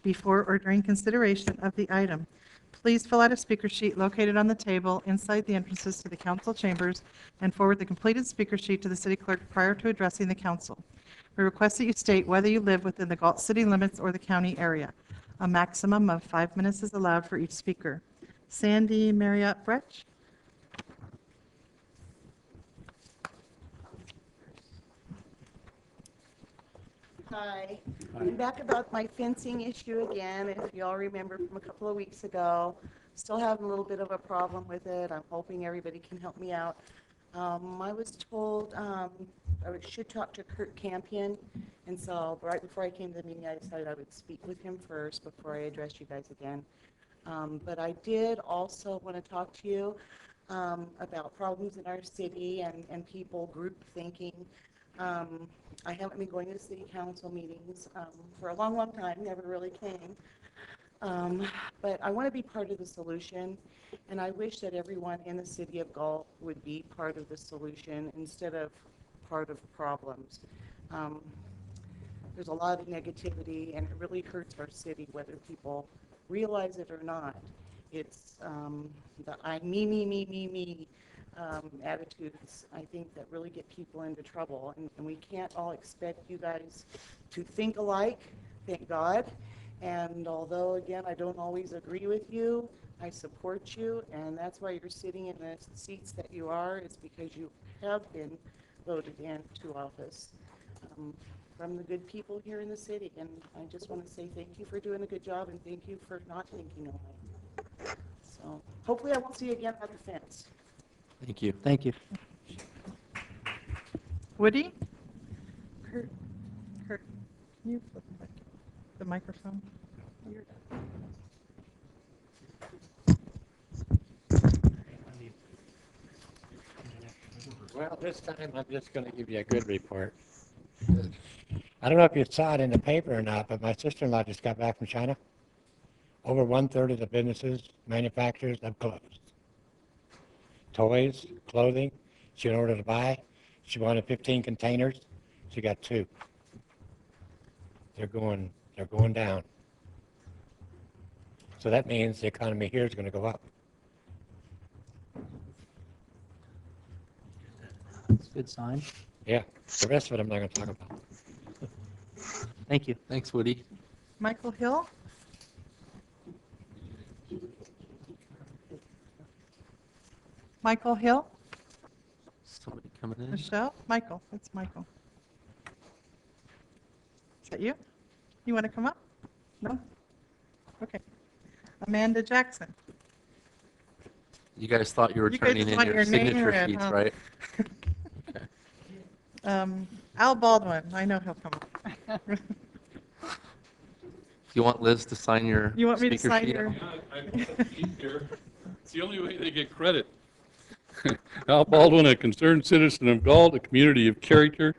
before or during consideration of the item. Please fill out a speaker sheet located on the table inside the entrances to the council chambers and forward the completed speaker sheet to the city clerk prior to addressing the council. We request that you state whether you live within the Galt city limits or the county area. A maximum of 5 minutes is allowed for each speaker. Sandy Marriott Brecht. Hi. I'm back about my fencing issue again. If you all remember from a couple of weeks ago, still having a little bit of a problem with it. I'm hoping everybody can help me out. I was told I should talk to Kurt Campion, and so right before I came to the meeting, I decided I would speak with him first before I address you guys again. But I did also want to talk to you about problems in our city and people group thinking. I haven't been going to city council meetings for a long, long time, never really came. But I want to be part of the solution, and I wish that everyone in the city of Galt would be part of the solution instead of part of problems. There's a lot of negativity, and it really hurts our city, whether people realize it or not. It's the me attitudes, I think, that really get people into trouble. And we can't all expect you guys to think alike, thank God. And although, again, I don't always agree with you, I support you, and that's why you're sitting in the seats that you are, is because you have been voted into office from the good people here in the city. And I just want to say thank you for doing a good job, and thank you for not thinking alike. So hopefully I won't see you again at the fence. Thank you. Thank you. Woody? Kurt, can you flip the microphone? Well, this time I'm just going to give you a good report. I don't know if you saw it in the paper or not, but my sister-in-law just got back from China. Over 1/3 of the businesses, manufacturers have closed. Toys, clothing, she had ordered to buy. She wanted 15 containers. She got 2. They're going down. So that means the economy here is going to go up. It's a good sign. Yeah, the rest of it I'm not going to talk about. Thank you. Thanks, Woody. Michael Hill? Michael Hill? Somebody coming in? Michelle? Michael, it's Michael. Is that you? You want to come up? No? Okay. Amanda Jackson. You guys thought you were You guys turning just in want your your name signature read, sheets, huh? right? Al Baldwin, I know he'll come up. Do you want Liz to sign your You want me to speaker sign sheet? your? It's the only way they get credit. Al Baldwin, a concerned citizen of Galt, a community of character.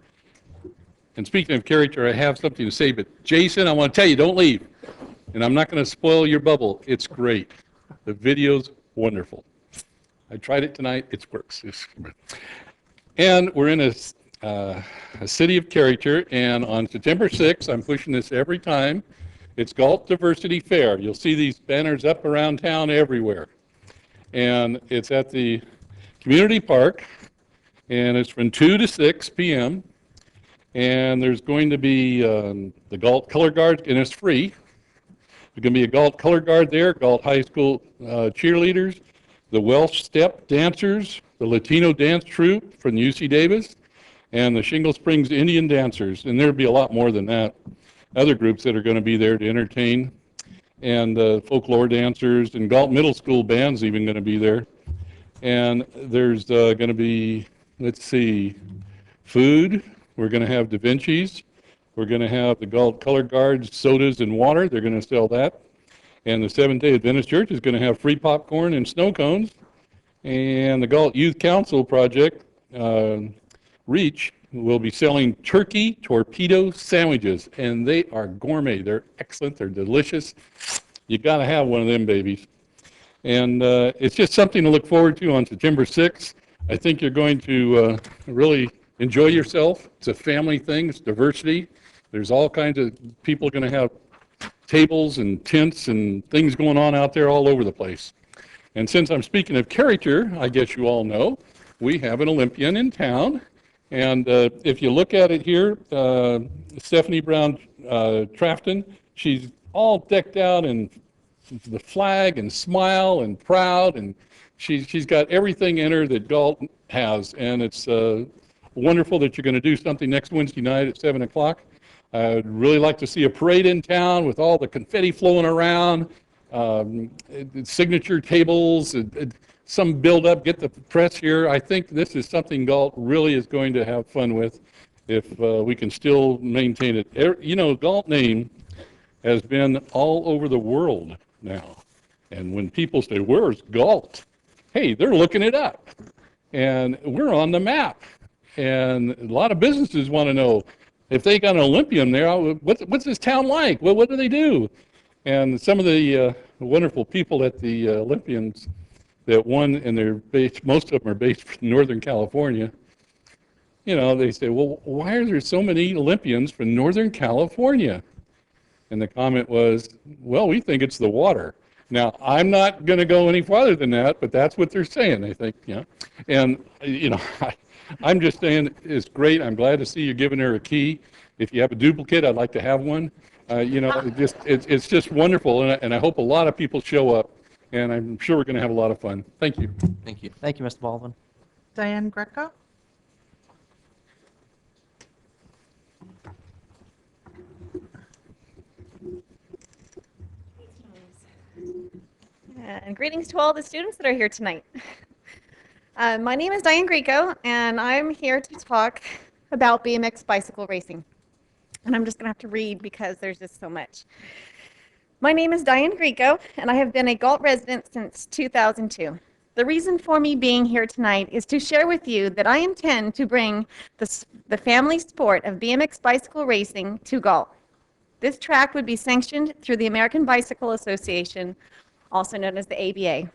And speaking of character, I have something to say, but Jason, I want to tell you, don't leave. And I'm not going to spoil your bubble. It's great. The video's wonderful. I tried it tonight. It works. And we're in a city of character, and on September 6th, I'm pushing this every time, it's Galt Diversity Fair. You'll see these banners up around town everywhere. And it's at the community park, and it's from 2 to 6 p.m. And there's going to be the Galt Color Guard, and it's free. There's going to be a Galt Color Guard there, Galt High School cheerleaders, the Welsh Step dancers, the Latino dance troupe from UC Davis, and the Shingle Springs Indian dancers. And there'll be a lot more than that. Other groups that are going to be there to entertain, and folklore dancers, and Galt Middle School band's even going to be there. And there's going to be, let's see, food. We're going to have Da Vinci's. We're going to have the Galt Color Guards, sodas and water. They're going to sell that. And the Seventh-day Adventist Church is going to have free popcorn and snow cones. And the Galt Youth Council Project, REACH, will be selling turkey torpedo sandwiches. And they are gourmet. They're excellent. They're delicious. You got to have one of them babies. And it's just something to look forward to on September 6th. I think you're going to really enjoy yourself. It's a family thing. It's diversity. There's all kinds of people going to have tables and tents and things going on out there all over the place. And since I'm speaking of character, I guess you all know, we have an Olympian in town. And if you look at it here, Stephanie Brown Trafton, she's all decked out in the flag and smile and proud, and she's got everything in her that Galt has. And it's wonderful that you're going to do something next Wednesday night at 7 o'clock. I'd really like to see a parade in town with all the confetti flowing around, signature tables, some build up, get the press here. I think this is something Galt really is going to have fun with if we can still maintain it. You know, Galt name has been all over the world now. And when people say, where's Galt? Hey, they're looking it up. And we're on the map. And a lot of businesses want to know, if they got an Olympian there, what's this town like? Well, what do they do? And some of the wonderful people at the Olympians that won, and they're based, most of them are based from Northern California, you know, they say, well, why are there so many Olympians from Northern California? And the comment was, well, we think it's the water. Now, I'm not going to go any farther than that, but that's what they're saying, I think, you know. And, you know, I'm just saying it's great. I'm glad to see you giving her a key. If you have a duplicate, I'd like to have one. You know, it's just wonderful, and I hope a lot of people show up, and I'm sure we're going to have a lot of fun. Thank you. Thank you. Thank you, Mr. Baldwin. Diane Greco? And greetings to all the students that are here tonight. My name is Diane Greco, and I'm here to talk about BMX bicycle racing. And I'm just going to have to read because there's just so much. My name is Diane Greco, and I have been a Galt resident since 2002. The reason for me being here tonight is to share with you that I intend to bring the family sport of BMX bicycle racing to Galt. This track would be sanctioned through the American Bicycle Association, also known as the ABA.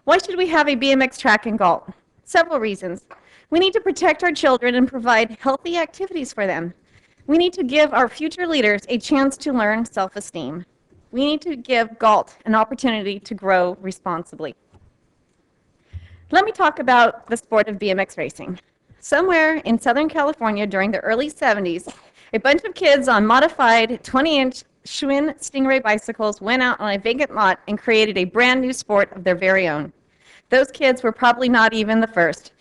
Why should we have a BMX track in Galt? Several reasons. We need to protect our children and provide healthy activities for them. We need to give our future leaders a chance to learn self-esteem. We need to give Galt an opportunity to grow responsibly. Let me talk about the sport of BMX racing. Somewhere in Southern California during the early 70s, a bunch of kids on modified 20-inch Schwinn Stingray bicycles went out on a vacant lot and created a brand new sport of their very own. Those kids were probably not even the first.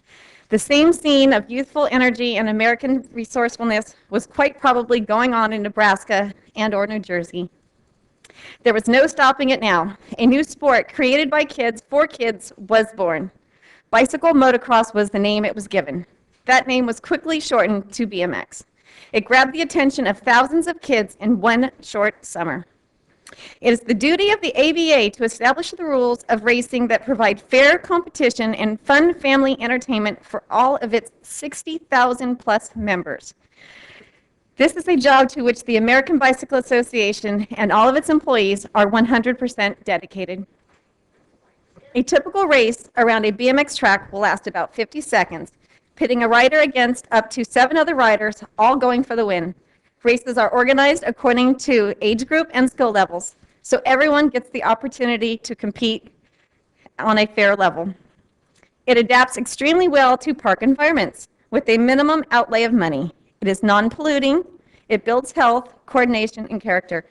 The same scene of youthful energy and American resourcefulness was quite probably going on in Nebraska and or New Jersey. There was no stopping it now. A new sport created by kids for kids was born. Bicycle motocross was the name it was given. That name was quickly shortened to BMX. It grabbed the attention of thousands of kids in one short summer. It is the duty of the ABA to establish the rules of racing that provide fair competition and fun family entertainment for all of its 60,000 plus members. This is a job to which the American Bicycle Association and all of its employees are 100% dedicated. A typical race around a BMX track will last about 50 seconds, pitting a rider against up to 7 other riders, all going for the win. Races are organized according to age group and skill levels, so everyone gets the opportunity to compete on a fair level. It adapts extremely well to park environments with a minimum outlay of money. It is non-polluting, it builds health, coordination, and character.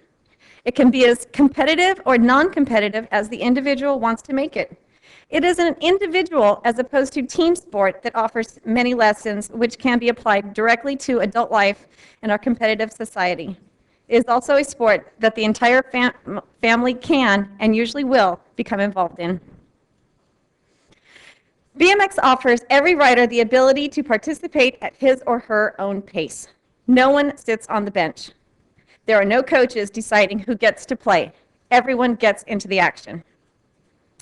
It can be as competitive or non-competitive as the individual wants to make it. It is an individual as opposed to team sport that offers many lessons which can be applied directly to adult life in our competitive society. It is also a sport that the entire family can and usually will become involved in. BMX offers every rider the ability to participate at his or her own pace. No one sits on the bench. There are no coaches deciding who gets to play. Everyone gets into the action.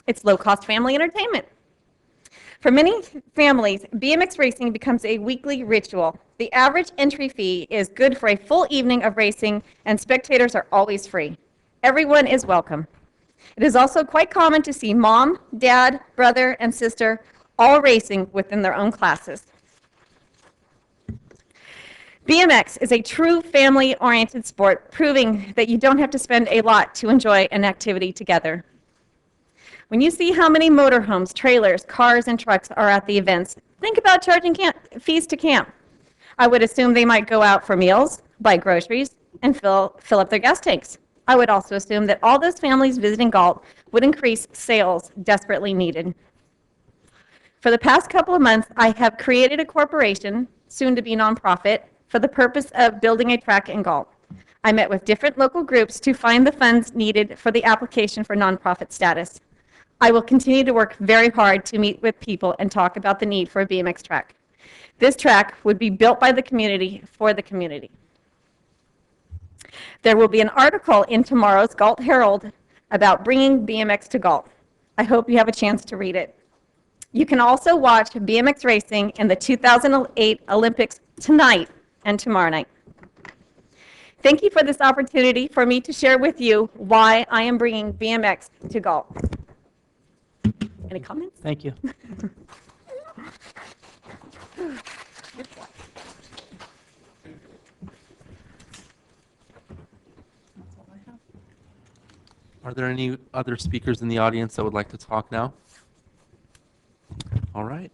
It's low-cost family entertainment. For many families, BMX racing becomes a weekly ritual. The average entry fee is good for a full evening of racing, and spectators are always free. Everyone is welcome. It is also quite common to see mom, dad, brother, and sister all racing within their own classes. BMX is a true family-oriented sport, proving that you don't have to spend a lot to enjoy an activity together. When you see how many motorhomes, trailers, cars, and trucks are at the events, think about charging fees to camp. I would assume they might go out for meals, buy groceries, and fill up their gas tanks. I would also assume that all those families visiting Galt would increase sales desperately needed. For the past couple of months, I have created a corporation, soon to be nonprofit, for the purpose of building a track in Galt. I met with different local groups to find the funds needed for the application for nonprofit status. I will continue to work very hard to meet with people and talk about the need for a BMX track. This track would be built by the community for the community. There will be an article in tomorrow's Galt Herald about bringing BMX to Galt. I hope you have a chance to read it. You can also watch BMX racing in the 2008 Olympics tonight and tomorrow night. Thank you for this opportunity for me to share with you why I am bringing BMX to Galt. Any comments? Thank you. Are there any other speakers in the audience that would like to talk now? All right.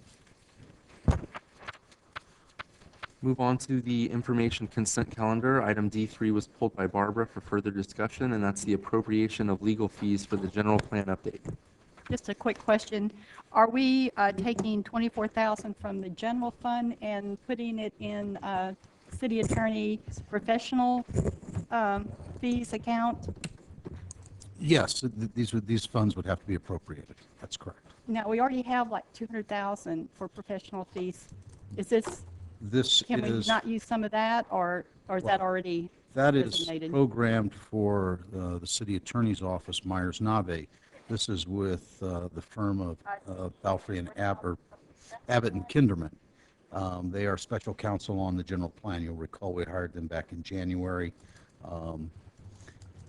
Move on to the information consent calendar. Item D3 was pulled by Barbara for further discussion, and that's the appropriation of legal fees for the general plan update. Just a quick question. Are we taking 24,000 from the general fund and putting it in city attorney professional fees account? Yes, these funds would have to be appropriated. That's correct. Now, we already have like 200,000 for professional fees. Is this, This can we is, not use some of that, or is that already that is designated? programmed for the city attorney's office, Myers-Nave. This is with the firm of Balfour and Abbott and Kinderman. They are special counsel on the general plan. You'll recall we hired them back in January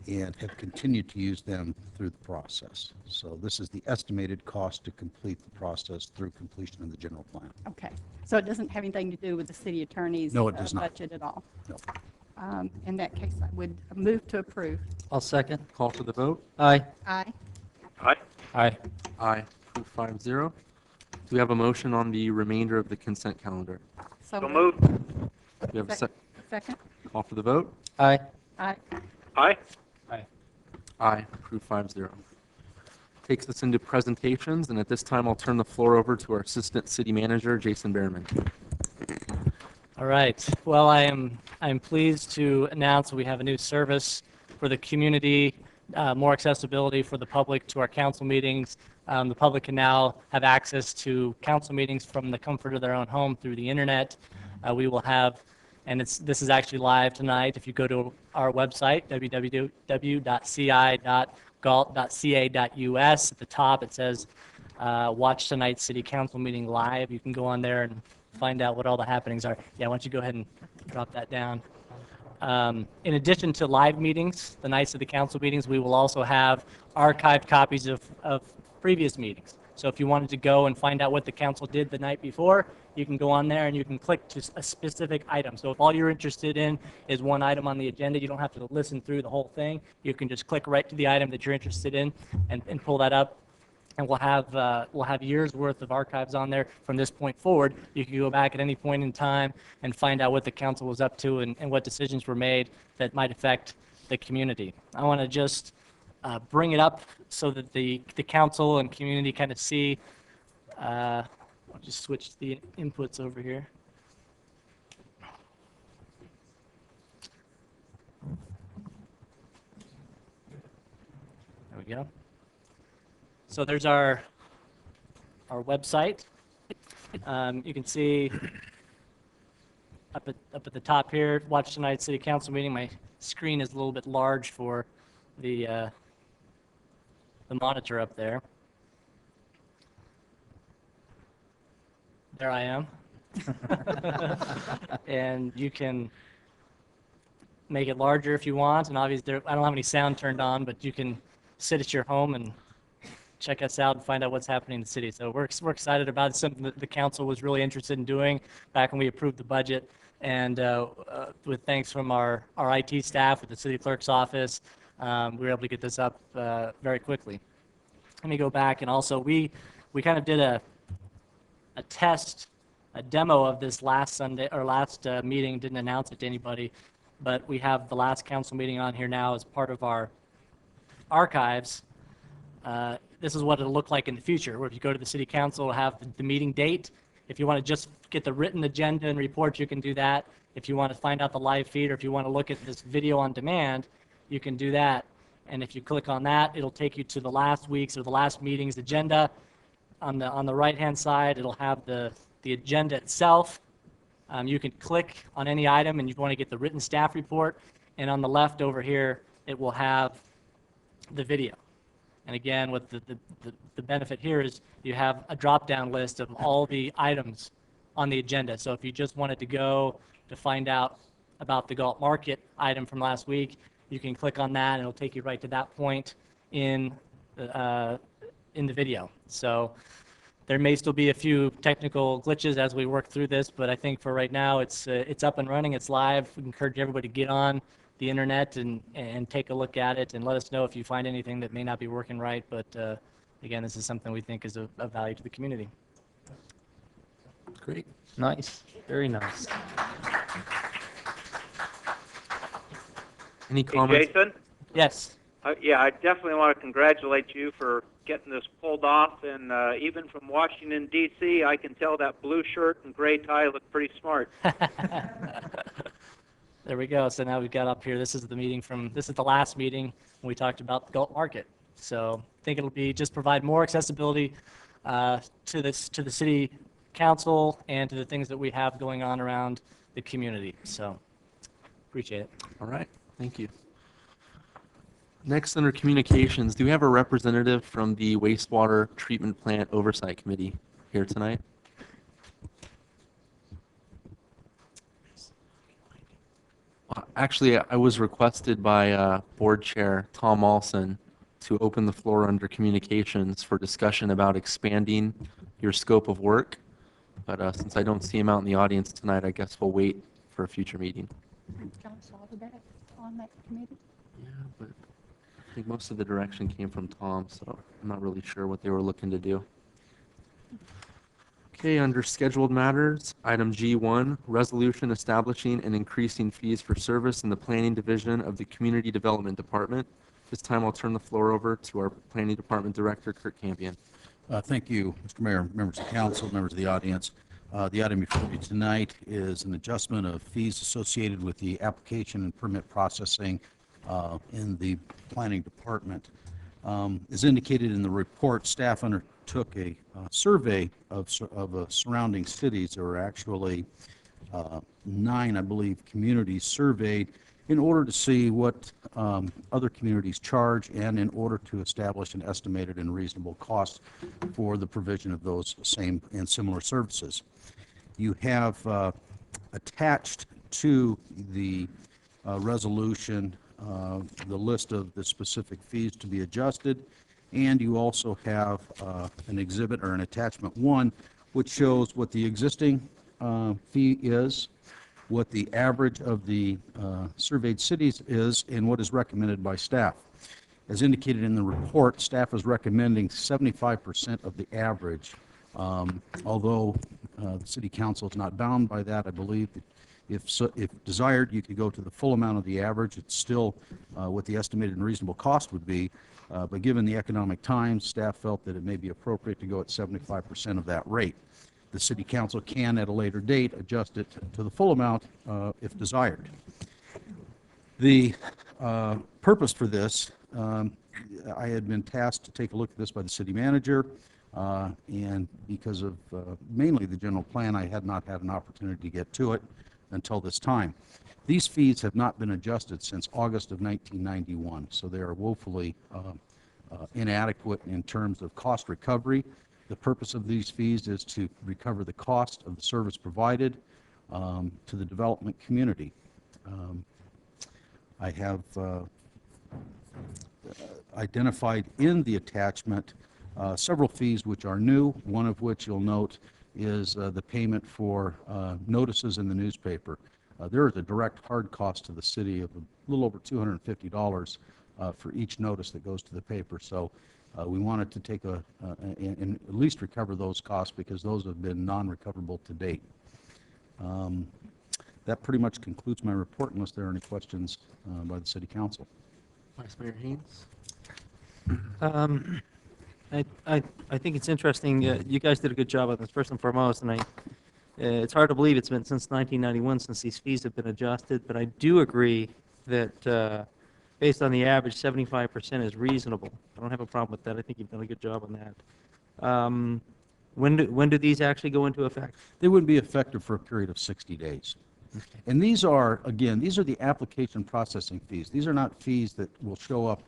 and have continued to use them through the process. So this is the estimated cost to complete the process through completion of the general plan. Okay, so it doesn't have anything to do with the city attorney's No, it does not. budget at all? No. In that case, I would move to approve. I'll second. Call for the vote. Aye. Aye. Aye. Aye. Approved 5-0. Do we have a motion on the remainder of the consent calendar? So moved. Do we have a Second? call for the vote? Aye. Aye. Aye. Approved 5-0. Takes us into presentations, and at this time, I'll turn the floor over to our Assistant City Manager, Jason Behrman. All right. Well, I'm pleased to announce we have a new service for the community, more accessibility for the public to our council meetings. The public can now have access to council meetings from the comfort of their own home through the internet. We will have, and this is actually live tonight. If you go to our website, www.ci.galt.ca.us, at the top it says watch tonight's city council meeting live. You can go on there and find out what all the happenings are. Yeah, why don't you go ahead and drop that down. In addition to live meetings, the nights of the council meetings, we will also have archived copies of previous meetings. So if you wanted to go and find out what the council did the night before, you can go on there and you can click to a specific item. So if all you're interested in is one item on the agenda, you don't have to listen through the whole thing. You can just click right to the item that you're interested in and pull that up. And we'll have years worth of archives on there from this point forward. You can go back at any point in time and find out what the council was up to and what decisions were made that might affect the community. I want to just bring it up so that the council and community kind of see. I'll just switch the inputs over here. There we go. So there's our website. You can see up at the top here, watch tonight's city council meeting. My screen is a little bit large for the monitor up there. There I am. And you can make it larger if you want. And obviously, I don't have any sound turned on, but you can sit at your home and check us out and find out what's happening in the city. So we're excited about it. It's something that the council was really interested in doing back when we approved the budget. And with thanks from our IT staff, with the city clerk's office, we were able to get this up very quickly. Let me go back, and also we kind of did a test, a demo of this last Sunday, or last meeting, didn't announce it to anybody, but we have the last council meeting on here now as part of our archives. This is what it'll look like in the future, where if you go to the city council, it'll have the meeting date. If you want to just get the written agenda and report, you can do that. If you want to find out the live feed, or if you want to look at this video on demand, you can do that. And if you click on that, it'll take you to the last week's or the last meeting's agenda. On the right-hand side, it'll have the agenda itself. You can click on any item, and you want to get the written staff report. And on the left over here, it will have the video. And again, what the benefit here is you have a drop-down list of all the items on the agenda. So if you just wanted to go to find out about the Galt Market item from last week, you can click on that, and it'll take you right to that point in the video. So there may still be a few technical glitches as we work through this, but I think for right now, it's up and running, it's live. We encourage everybody to get on the internet and take a look at it, and let us know if you find anything that may not be working right. But again, this is something we think is of value to the community. Great. Nice, very nice. Any Hey, comments? Jason? Yes. Yeah, I definitely want to congratulate you for getting this pulled off. And even from Washington, D.C., I can tell that blue shirt and gray tie look pretty smart. There we go. So now we've got up here, this is the last meeting when we talked about the Galt Market. So I think it'll be just provide more accessibility to the city council and to the things that we have going on around the community. So appreciate it. All right, thank you. Next, under communications, do we have a representative from the wastewater treatment plant oversight committee here tonight? Actually, I was requested by Board Chair Tom Olson to open the floor under communications for discussion about expanding your scope of work. But since I don't see him out in the audience tonight, I guess we'll wait for a future meeting. John saw that on that committee. Yeah, but I think most of the direction came from Tom, so I'm not really sure what they were looking to do. Okay, under scheduled matters, item G1, resolution establishing and increasing fees for service in the planning division of the Community Development Department. This time I'll turn the floor over to our planning department director, Kurt Campion. Thank you, Mr. Mayor, members of council, members of the audience. The item before you tonight is an adjustment of fees associated with the application and permit processing in the planning department. As indicated in the report, staff undertook a survey of surrounding cities. There were actually 9, I believe, communities surveyed in order to see what other communities charge and in order to establish an estimated and reasonable cost for the provision of those same and similar services. You have attached to the resolution the list of the specific fees to be adjusted, and you also have an exhibit or an attachment 1, which shows what the existing fee is, what the average of the surveyed cities is, and what is recommended by staff. As indicated in the report, staff is recommending 75% of the average. Although the city council is not bound by that, I believe that if desired, you could go to the full amount of the average. It's still what the estimated and reasonable cost would be. But given the economic times, staff felt that it may be appropriate to go at 75% of that rate. The city council can, at a later date, adjust it to the full amount if desired. The purpose for this, I had been tasked to take a look at this by the city manager, and because of mainly the general plan, I had not had an opportunity to get to it until this time. These fees have not been adjusted since August of 1991, so they are woefully inadequate in terms of cost recovery. The purpose of these fees is to recover the cost of the service provided to the development community. I have identified in the attachment several fees which are new, one of which you'll note is the payment for notices in the newspaper. There is a direct hard cost to the city of a little over $250 for each notice that goes to the paper. So we wanted to take and at least recover those costs because those have been non-recoverable to date. That pretty much concludes my report unless there are any questions by the City Council. Vice Mayor Haynes? I think it's interesting, you guys did a good job on this, first and foremost, and it's hard to believe it's been since 1991 since these fees have been adjusted, but I do agree that based on the average, 75% is reasonable. I don't have a problem with that. I think you've done a good job on that. When do these actually go into effect? They would be effective for a period of 60 days. And these are, again, these are the application processing fees. These are not fees that will show up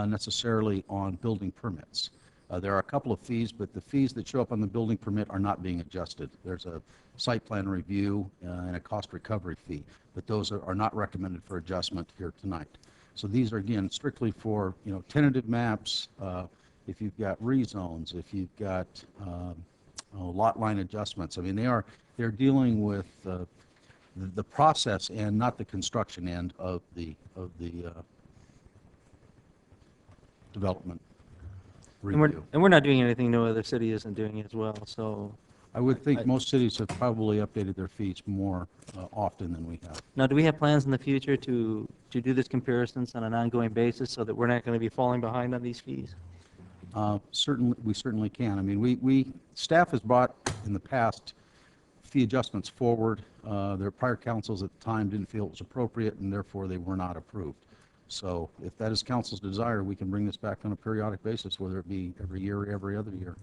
necessarily on building permits. There are a couple of fees, but the fees that show up on the building permit are not being adjusted. There's a site plan review and a cost recovery fee, but those are not recommended for adjustment here tonight. So these are, again, strictly for, tentative maps, if you've got rezones, if you've got lot line adjustments. I mean, they're dealing with the process and not the construction end of the development review. And we're not doing anything no other city isn't doing as well, so. I would think most cities have probably updated their fees more often than we have. Now, do we have plans in the future to do this comparisons on an ongoing basis so that we're not going to be falling behind on these fees? We certainly can. I mean, staff has brought in the past fee adjustments forward. Their prior councils at the time didn't feel it was appropriate, and therefore they were not approved. So if that is council's desire, we can bring this back on a periodic basis, whether it be every year or every other year.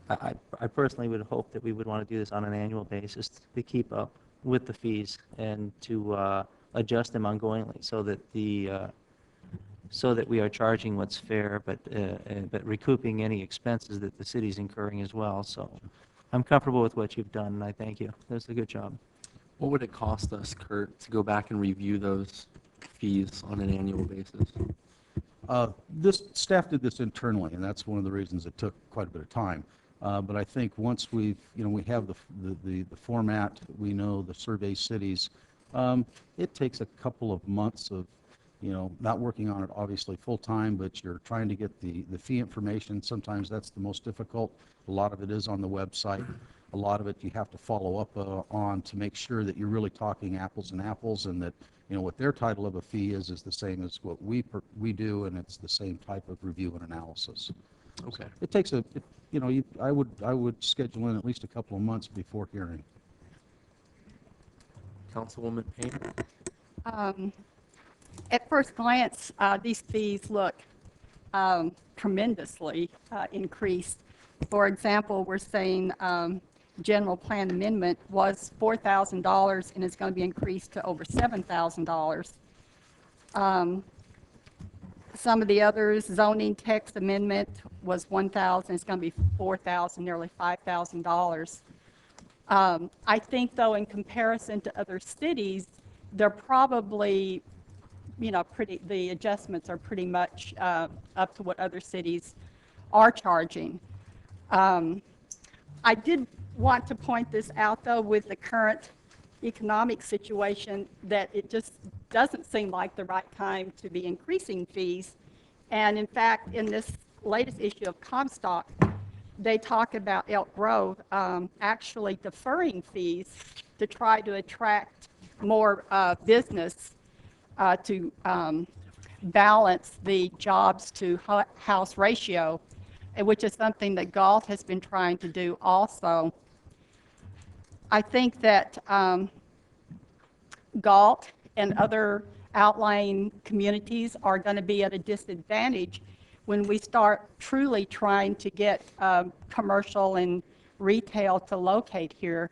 I personally would hope that we would want to do this on an annual basis to keep up with the fees and to adjust them ongoingly so that we are charging what's fair, but recouping any expenses that the city's incurring as well. So I'm comfortable with what you've done, and I thank you. That's a good job. What would it cost us, Kurt, to go back and review those fees on an annual basis? This staff did this internally, and that's one of the reasons it took quite a bit of time. But I think once we have the format, we know the survey cities, it takes a couple of months of, not working on it obviously full time, but you're trying to get the fee information. Sometimes that's the most difficult. A lot of it is on the website. A lot of it you have to follow up on to make sure that you're really talking apples and apples, and that what their title of a fee is the same as what we do, and it's the same type of review and analysis. Okay. It takes I would schedule in at least a couple of months before hearing. Councilwoman Payne? At first glance, these fees look tremendously increased. For example, we're saying general plan amendment was $4,000 and it's going to be increased to over $7,000. Some of the others, zoning text amendment was $1,000. It's going to be $4,000, nearly $5,000. I think, though, in comparison to other cities, they're probably, the adjustments are pretty much up to what other cities are charging. I did want to point this out, though, with the current economic situation, that it just doesn't seem like the right time to be increasing fees. And in fact, in this latest issue of Comstock, they talk about Elk Grove actually deferring fees to try to attract more business to balance the jobs to house ratio, which is something that Galt has been trying to do also. I think that Galt and other outlying communities are going to be at a disadvantage when we start truly trying to get commercial and retail to locate here.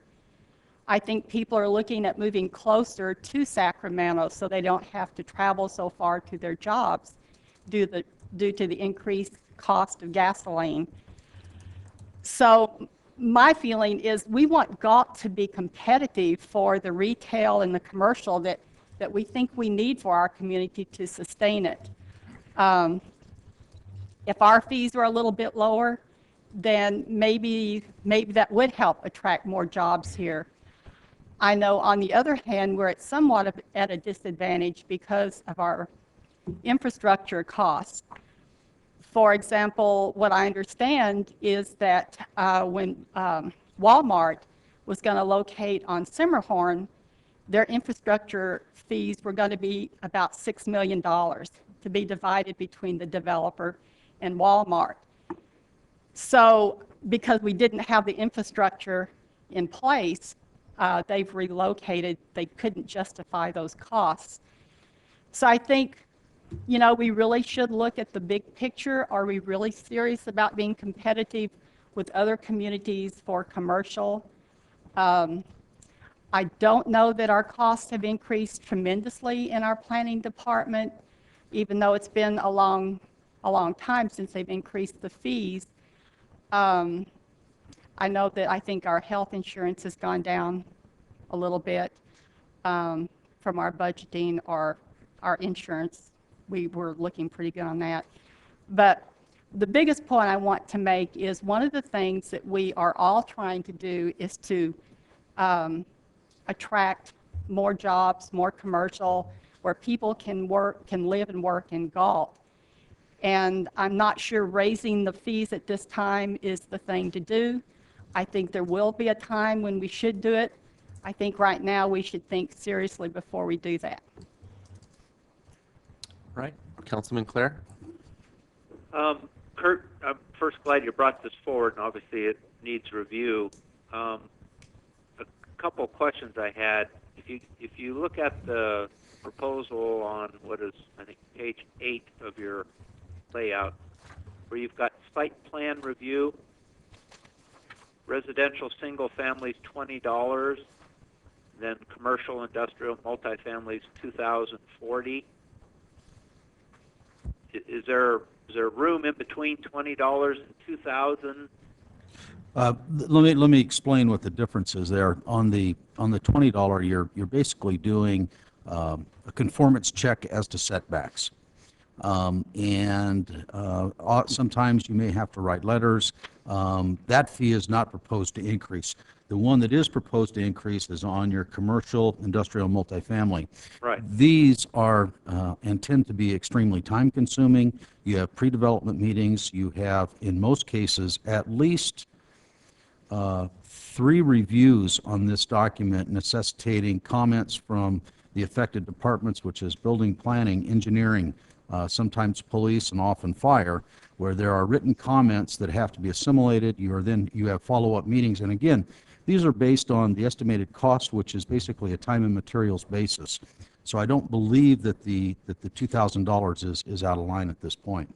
I think people are looking at moving closer to Sacramento so they don't have to travel so far to their jobs due to the increased cost of gasoline. So my feeling is we want Galt to be competitive for the retail and the commercial that we think we need for our community to sustain it. If our fees were a little bit lower, then maybe that would help attract more jobs here. I know on the other hand, we're at a disadvantage because of our infrastructure costs. For example, what I understand is that when Walmart was going to locate on Simmerhorn, their infrastructure fees were going to be about $6 million to be divided between the developer and Walmart. So because we didn't have the infrastructure in place, they've relocated. They couldn't justify those costs. So I think, you know, we really should look at the big picture. Are we really serious about being competitive with other communities for commercial? I don't know that our costs have increased tremendously in our planning department, even though it's been a long time since they've increased the fees. I know that I think our health insurance has gone down a little bit from our budgeting or our insurance. We were looking pretty good on that. But the biggest point I want to make is one of the things that we are all trying to do is to attract more jobs, more commercial, where people can live and work in Galt. And I'm not sure raising the fees at this time is the thing to do. I think there will be a time when we should do it. I think right now we should think seriously before we do that. Right. Councilman Clare? Kurt, I'm first glad you brought this forward, and obviously it needs review. A couple questions I had. If you look at the proposal on what is, I think, page 8 of your layout, where you've got site plan review, residential single families $20, then commercial, industrial, multifamilies $2,040. Is there room in between $20 and $2,000? Let me explain what the difference is there. On the $20, you're basically doing a conformance check as to setbacks. Sometimes you may have to write letters. That fee is not proposed to increase. The one that is proposed to increase is on your commercial, industrial, multifamily. Right. These are and tend to be extremely time-consuming. You have pre-development meetings. You have, in most cases, at least 3 reviews on this document necessitating comments from the affected departments, which is building, planning, engineering, sometimes police, and often fire, where there are written comments that have to be assimilated. You have follow-up meetings, and again, these are based on the estimated cost, which is basically a time and materials basis. So I don't believe that the $2,000 is out of line at this point.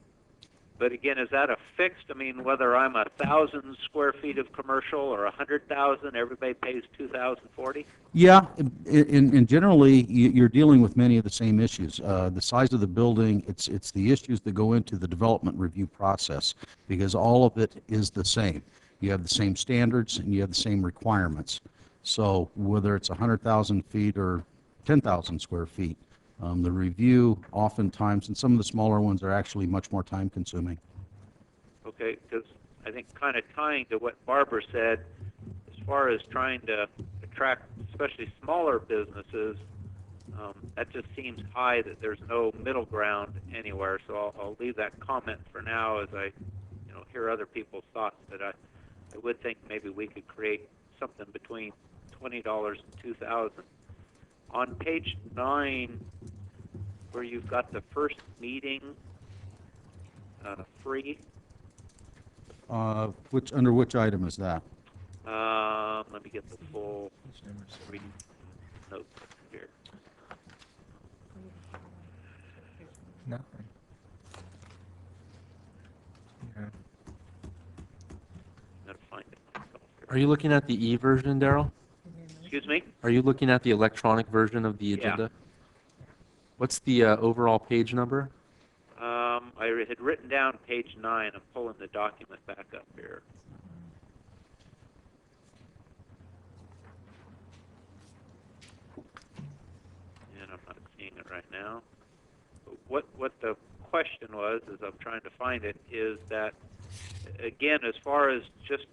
But again, is that a fixed? I mean, whether I'm 1,000 square feet of commercial or 100,000, everybody pays $2,040? Yeah, and generally, you're dealing with many of the same issues. The size of the building, it's the issues that go into the development review process, because all of it is the same. You have the same standards and you have the same requirements. So whether it's 100,000 feet or 10,000 square feet, the review oftentimes, and some of the smaller ones are actually much more time consuming. Okay, because I think kind of tying to what Barbara said, as far as trying to attract especially smaller businesses, that just seems high that there's no middle ground anywhere. So I'll leave that comment for now as I hear other people's thoughts. But I would think maybe we could create something between $20 and $2,000. On page 9, where you've got the first meeting free. Under which item is that? Let me get the full reading notes here. Nothing. Yeah. Gotta find it myself here. Are you looking at the e-version, Daryl? Excuse me? Are you looking at the electronic version of the Yeah. agenda? What's the overall page number? I had written down page 9. I'm pulling the document back up here. And I'm not seeing it right now. But what the question was, as I'm trying to find it, is that, again, as far as just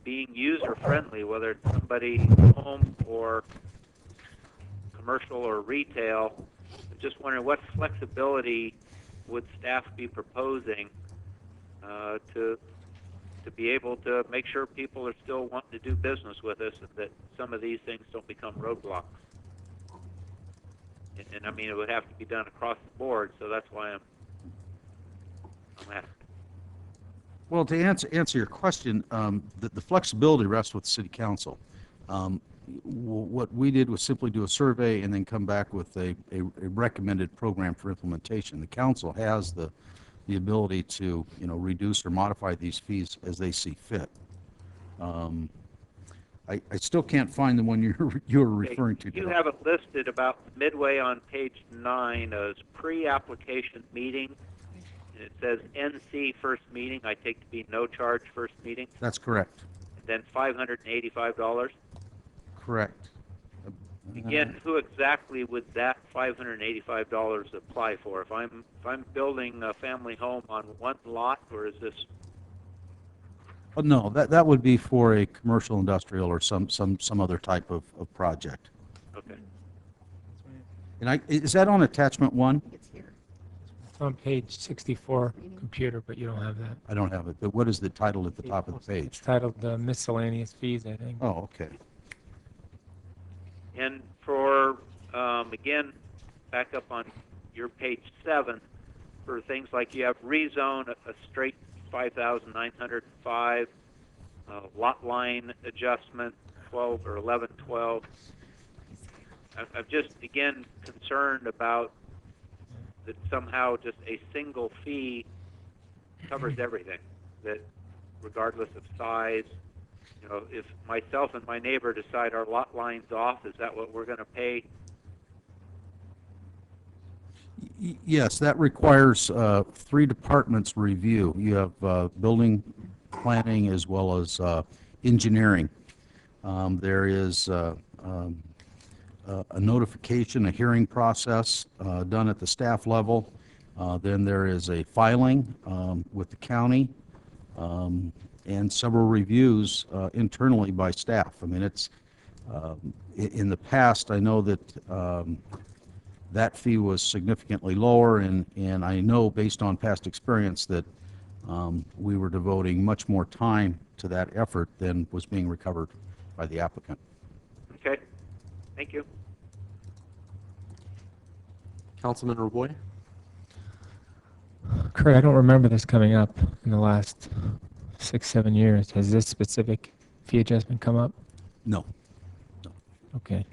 being user-friendly, whether it's somebody home or commercial or retail. I'm just wondering what flexibility would staff be proposing to be able to make sure people are still wanting to do business with us, and that some of these things don't become roadblocks. And I mean, it would have to be done across the board, so that's why I'm asking. Well, to answer your question, the flexibility rests with the city council. What we did was simply do a survey and then come back with a recommended program for implementation. The council has the ability to, reduce or modify these fees as they see fit. I still can't find the one you're referring to. You have it listed about midway on page 9 as pre-application meeting, and it says NC first meeting. I take to be no charge first meeting. That's correct. And then $585. Correct. Again, who exactly would that $585 apply for? If I'm building a family home on one lot, or is this? Oh, no, that would be for a commercial, industrial, or some other type of project. Okay. And is that on attachment 1? It's on page 64, computer, but you don't have that. I don't have it, but what is the title at the top of the It's page? titled miscellaneous fees, I think. Oh, okay. And for, again, back up on your page 7, for things like you have rezone, a straight 5,905, lot line adjustment, 12 or 1112. I'm just, again, concerned about that somehow just a single fee covers everything, that regardless of size, if myself and my neighbor decide our lot line's off, is that what we're going to pay? Yes, that requires 3 departments review. You have building, planning, as well as engineering. There is a notification, a hearing process done at the staff level. Then there is a filing with the county, and several reviews internally by staff. I mean, it's in the past, I know that that fee was significantly lower, and I know based on past experience that we were devoting much more time to that effort than was being recovered by the applicant. Okay, thank you. Councilman Roboy? Kurt, I don't remember this coming up in the last 6-7 years. Has this specific fee adjustment come up? No. Okay.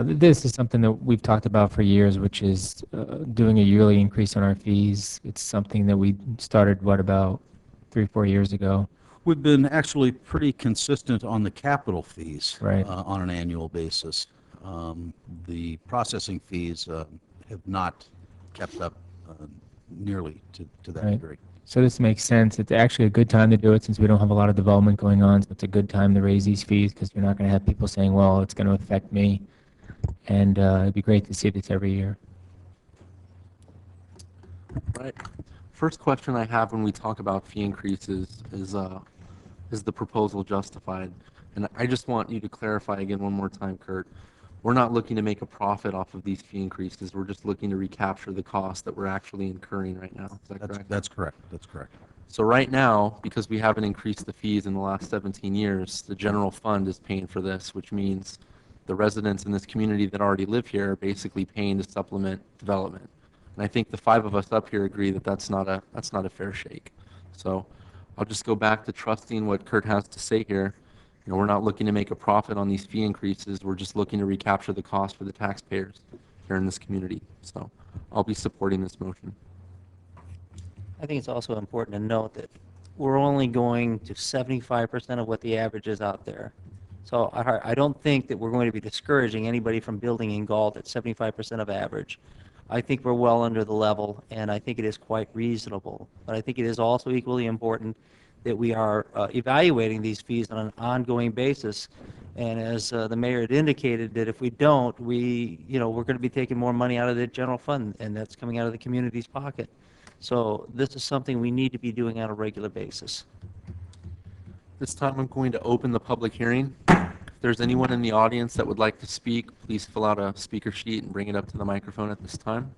This is something that we've talked about for years, which is doing a yearly increase on our fees. It's something that we started, about 3-4 years ago. We've been actually pretty consistent on the capital fees Right. On an annual basis. The processing fees have not kept up nearly to that Right. degree. So this makes sense. It's actually a good time to do it since we don't have a lot of development going on. So it's a good time to raise these fees because you're not going to have people saying, well, it's going to affect me. And it'd be great to see this every year. Right. First question I have when we talk about fee increases is the proposal justified? And I just want you to clarify again one more time, Kurt. We're not looking to make a profit off of these fee increases. We're just looking to recapture the cost that we're actually incurring right now. Is that correct? That's correct. That's correct. So right now, because we haven't increased the fees in the last 17 years, the general fund is paying for this, which means the residents in this community that already live here are basically paying to supplement development. And I think the 5 of us up here agree that that's not a fair shake. So I'll just go back to trusting what Kurt has to say here. We're not looking to make a profit on these fee increases. We're just looking to recapture the cost for the taxpayers here in this community. So I'll be supporting this motion. I think it's also important to note that we're only going to 75% of what the average is out there. So I don't think that we're going to be discouraging anybody from building in Galt at 75% of average. I think we're well under the level, and I think it is quite reasonable. But I think it is also equally important that we are evaluating these fees on an ongoing basis. And as the mayor had indicated, that if we don't, we're going to be taking more money out of the general fund, and that's coming out of the community's pocket. So this is something we need to be doing on a regular basis. This time I'm going to open the public hearing. If there's anyone in the audience that would like to speak, please fill out a speaker sheet and bring it up to the microphone at this time.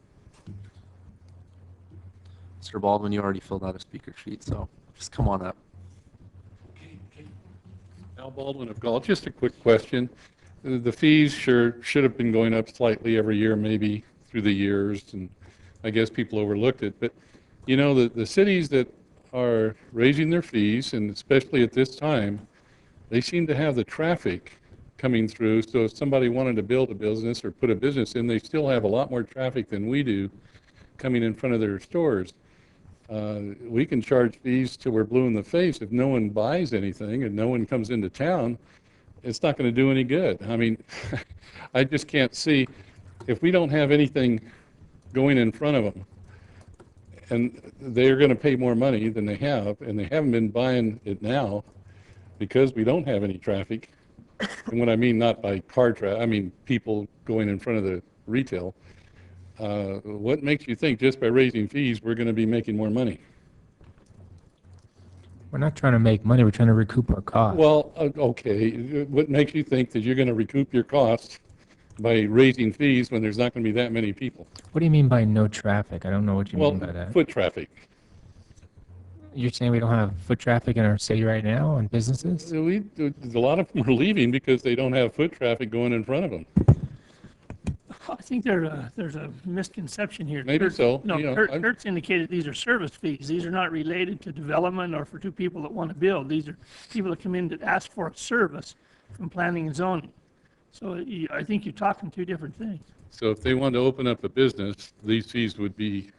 Mr. Baldwin, you already filled out a speaker sheet, so just come on up. Al Baldwin of Galt, just a quick question. The fees should have been going up slightly every year, maybe through the years, and I guess people overlooked it. But, you know, the cities that are raising their fees, and especially at this time, they seem to have the traffic coming through. So if somebody wanted to build a business or put a business in, they still have a lot more traffic than we do coming in front of their stores. We can charge fees till we're blue in the face. If no one buys anything and no one comes into town, it's not going to do any good. I mean, I just can't see, if we don't have anything going in front of them, and they're going to pay more money than they have, and they haven't been buying it now because we don't have any traffic. And what I mean, not by car traffic, I mean people going in front of the retail. What makes you think just by raising fees, we're going to be making more money? We're not trying to make money, we're trying to recoup our costs. Well, okay, what makes you think that you're going to recoup your costs by raising fees when there's not going to be that many people? What do you mean by no traffic? I don't know what you Well, mean by that. foot traffic. You're saying we don't have foot traffic in our city right now on businesses? A lot of them are leaving because they don't have foot traffic going in front of them. I think there's a misconception here. Maybe Kurt- so. No, You know, Kurt- I'm- Kurt's indicated these are service fees. These are not related to development or for two people that want to build. These are people that come in that ask for a service from planning and zoning. So I think you're talking two different things. So if they want to open up a business, these fees would be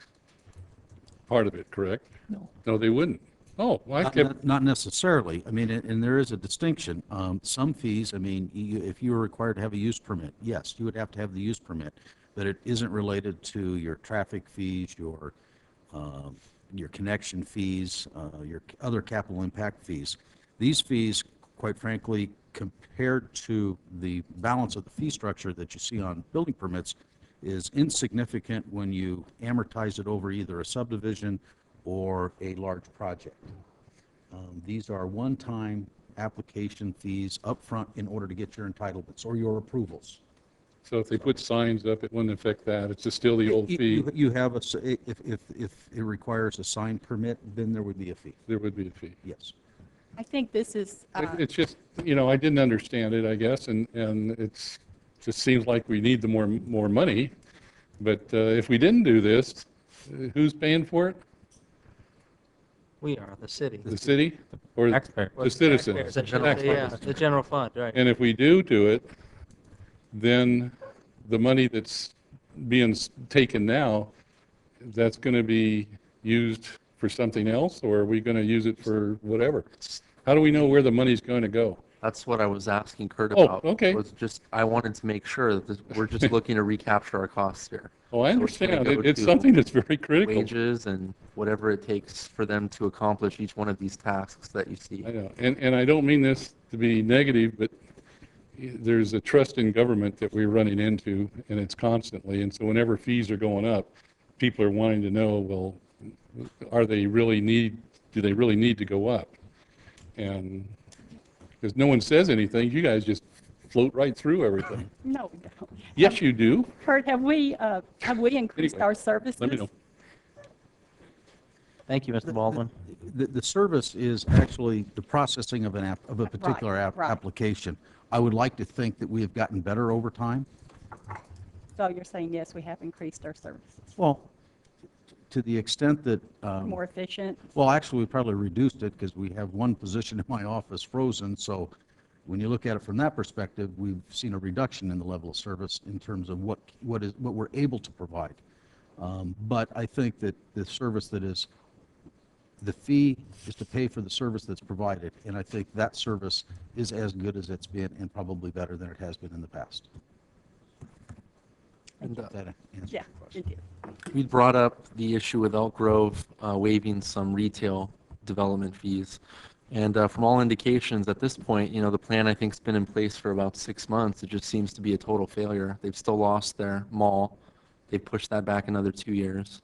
part of it, correct? No. No, they wouldn't. Oh, well, I kept, Not necessarily. I mean, and there is a distinction. Some fees, I mean, if you were required to have a use permit, yes, you would have to have the use permit, but it isn't related to your traffic fees, your connection fees, your other capital impact fees. These fees, quite frankly, compared to the balance of the fee structure that you see on building permits, is insignificant when you amortize it over either a subdivision or a large project. These are one-time application fees upfront in order to get your entitlements or your approvals. so if they put signs up, it wouldn't affect that. It's just still the old fee. You have if it requires a sign permit, then there would be a fee. There would be a fee. Yes. I think this is, It's just, you know, I didn't understand it, I guess, and it's just seems like we need the more money. But if we didn't do this, who's paying for it? We are, the city. The city or Taxpayer. the citizens? The general, Taxpayers. yeah, the general fund, right. And if we do it, then the money that's being taken now, that's going to be used for something else, or are we going to use it for whatever? How do we know where the money's going to go? That's what I was asking Kurt Oh, about. okay. Was just, I wanted to make sure that we're just looking to recapture our costs here. Oh, I So it's gonna understand. go It's to something that's very critical. Wages and whatever it takes for them to accomplish each one of these tasks that you see. I know. And I don't mean this to be negative, but there's a trust in government that we're running into, and it's constantly. And so whenever fees are going up, people are wanting to know, well, do they really need to go up? And because no one says anything, you guys just float right through everything. no, we don't. Yes, you do. Kurt, have we increased Anyway, our services? Let me know. Thank you, Mr. Baldwin. The service is actually the processing of a particular right. application. I would like to think that we have gotten better over time. So you're saying, yes, we have increased our services. Well, to the extent that, More efficient? well, actually, we probably reduced it because we have one position in my office frozen. So when you look at it from that perspective, we've seen a reduction in the level of service in terms of what we're able to provide. But I think that the service that is, the fee is to pay for the service that's provided. And I think that service is as good as it's been and probably better than it has been in the past. And, That answers Yeah, your question. it did. We brought up the issue with Elk Grove waiving some retail development fees. And from all indications at this point, you know, the plan I think has been in place for about 6 months. It just seems to be a total failure. They've still lost their mall. They've pushed that back another 2 years.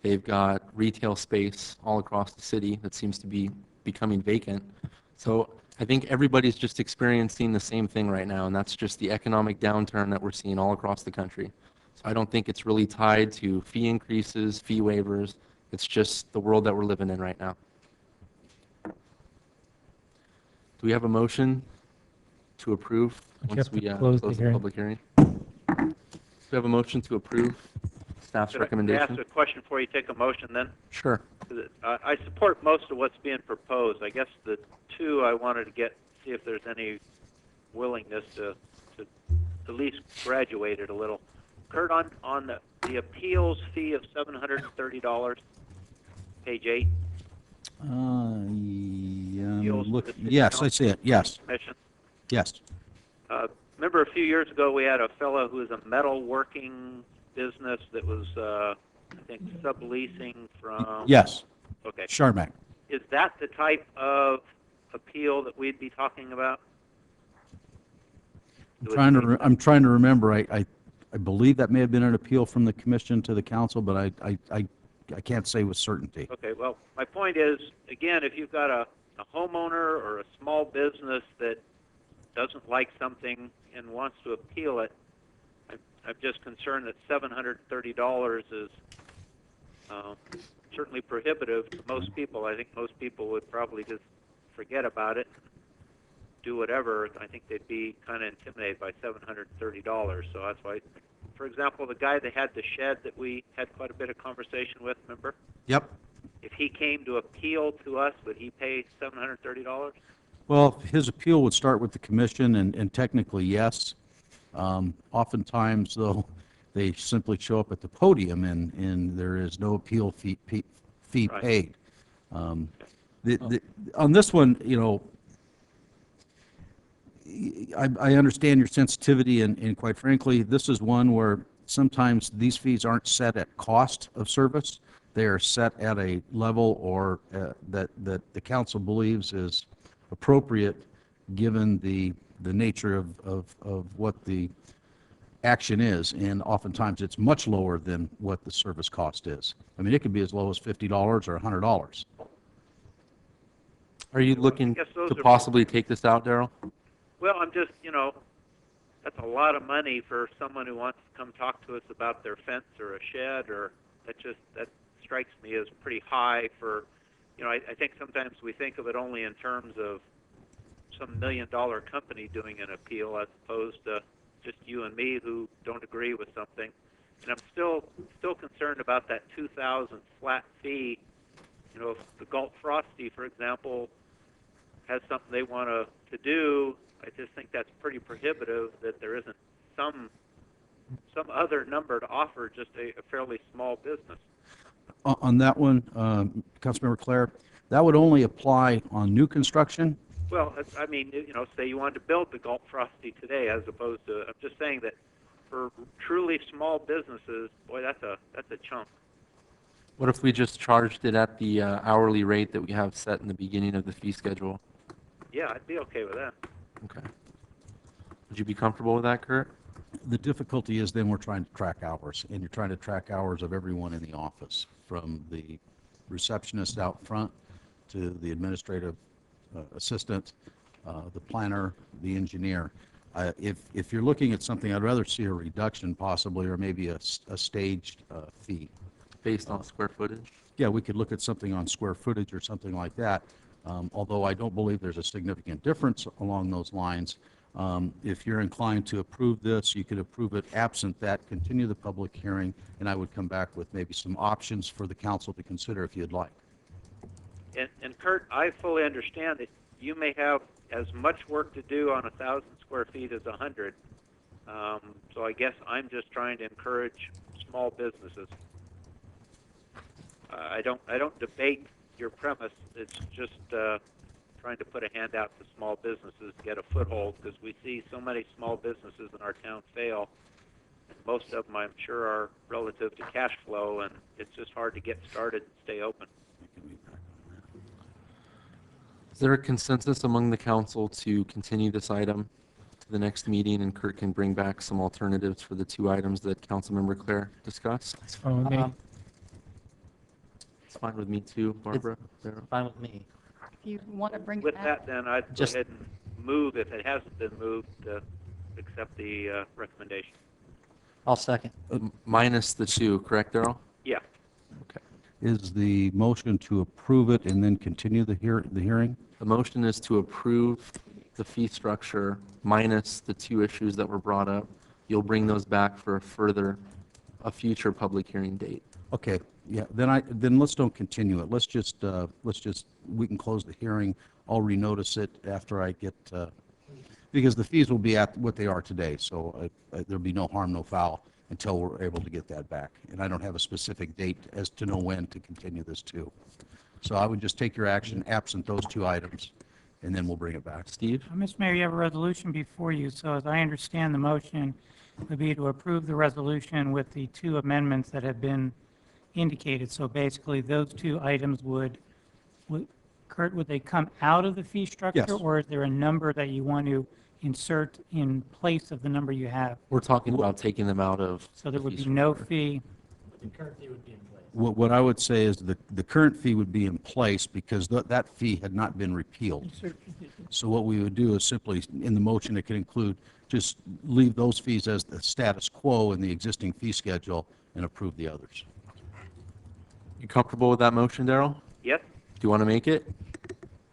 They've got retail space all across the city that seems to be becoming vacant. So I think everybody's just experiencing the same thing right now, and that's just the economic downturn that we're seeing all across the country. So I don't think it's really tied to fee increases, fee waivers. It's just the world that we're living in right now. Do we have a motion to approve Don't you once have to we close close the the hearing? public hearing? Do we have a motion to approve staff's Could I recommendation? ask a question before you take a motion then? Sure. I support most of what's being proposed. I guess the two I wanted to see if there's any willingness to at least graduate it a little. Kurt, on the appeals fee of $730, page 8. Yeah, Appeals to look, the city yes, I council see it, yes, commission. yes. Remember a few years ago we had a fellow who was a metalworking business that was, I think, subleasing from... Yes, Okay. Charmac. Is that the type of appeal that we'd be talking about? I'm trying to remember, I believe that may have been an appeal from the commission to the council, but I can't say with certainty. Okay, well, my point is, again, if you've got a homeowner or a small business that doesn't like something and wants to appeal it, I'm just concerned that $730 is certainly prohibitive to most people. I think most people would probably just forget about it, do whatever. I think they'd be kind of intimidated by $730. So that's why, for example, the guy that had the shed that we had quite a bit of conversation with, remember? Yep. If he came to appeal to us, would he pay $730? Well, his appeal would start with the commission, and technically, yes. Oftentimes, though, they simply show up at the podium, and there is no appeal fee Right. paid. On this one, you know, I understand your sensitivity, and quite frankly, this is one where sometimes these fees aren't set at cost of service. They are set at a level or that the council believes is appropriate given the nature of what the action is, and oftentimes it's much lower than what the service cost is. I mean, it could be as low as $50 or $100. Are you looking guess those to are- possibly take this out, Daryl? Well, I'm just, that's a lot of money for someone who wants to come talk to us about their fence or a shed, or that strikes me as pretty high for, I think sometimes we think of it only in terms of some $1 million company doing an appeal as opposed to just you and me who don't agree with something. And I'm still concerned about that $2,000 flat fee. If the Galt Frosty, for example, has something they want to do, I just think that's pretty prohibitive that there isn't some other number to offer just a fairly small business. On that one, Councilmember Claire, that would only apply on new construction. Well, I mean, say you wanted to build the Galt Frosty today, as opposed to, I'm just saying that for truly small businesses, boy, that's a chunk. What if we just charged it at the hourly rate that we have set in the beginning of the fee schedule? Yeah, I'd be okay with that. Okay. Would you be comfortable with that, Kurt? The difficulty is then we're trying to track hours, and you're trying to track hours of everyone in the office, from the receptionist out front to the administrative assistant, the planner, the engineer. If you're looking at something, I'd rather see a reduction possibly, or maybe a staged fee. Based on square footage? Yeah, we could look at something on square footage or something like that, although I don't believe there's a significant difference along those lines. If you're inclined to approve this, you could approve it absent that, continue the public hearing, and I would come back with maybe some options for the council to consider if you'd like. And Kurt, I fully understand that you may have as much work to do on 1,000 square feet as 100. So I guess I'm just trying to encourage small businesses. I don't debate your premise. It's just trying to put a hand out to small businesses to get a foothold, because we see so many small businesses in our town fail. And most of them, I'm sure, are relative to cash flow, and it's just hard to get started and stay open. Is there a consensus among the council to continue this item to the next meeting, and Kurt can bring back some alternatives for the two items that Councilmember Claire discussed? That's fine with me. It's fine with me too, Barbara. Daryl? Fine with me. you want to bring it With back. that, then, I'd go Just- ahead and move, if it hasn't been moved, to accept the recommendation. I'll second. Minus the two, correct, Darrell? Yeah. Is the motion to approve it and then continue the hearing? The motion is to approve the fee structure minus the two issues that were brought up. You'll bring those back for a future public hearing date. Okay, yeah, then let's don't continue it. Let's just, we can close the hearing. I'll renotice it after I get, because the fees will be at what they are today, so there'll be no harm, no foul until we're able to get that back. And I don't have a specific date as to know when to continue this to. So I would just take your action absent those two items, and then we'll bring it back. Steve? Mr. Mayor, you have a resolution before you, so as I understand the motion would be to approve the resolution with the two amendments that have been indicated. So basically, those two items Kurt, would they come out of the fee structure? Yes. Or is there a number that you want to insert in place of the number you have? We're talking about taking them out of. So there the would fee be no structure. fee. What I would say is the current fee would be in place because that fee had not been repealed. So what we would do is simply, in the motion, it could include, just leave those fees as the status quo in the existing fee schedule and approve the others. You comfortable with that motion, Darrell? Yes, Do you want to make it?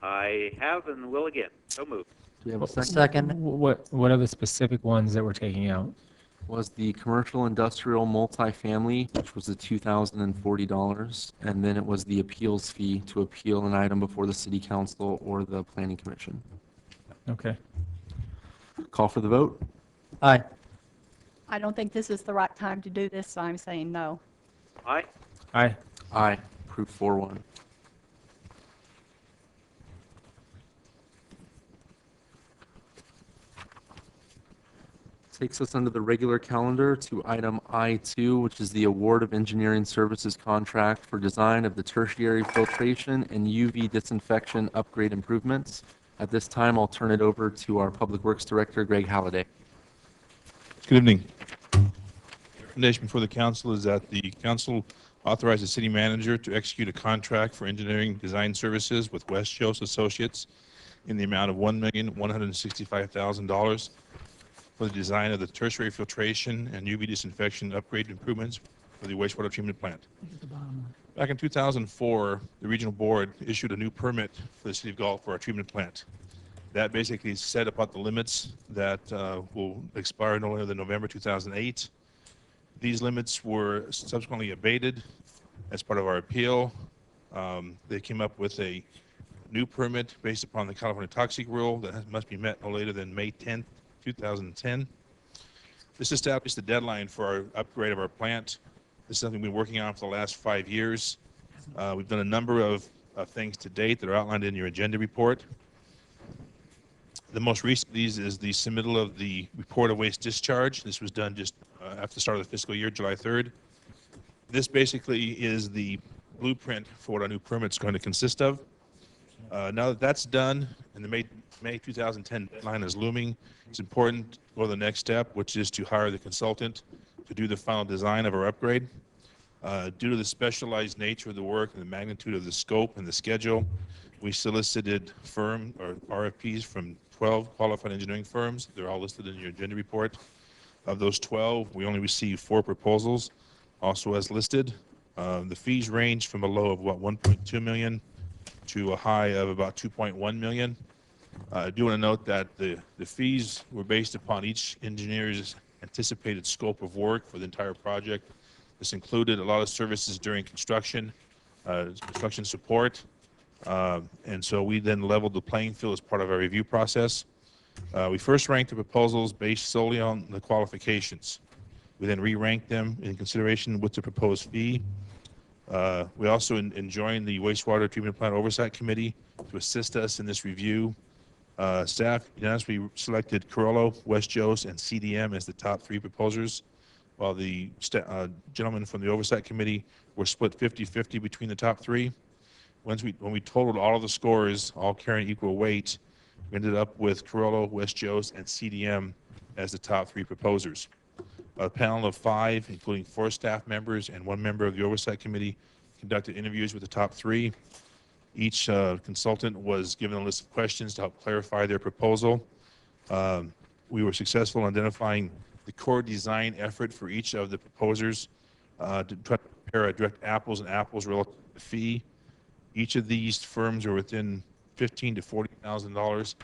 I have and will again. So moved. Do we have a second? Second. What are the specific ones that we're taking out? Was the commercial industrial multifamily, which was the $2,040, and then it was the appeals fee to appeal an item before the city council or the planning commission. Okay. Call for the vote? Aye. I don't think this is the right time to do this, so I'm saying no. Aye. Aye. Aye. Approved 4-1. Takes us under the regular calendar to item I2, which is the award of engineering services contract for design of the tertiary filtration and UV disinfection upgrade improvements. At this time, I'll turn it over to our Public Works Director, Greg Halliday. Good evening. Recommendation before the council is that the council authorize the city manager to execute a contract for engineering design services with West Jost Associates in the amount of $1,165,000 for the design of the tertiary filtration and UV disinfection upgrade improvements for the wastewater treatment plant. Back in 2004, the regional board issued a new permit for the city of Galt for our treatment plant. That basically set about the limits that will expire no later than November 2008. These limits were subsequently abated as part of our appeal. They came up with a new permit based upon the California Toxic Rule that must be met no later than May 10th, 2010. This established the deadline for our upgrade of our plant. This is something we've been working on for the last 5 years. We've done a number of things to date that are outlined in your agenda report. The most recent of these is the submittal of the report of waste discharge. This was done just after the start of the fiscal year, July 3rd. This basically is the blueprint for what our new permit's going to consist of. Now that that's done and the May 2010 deadline is looming, it's important to go to the next step, which is to hire the consultant to do the final design of our upgrade. Due to the specialized nature of the work and the magnitude of the scope and the schedule, we solicited RFPs from 12 qualified engineering firms. They're all listed in your agenda report. Of those 12, we only received 4 proposals, also as listed. The fees range from a low of, 1.2 million to a high of about 2.1 million. I do want to note that the fees were based upon each engineer's anticipated scope of work for the entire project. This included a lot of services during construction, construction support, and so we then leveled the playing field as part of our review process. We first ranked the proposals based solely on the qualifications. We then re-ranked them in consideration with the proposed fee. We also enjoined the wastewater treatment plant oversight committee to assist us in this review. Staff unanimously selected Carollo, West Jost, and CDM as the top 3 proposers, while the gentlemen from the oversight committee were split 50-50 between the top 3. When we totaled all of the scores, all carrying equal weight, we ended up with Carollo, West Jost, and CDM as the top 3 proposers. A panel of 5, including 4 staff members and 1 member of the oversight committee, conducted interviews with the top 3. Each consultant was given a list of questions to help clarify their proposal. We were successful in identifying the core design effort for each of the proposers to try to compare a direct apples and apples relative to the fee. Each of these firms are within $15,000 to $40,000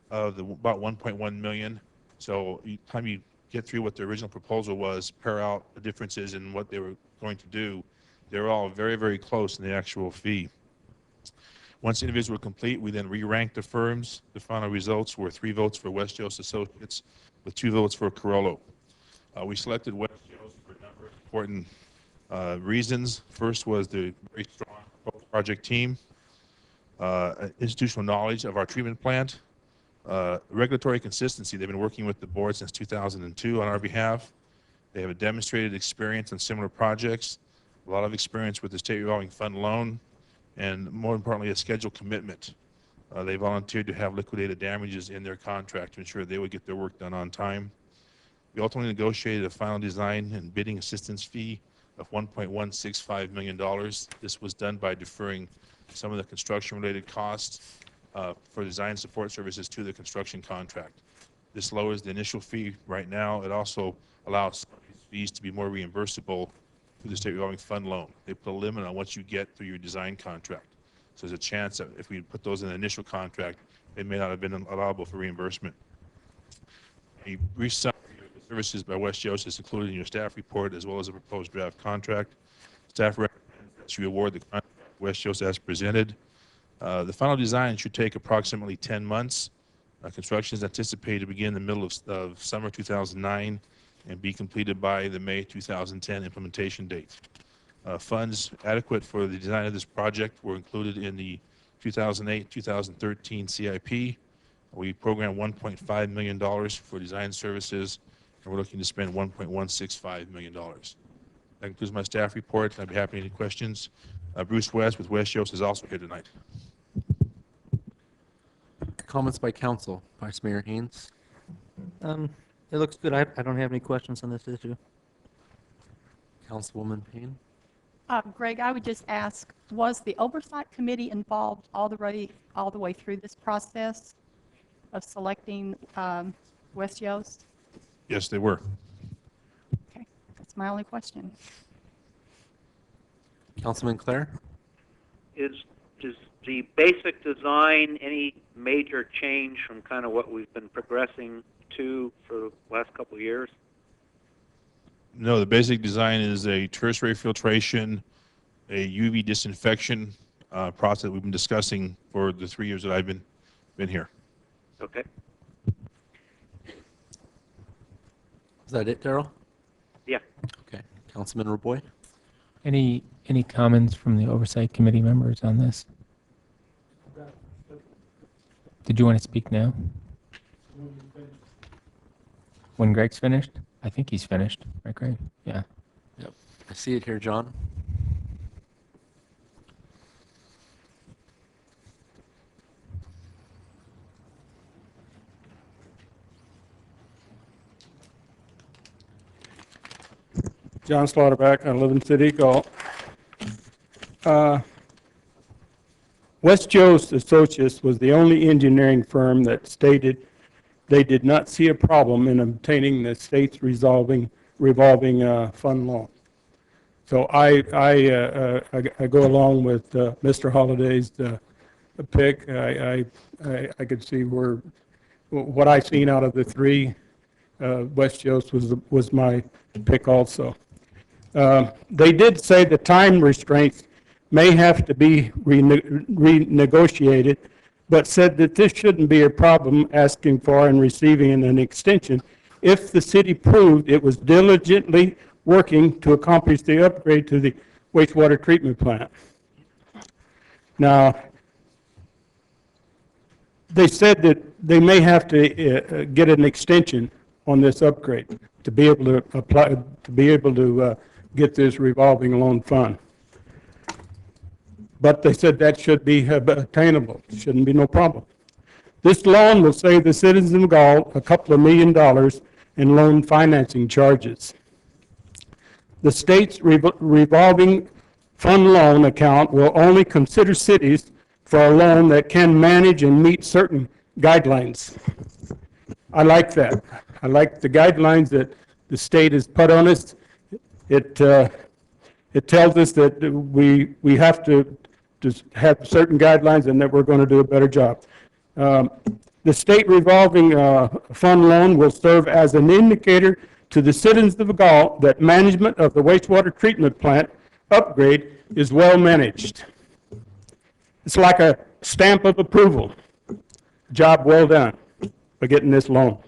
of the about 1.1 million. So by the time you get through what the original proposal was, pair out the differences in what they were going to do, they're all very, very close in the actual fee. Once the interviews were complete, we then re-ranked the firms. The final results were 3 votes for West Jost Associates with 2 votes for Carollo. We selected West Jost for a number of important reasons. First was the very strong project team, institutional knowledge of our treatment plant, regulatory consistency. They've been working with the board since 2002 on our behalf. They have a demonstrated experience on similar projects, a lot of experience with the state revolving fund loan, and more importantly, a scheduled commitment. They volunteered to have liquidated damages in their contract to ensure they would get their work done on time. We ultimately negotiated a final design and bidding assistance fee of $1.165 million. This was done by deferring some of the construction-related costs for design support services to the construction contract. This lowers the initial fee right now. It also allows some of these fees to be more reimbursable through the state revolving fund loan. They put a limit on what you get through your design contract. So there's a chance that if we put those in the initial contract, they may not have been allowable for reimbursement. A brief summary of the services by West Jost is included in your staff report as well as a proposed draft contract. Staff recommends that you award the contract to West Jost as presented. The final design should take approximately 10 months. Construction is anticipated to begin in the middle of summer 2009 and be completed by the May 2010 implementation date. Funds adequate for the design of this project were included in the 2008-2013 CIP. We programmed $1.5 million for design services, and we're looking to spend $1.165 million. That concludes my staff report. I'd be happy to any questions. Bruce West with West Jost is also here tonight. Comments by council. Vice Mayor Haynes. It looks good. I don't have any questions on this issue. Councilwoman Payne. Greg, I would just ask, was the oversight committee involved all the way through this process of selecting West Yost? Yes, they were. Okay, that's my only question. Councilman Clare. Is the basic design any major change from kind of what we've been progressing to for the last couple of years? No, the basic design is a tertiary filtration, a UV disinfection process we've been discussing for the 3 years that I've been here. Okay. Is that it, Darrell? Yeah. Okay. Councilman Raboy. Any comments from the oversight committee members on this? Did you want to speak now? When Greg's finished? I think he's finished, right, Greg? Yeah. Yep. I see it here, John. John Slaughterback, I live in City Galt. West Jost Associates was the only engineering firm that stated they did not see a problem in obtaining the state's revolving fund loan. So I go along with Mr. Holliday's pick. I could see where what I seen out of the 3, West Jost was my pick also. They did say the time restraints may have to be renegotiated, but said that this shouldn't be a problem asking for and receiving an extension if the city proved it was diligently working to accomplish the upgrade to the wastewater treatment plant. Now, they said that they may have to get an extension on this upgrade to be able to apply, to be able to get this revolving loan fund. But they said that should be attainable. Shouldn't be no problem. This loan will save the citizens of Galt a couple of $1 million in loan financing charges. The state's revolving fund loan account will only consider cities for a loan that can manage and meet certain guidelines. I like that. I like the guidelines that the state has put on us. It tells us that we have to have certain guidelines and that we're going to do a better job. The state revolving fund loan will serve as an indicator to the citizens of Galt that management of the wastewater treatment plant upgrade is well managed. It's like a stamp of approval. Job well done for getting this loan.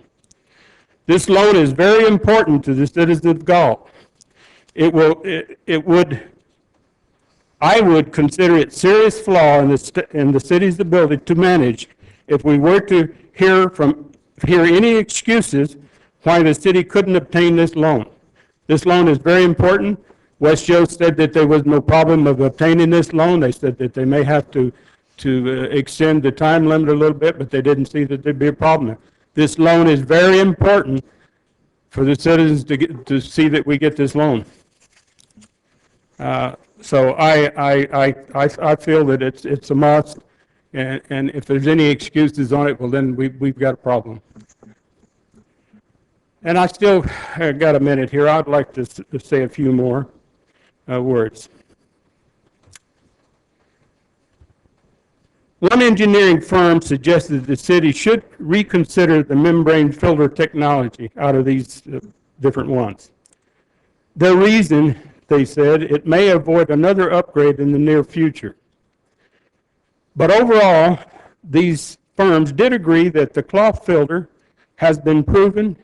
This loan is very important to the citizens of Galt. I would consider it serious flaw in the city's ability to manage if we were to hear any excuses why the city couldn't obtain this loan. This loan is very important. West Joe said that there was no problem of obtaining this loan. They said that they may have to extend the time limit a little bit, but they didn't see that there'd be a problem. This loan is very important for the citizens to see that we get this loan. So I feel that it's a must, and if there's any excuses on it, well, then we've got a problem. And I still got a minute here. I'd like to say a few more words. One engineering firm suggested the city should reconsider the membrane filter technology out of these different ones. The reason, they said, it may avoid another upgrade in the near future. But overall, these firms did agree that the cloth filter has been proven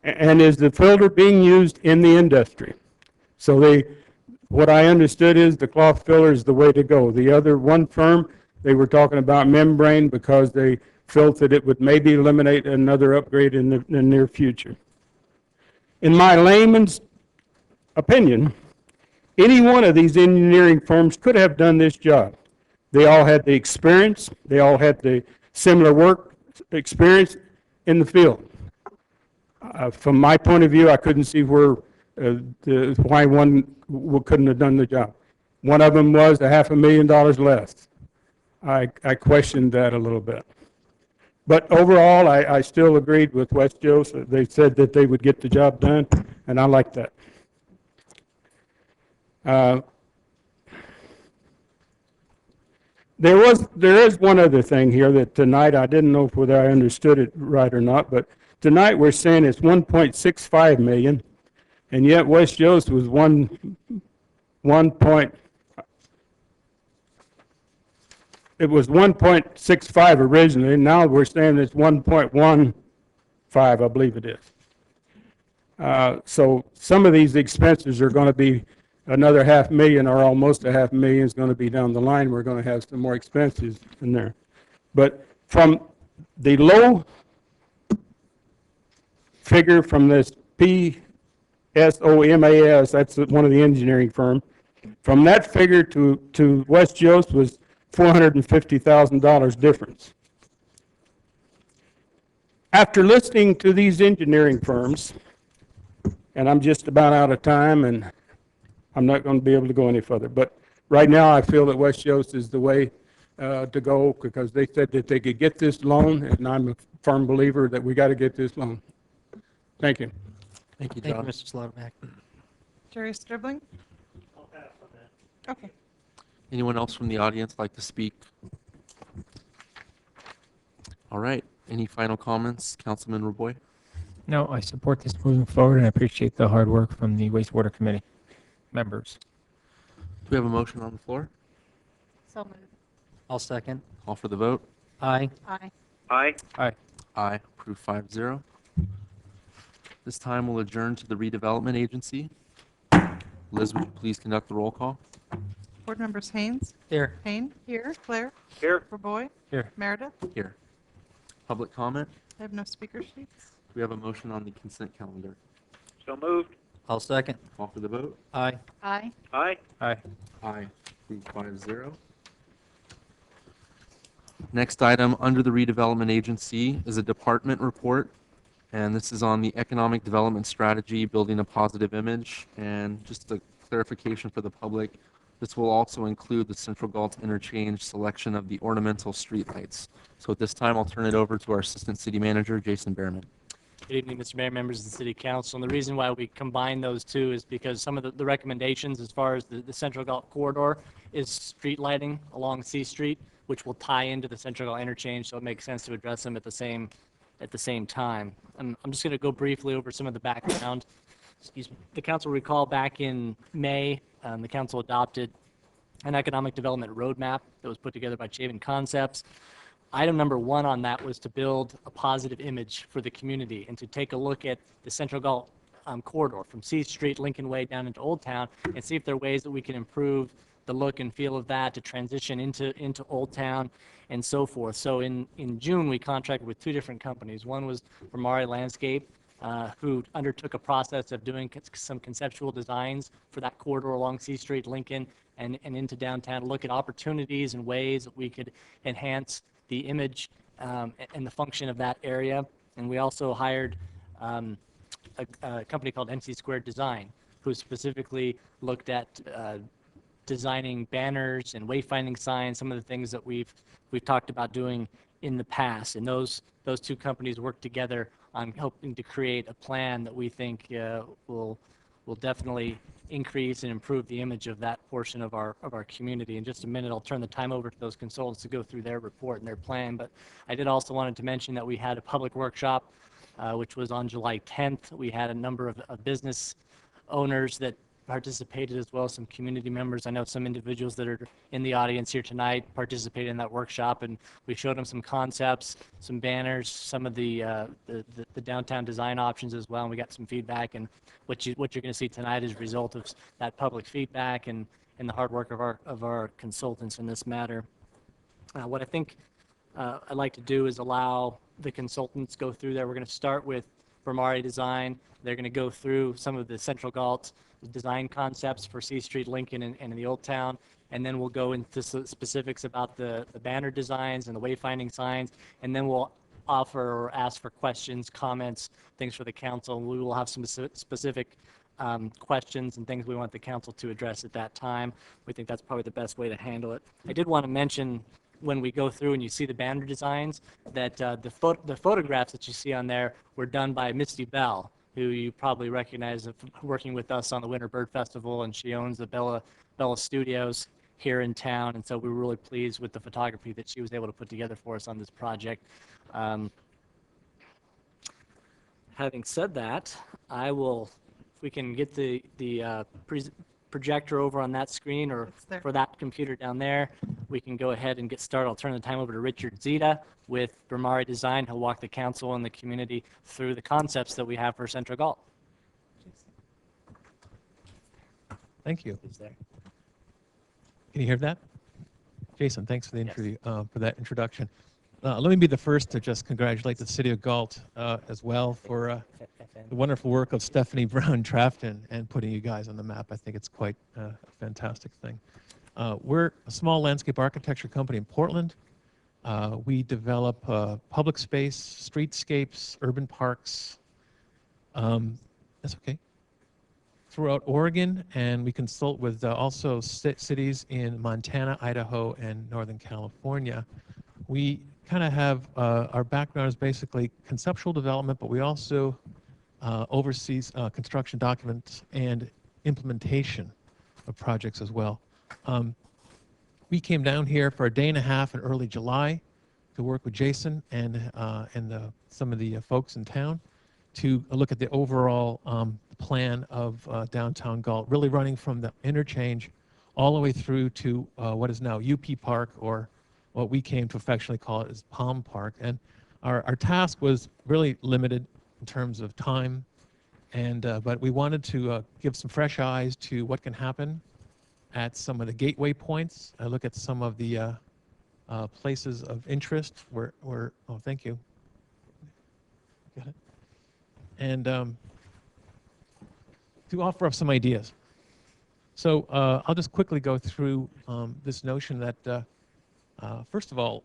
and is the filter being used in the industry. So what I understood is the cloth filter is the way to go. The other one firm, they were talking about membrane because they felt that it would maybe eliminate another upgrade in the near future. In my layman's opinion, any one of these engineering firms could have done this job. They all had the experience. They all had the similar work experience in the field. From my point of view, I couldn't see why one couldn't have done the job. One of them was $500,000 less. I questioned that a little bit. But overall, I still agreed with West Joe. So they said that they would get the job done, and I like that. There is one other thing here that tonight, I didn't know whether I understood it right or not, but tonight we're saying it's 1.65 million, and yet West Joe's was it was 1.65 originally, and now we're saying it's 1.15, I believe it is. So some of these expenses are going to be another $500,000 or almost $500,000 is going to be down the line. We're going to have some more expenses in there. But from the low figure from this PSOMAS, that's one of the engineering firms, from that figure to West Joe's was $450,000 difference. After listening to these engineering firms, and I'm just about out of time, and I'm not going to be able to go any further, but right now I feel that West Joe's is the way to go because they said that they could get this loan, and I'm a firm believer that we got to get this loan. Thank you. Thank you, Thank you, John. Mr. Slotback. Jerry Stribling? Okay. Anyone else from the audience like to speak? All right. Any final comments, Councilman Raboy? No, I support this moving forward, and I appreciate the hard work from the wastewater committee members. Do we have a motion on the floor? So moved. I'll second. Call for the vote. Aye. Aye. Aye. Aye. Aye. Approved 5-0. This time we'll adjourn to the redevelopment agency. Liz, would you please conduct the roll call? Board members Haynes? Here. Payne? Here. Claire? Here. Raboy? Here. Meredith? Here. Public comment? I have no speaker sheets. Do we have a motion on the consent calendar? So moved. I'll second. Call for the vote. Aye. Aye. Aye. Aye. Aye. Approved 5-0. Next item under the redevelopment agency is a department report, and this is on the economic development strategy, building a positive image. And just a clarification for the public, This will also include the Central Galt interchange selection of the ornamental streetlights. So at this time, I'll turn it over to our Assistant City Manager, Jason Behrman. Good evening, Mr. Mayor, members of the City Council. And the reason why we combine those two is because some of the recommendations as far as the Central Galt corridor is street lighting along C Street, which will tie into the Central Galt interchange, so it makes sense to address them at the same time. I'm just going to go briefly over some of the background. Excuse me. The council recall back in May, the council adopted an economic development roadmap that was put together by Chavin Concepts. Item number one on that was to build a positive image for the community and to take a look at the Central Galt corridor from C Street, Lincoln Way down into Old Town and see if there are ways that we can improve the look and feel of that to transition into Old Town and so forth. So in June, we contracted with two different companies. One was Vermari Landscape, who undertook a process of doing some conceptual designs for that corridor along C Street, Lincoln, and into downtown to look at opportunities and ways that we could enhance the image and the function of that area. And we also hired a company called MC Squared Design, who specifically looked at designing banners and wayfinding signs, some of the things that we've talked about doing in the past. And those two companies work together on helping to create a plan that we think will definitely increase and improve the image of that portion of our community. In just a minute, I'll turn the time over to those consultants to go through their report and their plan. But I did also wanted to mention that we had a public workshop, which was on July 10th. We had a number of business owners that participated, as well as some community members. I know some individuals that are in the audience here tonight participated in that workshop, and we showed them some concepts, some banners, some of the downtown design options as well, and we got some feedback. And what you're going to see tonight is a result of that public feedback and the hard work of our consultants in this matter. What I think I'd like to do is allow the consultants go through there. We're going to start with Vermari Design. They're going to go through some of the Central Galt design concepts for C Street, Lincoln, and in the Old Town. And then we'll go into specifics about the banner designs and the wayfinding signs. And then we'll offer or ask for questions, comments, things for the council. We will have some specific questions and things we want the council to address at that time. We think that's probably the best way to handle it. I did want to mention, when we go through and you see the banner designs, that the photographs that you see on there were done by Misty Bell, who you probably recognize of working with us on the Winter Bird Festival, and she owns the Bella Studios here in town. And so we were really pleased with the photography that she was able to put together for us on this project. Having said that, if we can get the projector over on that screen, or for that computer down there, we can go ahead and get started. I'll turn the time over to Richard Zita with Vermari Design. He'll walk the council and the community through the concepts that we have for Central Galt. Thank you. He's there. Can you hear that? Jason, thanks for the for that introduction. Let me be the first to just congratulate the City of Galt as well for the wonderful work of Stephanie Brown Trafton and putting you guys on the map. I think it's quite a fantastic thing. We're a small landscape architecture company in Portland. We develop public space, streetscapes, urban parks. That's okay. Throughout Oregon, and we consult with also cities in Montana, Idaho, and Northern California. We kind of have our background is basically conceptual development, but we also oversee construction documents and implementation of projects as well. We came down here for a day and a half in early July to work with Jason and some of the folks in town to look at the overall plan of downtown Galt, really running from the interchange all the way through to what is now UP Park, or what we came to affectionately call it as Palm Park. And our task was really limited in terms of time, but we wanted to give some fresh eyes to what can happen at some of the gateway points. I look at some of the places of interest where oh, thank you. Got it. And to offer up some ideas. So I'll just quickly go through this notion that, first of all,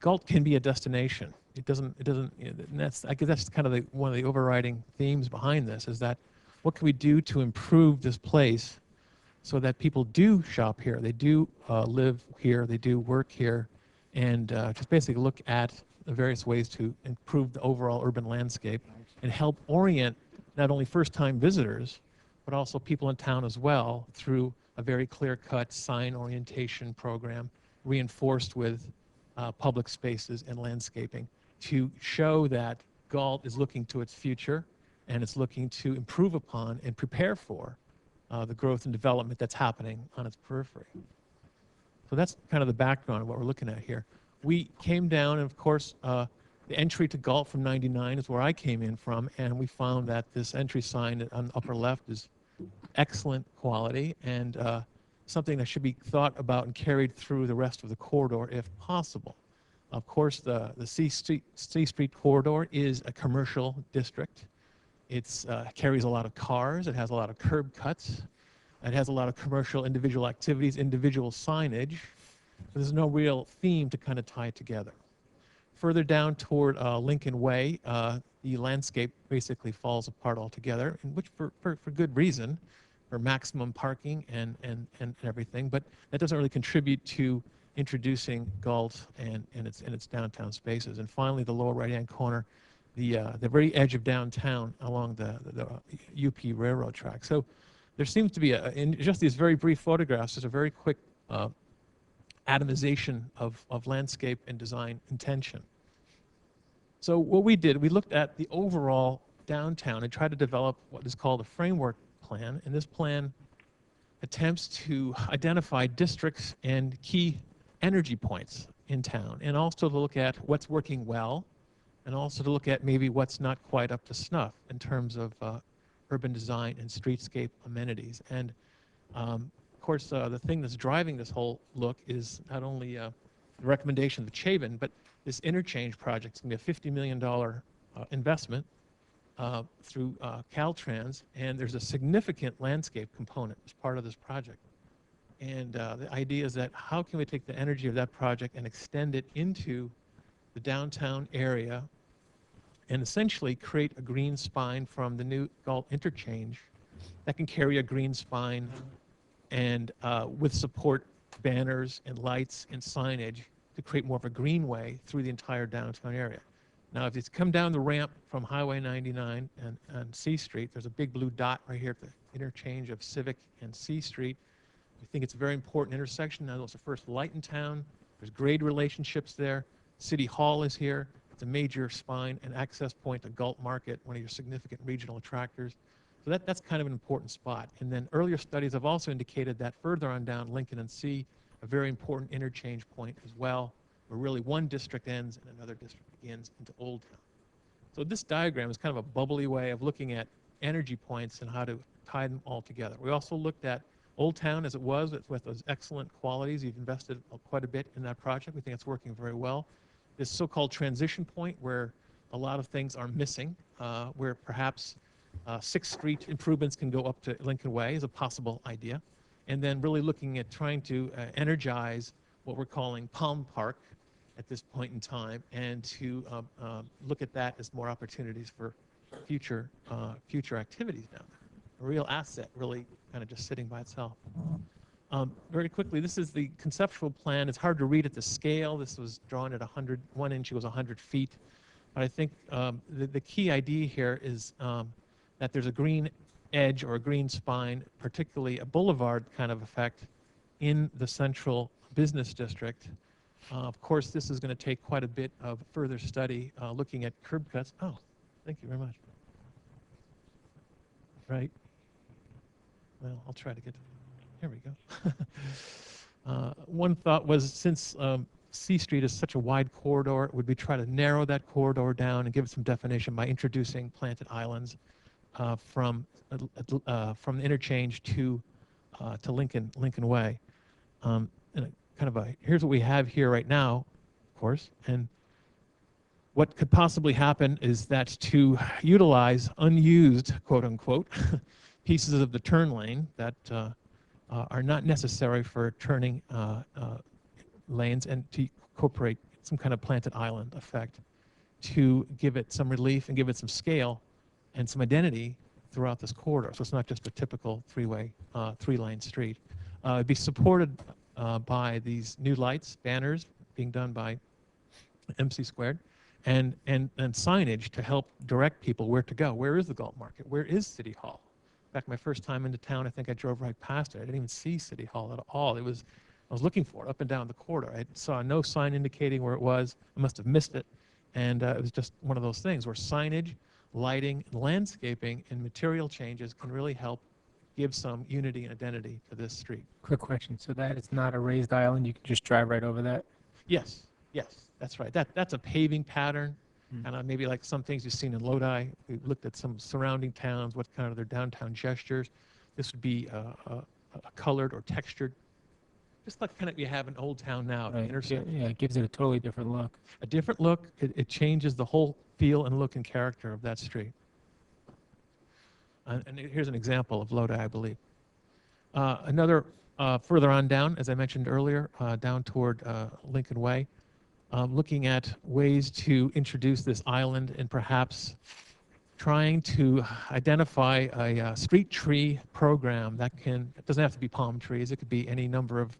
Galt can be a destination. It doesn't, and I guess that's kind of one of the overriding themes behind this, is that what can we do to improve this place so that people do shop here, they do live here, they do work here, and just basically look at the various ways to improve the overall urban landscape and help orient not only first-time visitors, but also people in town as well through a very clear-cut sign orientation program reinforced with public spaces and landscaping to show that Galt is looking to its future and it's looking to improve upon and prepare for the growth and development that's happening on its periphery. So that's kind of the background of what we're looking at here. We came down, and of course, the entry to Galt from 99 is where I came in from, and we found that this entry sign on the upper left is excellent quality and something that should be thought about and carried through the rest of the corridor if possible. Of course, the C Street corridor is a commercial district. It carries a lot of cars. It has a lot of curb cuts. It has a lot of commercial individual activities, individual signage. There's no real theme to kind of tie it together. Further down toward Lincoln Way, the landscape basically falls apart altogether, and which for good reason, for maximum parking and everything, but that doesn't really contribute to introducing Galt and its downtown spaces. And finally, the lower right-hand corner, the very edge of downtown along the UP railroad track. So there seems to be, in just these very brief photographs, there's a very quick atomization of landscape and design intention. So what we did, we looked at the overall downtown and tried to develop what is called a framework plan, and this plan attempts to identify districts and key energy points in town, and also to look at what's working well, and also to look at maybe what's not quite up to snuff in terms of urban design and streetscape amenities. And of course, the thing that's driving this whole look is not only the recommendation of the Chabon, but this interchange project is going to be a $50 million investment through Caltrans, and there's a significant landscape component as part of this project. And the idea is that how can we take the energy of that project and extend it into the downtown area and essentially create a green spine from the new Galt interchange that can carry a green spine and with support banners and lights and signage to create more of a greenway through the entire downtown area. Now, if you come down the ramp from Highway 99 and C Street, there's a big blue dot right here at the interchange of Civic and C Street. We think it's a very important intersection. Now, it's the first light in town. There's grade relationships there. City Hall is here. It's a major spine and access point to Galt Market, one of your significant regional attractors. So that's kind of an important spot. And then earlier studies have also indicated that further on down Lincoln and C, a very important interchange point as well, where really one district ends and another district begins into Old Town. So this diagram is kind of a bubbly way of looking at energy points and how to tie them all together. We also looked at Old Town as it was with those excellent qualities. You've invested quite a bit in that project. We think it's working very well. This so-called transition point where a lot of things are missing, where perhaps 6th Street improvements can go up to Lincoln Way is a possible idea. And then really looking at trying to energize what we're calling Palm Park at this point in time, and to look at that as more opportunities for future activities down there. A real asset, really kind of just sitting by itself. Very quickly, this is the conceptual plan. It's hard to read at the scale. This was drawn at 1 inch equals 100 feet. But I think the key idea here is that there's a green edge or a green spine, particularly a boulevard kind of effect in the central business district. Of course, this is going to take quite a bit of further study looking at curb cuts. Oh, thank you very much. Right. Well, I'll try to get, here we go. One thought was, since C Street is such a wide corridor, would we try to narrow that corridor down and give it some definition by introducing planted islands from the interchange to Lincoln Way. And kind of here's what we have here right now, of course, and what could possibly happen is that to utilize unused, quote unquote, pieces of the turn lane that are not necessary for turning lanes, and to incorporate some kind of planted island effect to give it some relief and give it some scale and some identity throughout this corridor. So it's not just a typical three-lane street. It'd be supported by these new lights, banners being done by MC Squared, and signage to help direct people where to go. Where is the Galt Market? Where is City Hall? In fact, my first time into town, I think I drove right past it. I didn't even see City Hall at all. I was looking for it up and down the corridor. I saw no sign indicating where it was. I must have missed it. And it was just one of those things where signage, lighting, landscaping, and material changes can really help give some unity and identity to this street. Quick question. So that is not a raised island? You can just drive right over that? Yes, that's right. That's a paving pattern, and maybe like some things you've seen in Lodi. We looked at some surrounding towns, what kind of their downtown gestures. This would be a colored or textured, just like kind of you have in Old Town now. Right. Intersection. Yeah, it gives it a totally different look. A different look. It changes the whole feel and look and character of that street. And here's an example of Lodi, I believe. Another further on down, as I mentioned earlier, down toward Lincoln Way, looking at ways to introduce this island and perhaps trying to identify a street tree program that it doesn't have to be palm trees, it could be any number of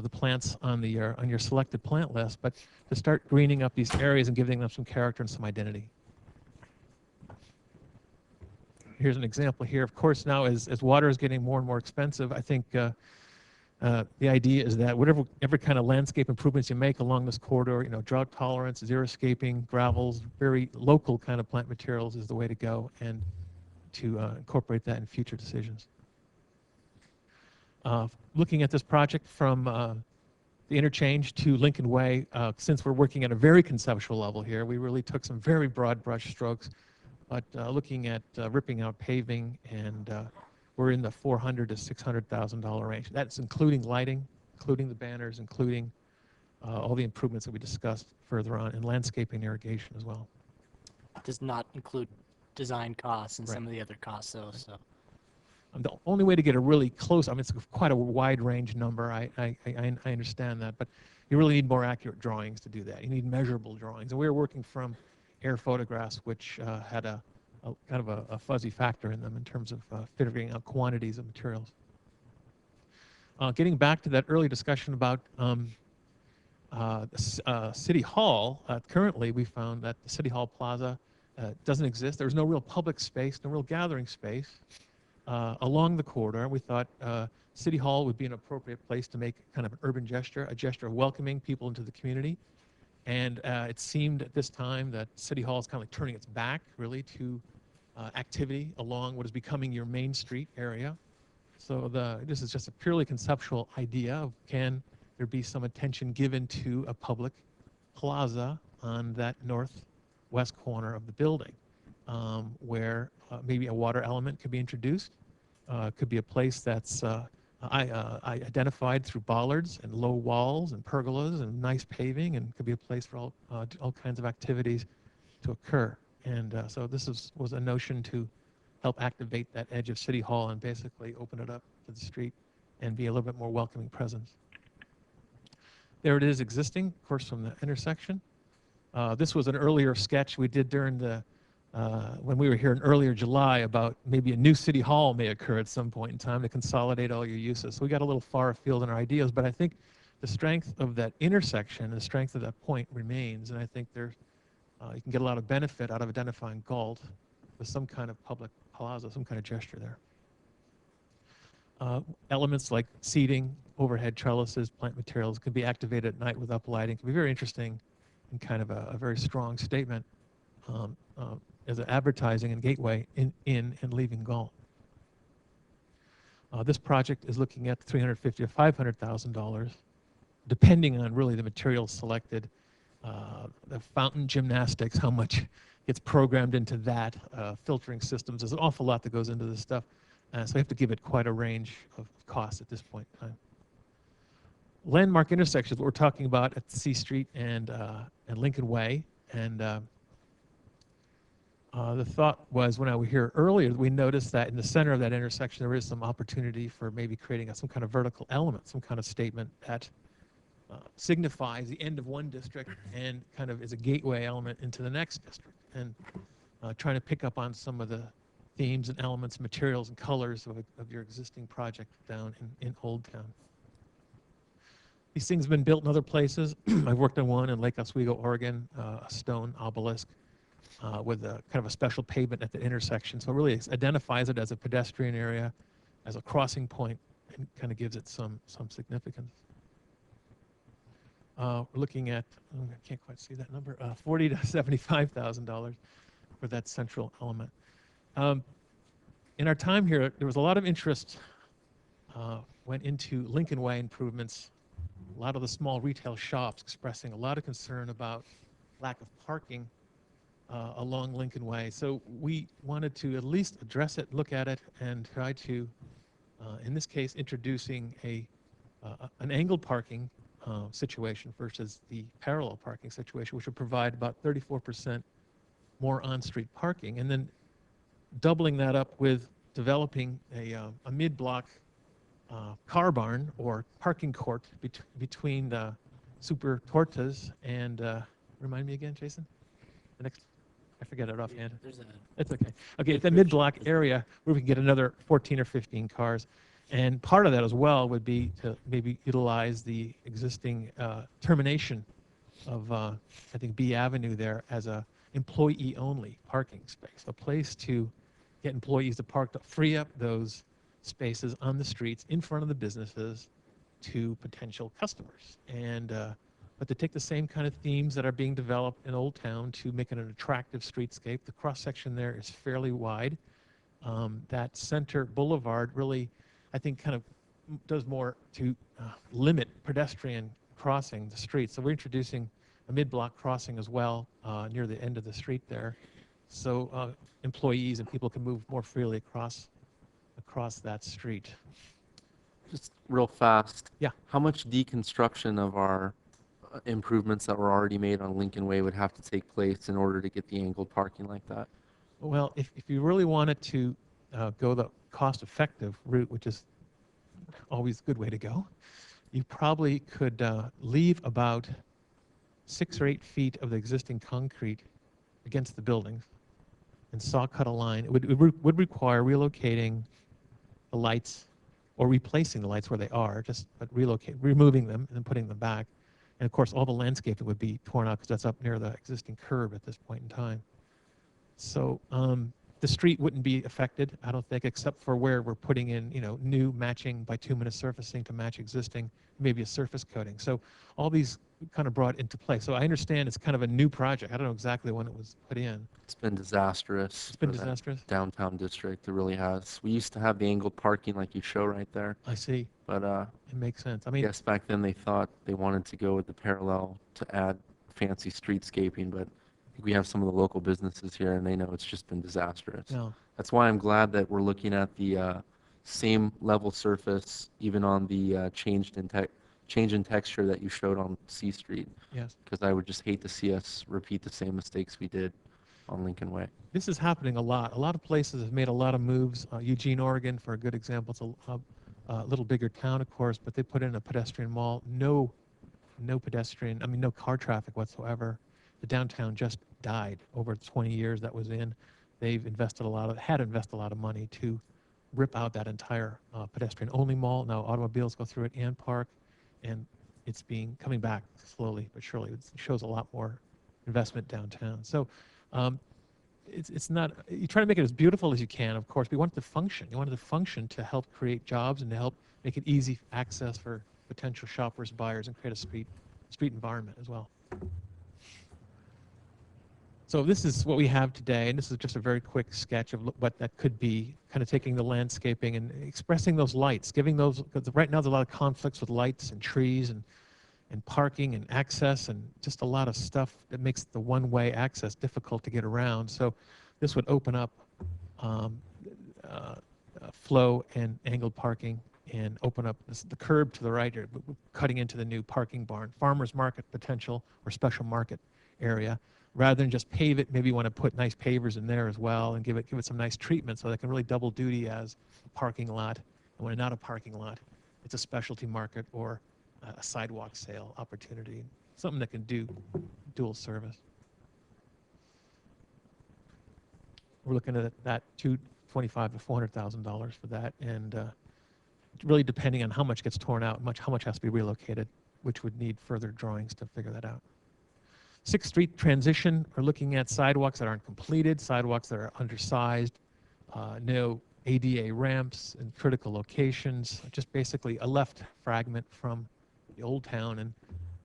the plants on your selected plant list, but to start greening up these areas and giving them some character and some identity. Here's an example here. Of course, now as water is getting more and more expensive, I think the idea is that every kind of landscape improvements you make along this corridor, drought tolerance, xeriscaping, gravels, very local kind of plant materials is the way to go, and to incorporate that in future decisions. Looking at this project from the interchange to Lincoln Way, since we're working at a very conceptual level here, we really took some very broad brush strokes, but looking at ripping out paving, and we're in the $400,000 to $600,000 range. That's including lighting, including the banners, including all the improvements that we discussed further on, and landscaping irrigation as well. Does not include design costs and some of the other costs, though. So The only way to get a really close, I mean, it's quite a wide range number. I understand that, but you really need more accurate drawings to do that. You need measurable drawings, and we were working from air photographs, which had a kind of a fuzzy factor in them in terms of figuring out quantities of materials. Getting back to that early discussion about City Hall, currently we found that the City Hall Plaza doesn't exist. There's no real public space, no real gathering space along the corridor. We thought City Hall would be an appropriate place to make kind of an urban gesture, a gesture of welcoming people into the community. And it seemed at this time that City Hall is kind of like turning its back really to activity along what is becoming your Main Street area. So this is just a purely conceptual idea of, can there be some attention given to a public plaza on that northwest corner of the building, where maybe a water element could be introduced. Could be a place that's I identified through bollards and low walls and pergolas and nice paving, and could be a place for all kinds of activities to occur. And so this was a notion to help activate that edge of City Hall and basically open it up to the street and be a little bit more welcoming presence. There it is existing, of course, from the intersection. This was an earlier sketch we did during when we were here in earlier July about maybe a new City Hall may occur at some point in time to consolidate all your uses. So we got a little far afield in our ideas, but I think the strength of that intersection, the strength of that point remains, and I think you can get a lot of benefit out of identifying Galt with some kind of public plaza, some kind of gesture there. Elements like seating, overhead trellises, plant materials can be activated at night with uplighting. Can be very interesting and kind of a very strong statement as an advertising and gateway in and leaving Galt. This project is looking at $350,000 to $500,000, depending on really the materials selected, the fountain gymnastics, how much gets programmed into that, filtering systems. There's an awful lot that goes into this stuff, so we have to give it quite a range of costs at this point in time. Landmark intersections, what we're talking about at C Street and Lincoln Way, and the thought was, when I was here earlier, we noticed that in the center of that intersection there is some opportunity for maybe creating some kind of vertical element, some kind of statement that signifies the end of one district and kind of is a gateway element into the next district, and trying to pick up on some of the themes and elements, materials and colors of your existing project down in Old Town. These things have been built in other places. I've worked on one in Lake Oswego, Oregon, a stone obelisk with a kind of a special pavement at the intersection. So it really identifies it as a pedestrian area, as a crossing point, and kind of gives it some significance. We're looking at, I can't quite see that number, $40,000 to $75,000 for that central element. In our time here, there was a lot of interest went into Lincoln Way improvements. A lot of the small retail shops expressing a lot of concern about lack of parking along Lincoln Way. So we wanted to at least address it, look at it, and try to, in this case, introducing an angled parking situation versus the parallel parking situation, which would provide about 34% more on-street parking, and then doubling that up with developing a mid-block car barn or parking court between the Super Tortas and, remind me again, Jason? The next, I forget it offhand. It's okay. Okay, it's a mid-block area where we can get another 14 or 15 cars. And part of that as well would be to maybe utilize the existing termination of, I think, B Avenue there as a employee-only parking space, a place to get employees to park, to free up those spaces on the streets in front of the businesses to potential customers. And but to take the same kind of themes that are being developed in Old Town to make it an attractive streetscape. The cross-section there is fairly wide. That center boulevard really, I think, kind of does more to limit pedestrian crossing the street. So we're introducing a mid-block crossing as well near the end of the street there. So employees and people can move more freely across that street. Just real fast. Yeah. How much deconstruction of our improvements that were already made on Lincoln Way would have to take place in order to get the angled parking like that? Well, if you really wanted to go the cost-effective route, which is always a good way to go, you probably could leave about 6 or 8 feet of the existing concrete against the buildings and saw cut a line. It would require relocating the lights or replacing the lights where they are, but removing them and then putting them back. And of course, all the landscaping would be torn out because that's up near the existing curb at this point in time. So the street wouldn't be affected, I don't think, except for where we're putting in, new matching bituminous surfacing to match existing, maybe a surface coating. So all these kind of brought into play. So I understand it's kind of a new project. I don't know exactly when it was put in. It's been disastrous. It's been for that disastrous? Downtown district, it really has. We used to have the angled parking like you show right there. I see. But It makes sense. I I mean, guess back then they thought they wanted to go with the parallel to add fancy streetscaping, but I think we have some of the local businesses here and they know it's just been disastrous. no. That's why I'm glad that we're looking at the same level surface, even on the change in texture that you showed on C Street. Yes. Because I would just hate to see us repeat the same mistakes we did on Lincoln Way. This is happening a lot. A lot of places have made a lot of moves. Eugene, Oregon, for a good example, it's a little bigger town, of course, but they put in a pedestrian mall. No pedestrian, no car traffic whatsoever. The downtown just died over 20 years that was in. They've invested had invested a lot of money to rip out that entire pedestrian-only mall. Now automobiles go through it and park, and it's coming back slowly but surely. It shows a lot more investment downtown. So it's not, you try to make it as beautiful as you can, of course, but you want it to function. You want it to function to help create jobs and to help make it easy access for potential shoppers, buyers, and create a street environment as well. So this is what we have today, and this is just a very quick sketch of what that could be, kind of taking the landscaping and expressing those lights, giving those, because right now there's a lot of conflicts with lights and trees and parking and access and just a lot of stuff that makes the one-way access difficult to get around. So this would open up flow and angled parking and open up the curb to the right here, cutting into the new parking barn, farmer's market potential or special market area. Rather than just pave it, maybe you want to put nice pavers in there as well and give it some nice treatment so that can really double duty as a parking lot. And when it's not a parking lot, it's a specialty market or a sidewalk sale opportunity, something that can do dual service. We're looking at that $25,000 to $400,000 for that, and really depending on how much gets torn out, how much has to be relocated, which would need further drawings to figure that out. 6th Street transition, we're looking at sidewalks that aren't completed, sidewalks that are undersized, no ADA ramps in critical locations, just basically a left fragment from the old town. And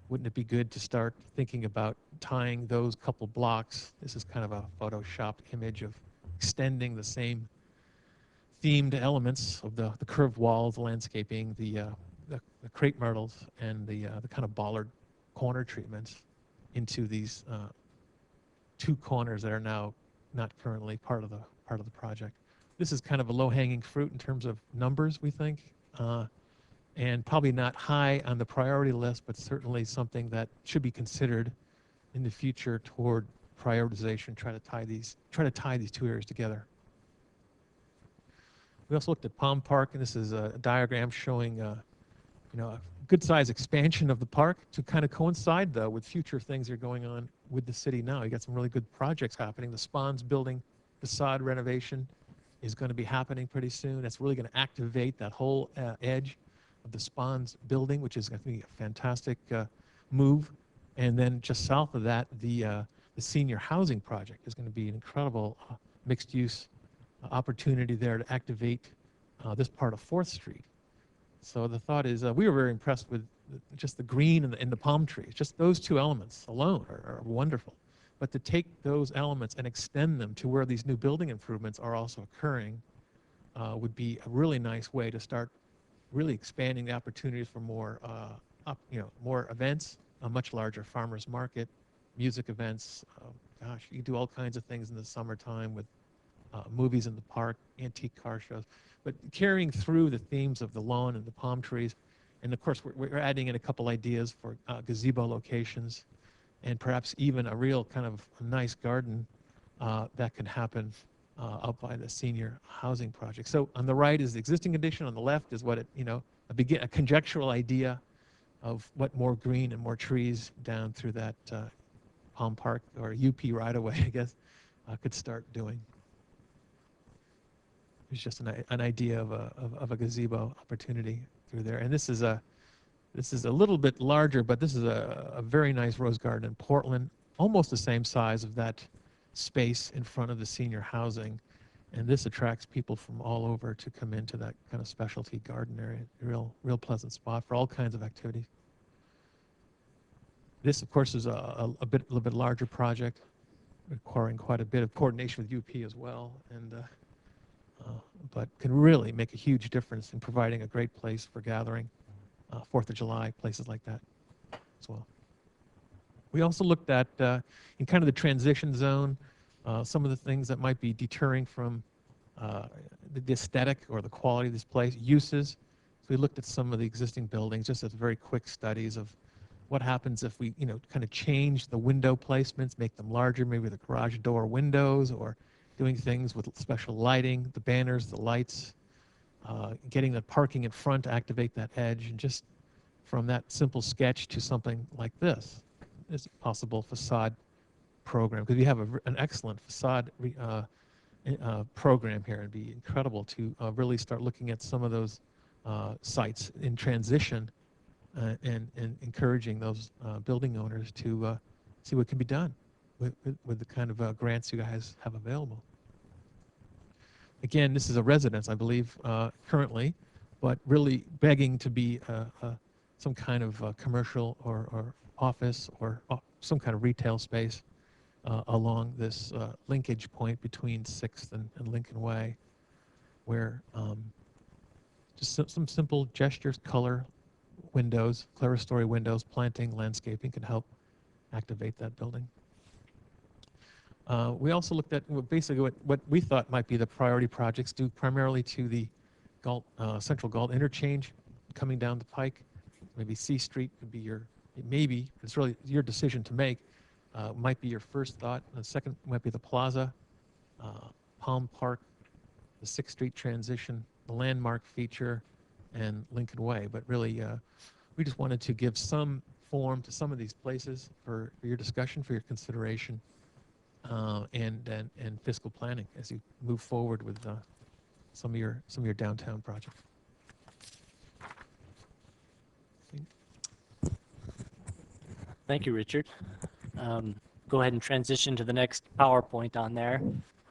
wouldn't it be good to start thinking about tying those couple blocks? This is kind of a photoshopped image of extending the same themed elements of the curved walls, the landscaping, the crepe myrtles, and the kind of bollard corner treatments into these 2 corners that are now not currently part of the project. This is kind of a low-hanging fruit in terms of numbers, we think, and probably not high on the priority list, but certainly something that should be considered in the future toward prioritization. Try to tie these 2 areas together. We also looked at Palm Park, and this is a diagram showing a good size expansion of the park to kind of coincide, though, with future things that are going on with the city now. You got some really good projects happening. The Spons building facade renovation is going to be happening pretty soon. That's really going to activate that whole edge of the Spons building, which is going to be a fantastic move. And then just south of that, the senior housing project is going to be an incredible mixed-use opportunity there to activate this part of 4th Street. So the thought is, we were very impressed with just the green and the palm trees. Just those 2 elements alone are wonderful. But to take those elements and extend them to where these new building improvements are also occurring would be a really nice way to start really expanding the opportunities for more events, a much larger farmers market, music events. Gosh, you can do all kinds of things in the summertime with movies in the park, antique car shows, but carrying through the themes of the lawn and the palm trees. And of course, we're adding in a couple ideas for gazebo locations, and perhaps even a real kind of a nice garden that can happen up by the senior housing project. So on the right is the existing condition. On the left is what a conjectural idea of what more green and more trees down through that Palm Park or UP right away, I guess, could start doing. It's just an idea of a gazebo opportunity through there. And this is a little bit larger, but this is a very nice rose garden in Portland, almost the same size of that space in front of the senior housing. And this attracts people from all over to come into that kind of specialty garden area. Real pleasant spot for all kinds of activities. This, of course, is a little bit larger project, requiring quite a bit of coordination with UP as well, and but can really make a huge difference in providing a great place for gathering, 4th of July, places like that as well. We also looked at, in kind of the transition zone, some of the things that might be deterring from the aesthetic or the quality of this place, uses. So we looked at some of the existing buildings, just as very quick studies of what happens if we, kind of change the window placements, make them larger, maybe the garage door windows, or doing things with special lighting, the banners, the lights, getting the parking in front to activate that edge, and just from that simple sketch to something like this is a possible facade program. Because we have an excellent facade program here. It'd be incredible to really start looking at some of those sites in transition and encouraging those building owners to see what can be done with the kind of grants you guys have available. Again, this is a residence, I believe, currently, but really begging to be some kind of commercial or office or some kind of retail space along this linkage point between 6th and Lincoln Way, where just some simple gestures, color, windows, clerestory windows, planting, landscaping can help activate that building. We also looked at basically what we thought might be the priority projects due primarily to the Galt, Central Galt interchange coming down the pike. Maybe C Street could be it's really your decision to make, might be your first thought. The second might be the Plaza, Palm Park, the 6th Street transition, the landmark feature, and Lincoln Way. But really, we just wanted to give some form to some of these places for your discussion, for your consideration, and fiscal planning as you move forward with some of your downtown projects. Thank you, Richard. Go ahead and transition to the next PowerPoint on there.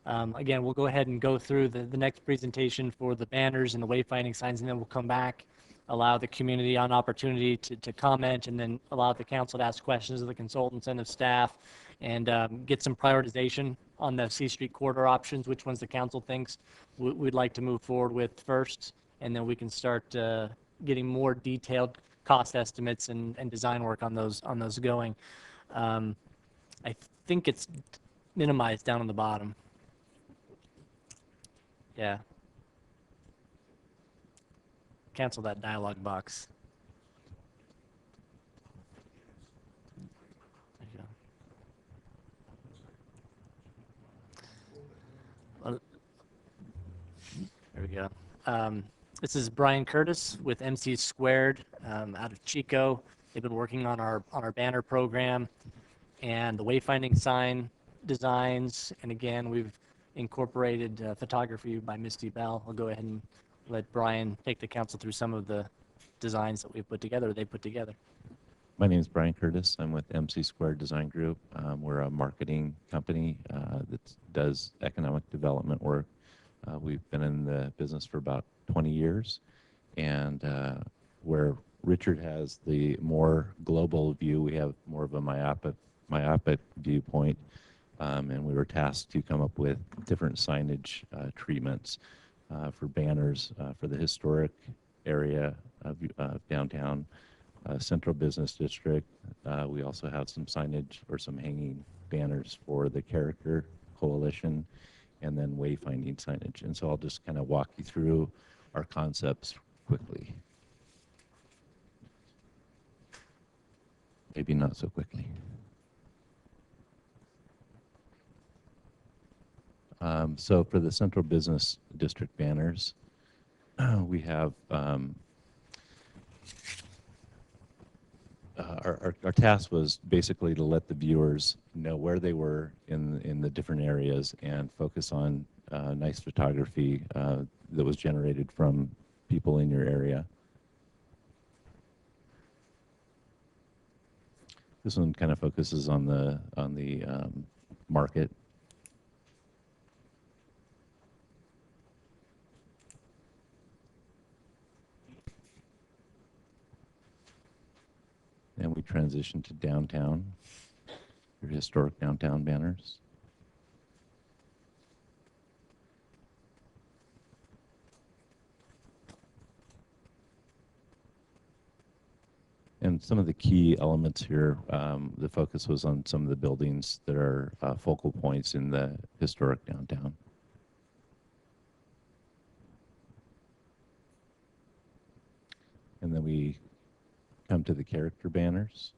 Again, we'll go ahead and go through the next presentation for the banners and the wayfinding signs, and then we'll come back, allow the community an opportunity to comment, and then allow the council to ask questions of the consultants and of staff, and get some prioritization on the C Street corridor options, which ones the council thinks we'd like to move forward with first, and then we can start getting more detailed cost estimates and design work on those going. I think it's minimized down on the bottom. Yeah. Cancel that dialog box. There you go. There we go. This is Brian Curtis with MC Squared out of Chico. They've been working on our banner program and the wayfinding sign designs. And again, we've incorporated photography by Misty Bell. I'll go ahead and let Brian take the council through some of the designs that we've put together, or they put together. My name is Brian Curtis. I'm with MC Squared Design Group. We're a marketing company that does economic development work. We've been in the business for about 20 years, and where Richard has the more global view, we have more of a myopic viewpoint, and we were tasked to come up with different signage treatments for banners for the historic area of downtown, Central Business District. We also have some signage or some hanging banners for the Character Coalition, and then wayfinding signage. And so I'll just kind of walk you through our concepts quickly. Maybe not so quickly. So for the Central Business District banners, we have our task was basically to let the viewers know where they were in the different areas and focus on nice photography that was generated from people in your area. This one kind of focuses on the market. And we transition to downtown, your historic downtown banners. And some of the key elements here, the focus was on some of the buildings that are focal points in the historic downtown. And then we come to the character banners.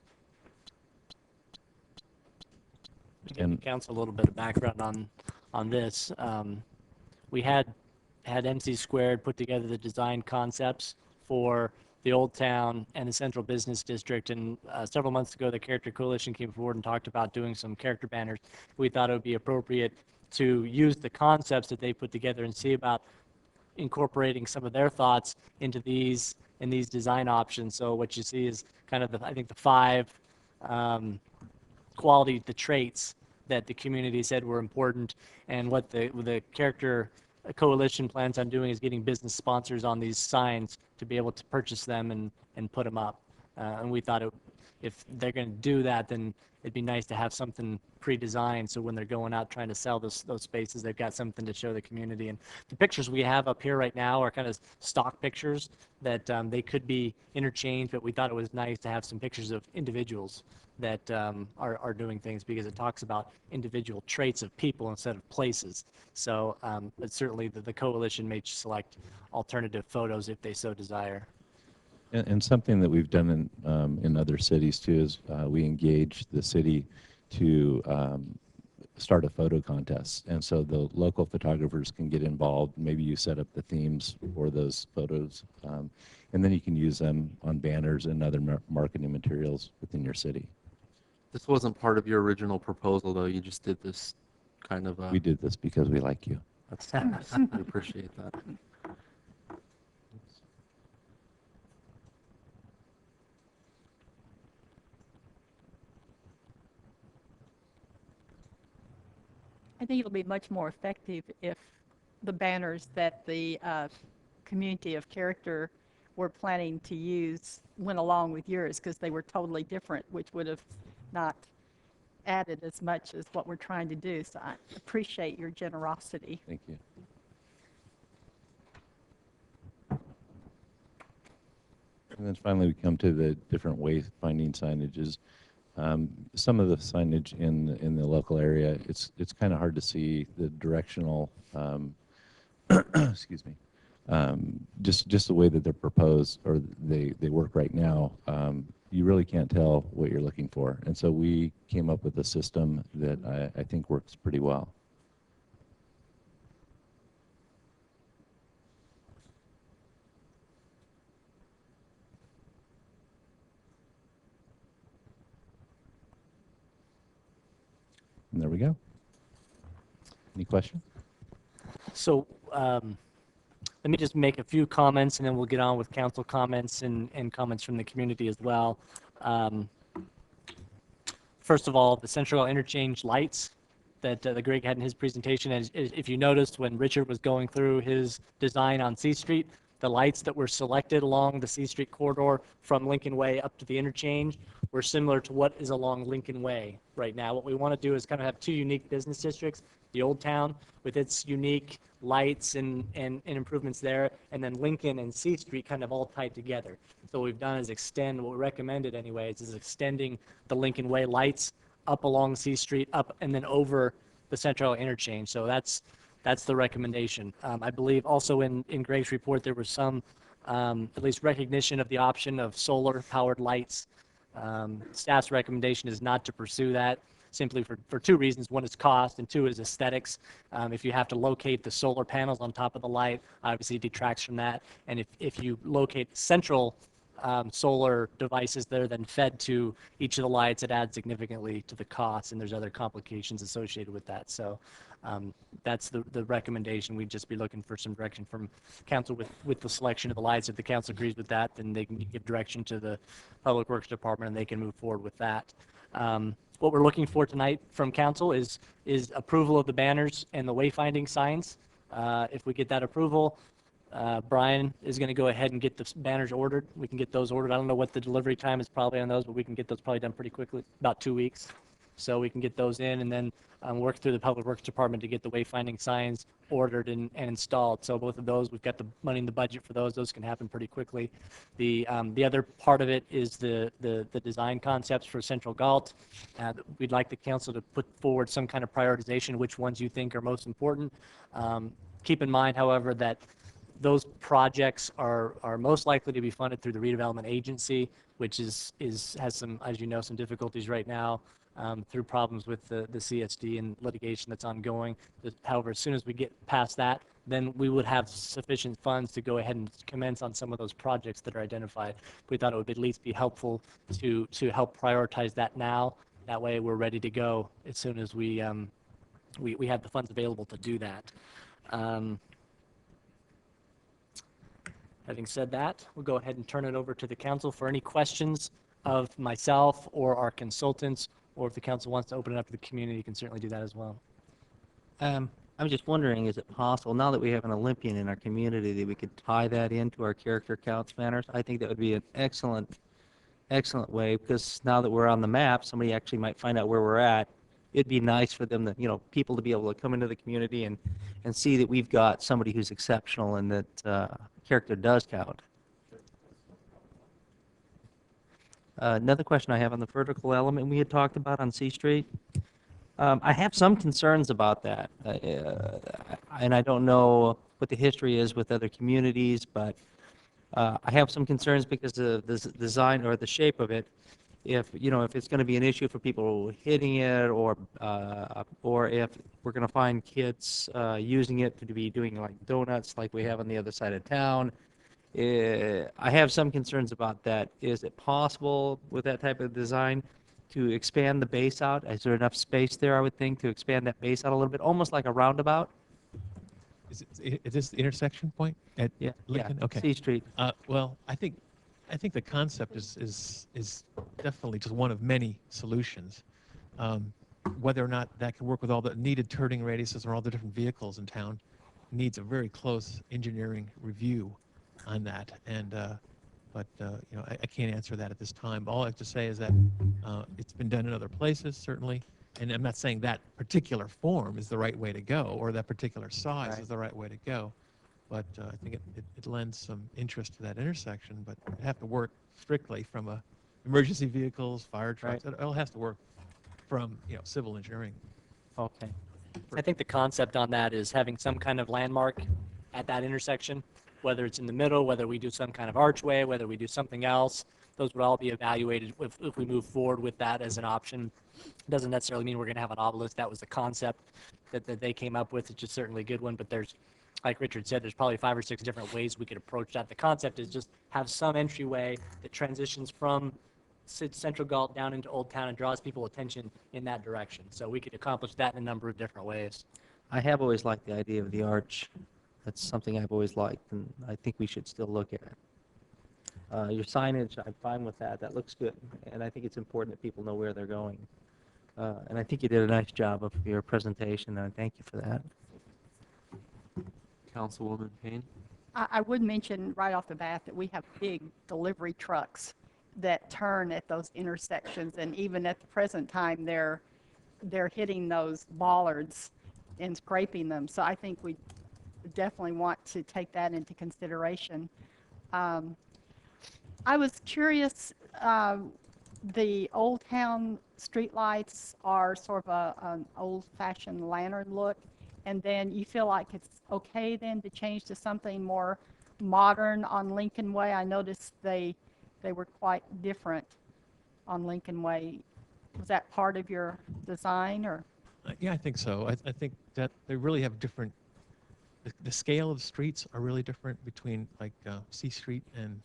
Give the council a little bit of background on this. We had MC Squared put together the design concepts for the Old Town and the Central Business District, and several months ago the Character Coalition came forward and talked about doing some character banners. We thought it would be appropriate to use the concepts that they put together and see about incorporating some of their thoughts into these design options. So what you see is kind of I think the five the traits that the community said were important, and what the Character Coalition plans on doing is getting business sponsors on these signs to be able to purchase them and put them up. And we thought if they're going to do that, then it'd be nice to have something pre-designed, so when they're going out trying to sell those spaces, they've got something to show the community. And the pictures we have up here right now are kind of stock pictures that they could be interchanged, but we thought it was nice to have some pictures of individuals that are doing things, because it talks about individual traits of people instead of places. So but certainly the coalition may select alternative photos if they so desire. And something that we've done in other cities too is we engage the city to start a photo contest. And so the local photographers can get involved. Maybe you set up the themes for those photos, and then you can use them on banners and other marketing materials within your city. This wasn't part of your original proposal, though. You just did this kind of... We did this because we like you. That's, I appreciate that. I think it'll be much more effective if the banners that the community of character were planning to use went along with yours, because they were totally different, which would have not added as much as what we're trying to do. So I appreciate your generosity. Thank you. And then finally, we come to the different wayfinding signages. Some of the signage in the local area, it's kind of hard to see the directional, excuse me, just the way that they're proposed or they work right now. You really can't tell what you're looking for. And so we came up with a system that I think works pretty well. And there we go. Any questions? So let me just make a few comments, and then we'll get on with council comments and comments from the community as well. First of all, the central interchange lights that Greg had in his presentation, as if you noticed when Richard was going through his design on C Street, the lights that were selected along the C Street corridor from Lincoln Way up to the interchange were similar to what is along Lincoln Way right now. What we want to do is kind of have two unique business districts, the Old Town with its unique lights and improvements there, and then Lincoln and C Street kind of all tied together. So what we've done is extend, what we recommended anyways, is extending the Lincoln Way lights up along C Street, up and then over the central interchange. So that's the recommendation. I believe also in Greg's report, there was some, at least recognition of the option of solar-powered lights. Staff's recommendation is not to pursue that, simply for two reasons. One is cost, and two is aesthetics. If you have to locate the solar panels on top of the light, obviously it detracts from that. And if you locate central solar devices that are then fed to each of the lights, it adds significantly to the cost, and there's other complications associated with that. So that's the recommendation. We'd just be looking for some direction from council with the selection of the lights. If the council agrees with that, then they can give direction to the Public Works Department, and they can move forward with that. What we're looking for tonight from council is approval of the banners and the wayfinding signs. If we get that approval, Brian is going to go ahead and get the banners ordered. We can get those ordered. I don't know what the delivery time is probably on those, but we can get those probably done pretty quickly, about 2 weeks. So we can get those in and then work through the Public Works Department to get the wayfinding signs ordered and installed. So both of those, we've got the money in the budget for those. Those can happen pretty quickly. The other part of it is the design concepts for Central Galt. We'd like the council to put forward some kind of prioritization, which ones you think are most important. Keep in mind, however, that those projects are most likely to be funded through the redevelopment agency, which has some, as you know, some difficulties right now through problems with the CSD and litigation that's ongoing. However, as soon as we get past that, then we would have sufficient funds to go ahead and commence on some of those projects that are identified. We thought it would at least be helpful to help prioritize that now. That way we're ready to go as soon as we have the funds available to do that. Having said that, we'll go ahead and turn it over to the council for any questions of myself or our consultants, or if the council wants to open it up to the community, you can certainly do that as well. I'm just wondering, is it possible, now that we have an Olympian in our community, that we could tie that into our character counts banners? I think that would be an excellent way, because now that we're on the map, somebody actually might find out where we're at. It'd be nice for them to, people to be able to come into the community and see that we've got somebody who's exceptional and that character does count. Another question I have on the vertical element we had talked about on C Street. I have some concerns about that, and I don't know what the history is with other communities, but I have some concerns because of the design or the shape of it. If it's going to be an issue for people hitting it, or if we're going to find kids using it to be doing like donuts like we have on the other side of town. I have some concerns about that. Is it possible with that type of design to expand the base out? Is there enough space there, I would think, to expand that base out a little bit, almost like a roundabout? Is this the intersection point at Yeah, Lincoln? yeah, Okay. C Street. Well, I think the concept is definitely just one of many solutions. Whether or not that can work with all the needed turning radiuses or all the different vehicles in town needs a very close engineering review on that. And but you know, I can't answer that at this time. All I have to say is that it's been done in other places, certainly. And I'm not saying that particular form is the right way to go, or that particular size Right. is the right way to go. But I think it lends some interest to that intersection. But it have to work strictly from emergency vehicles, fire trucks. Right. It all has to work from civil engineering. Okay. I think the concept on that is having some kind of landmark at that intersection, whether it's in the middle, whether we do some kind of archway, whether we do something else. Those would all be evaluated if we move forward with that as an option. Doesn't necessarily mean we're going to have an obelisk. That was the concept that they came up with. It's just certainly a good one, but there's, like Richard said, there's probably 5 or 6 different ways we could approach that. The concept is just have some entryway that transitions from Central Galt down into Old Town and draws people attention in that direction. So we could accomplish that in a number of different ways. I have always liked the idea of the arch. That's something I've always liked, and I think we should still look at it. Your signage, I'm fine with that. That looks good, and I think it's important that people know where they're going. And I think you did a nice job of your presentation, and I thank you for that. Councilwoman Payne? I would mention right off the bat that we have big delivery trucks that turn at those intersections, and even at the present time, they're hitting those bollards and scraping them. So I think we definitely want to take that into consideration. I was curious, the Old Town streetlights are sort of an old-fashioned lantern look, and then you feel like it's okay then to change to something more modern on Lincoln Way. I noticed they were quite different on Lincoln Way. Was that part of your design, or? Yeah, I think so. I think that they really have different. The scale of streets are really different between like C Street and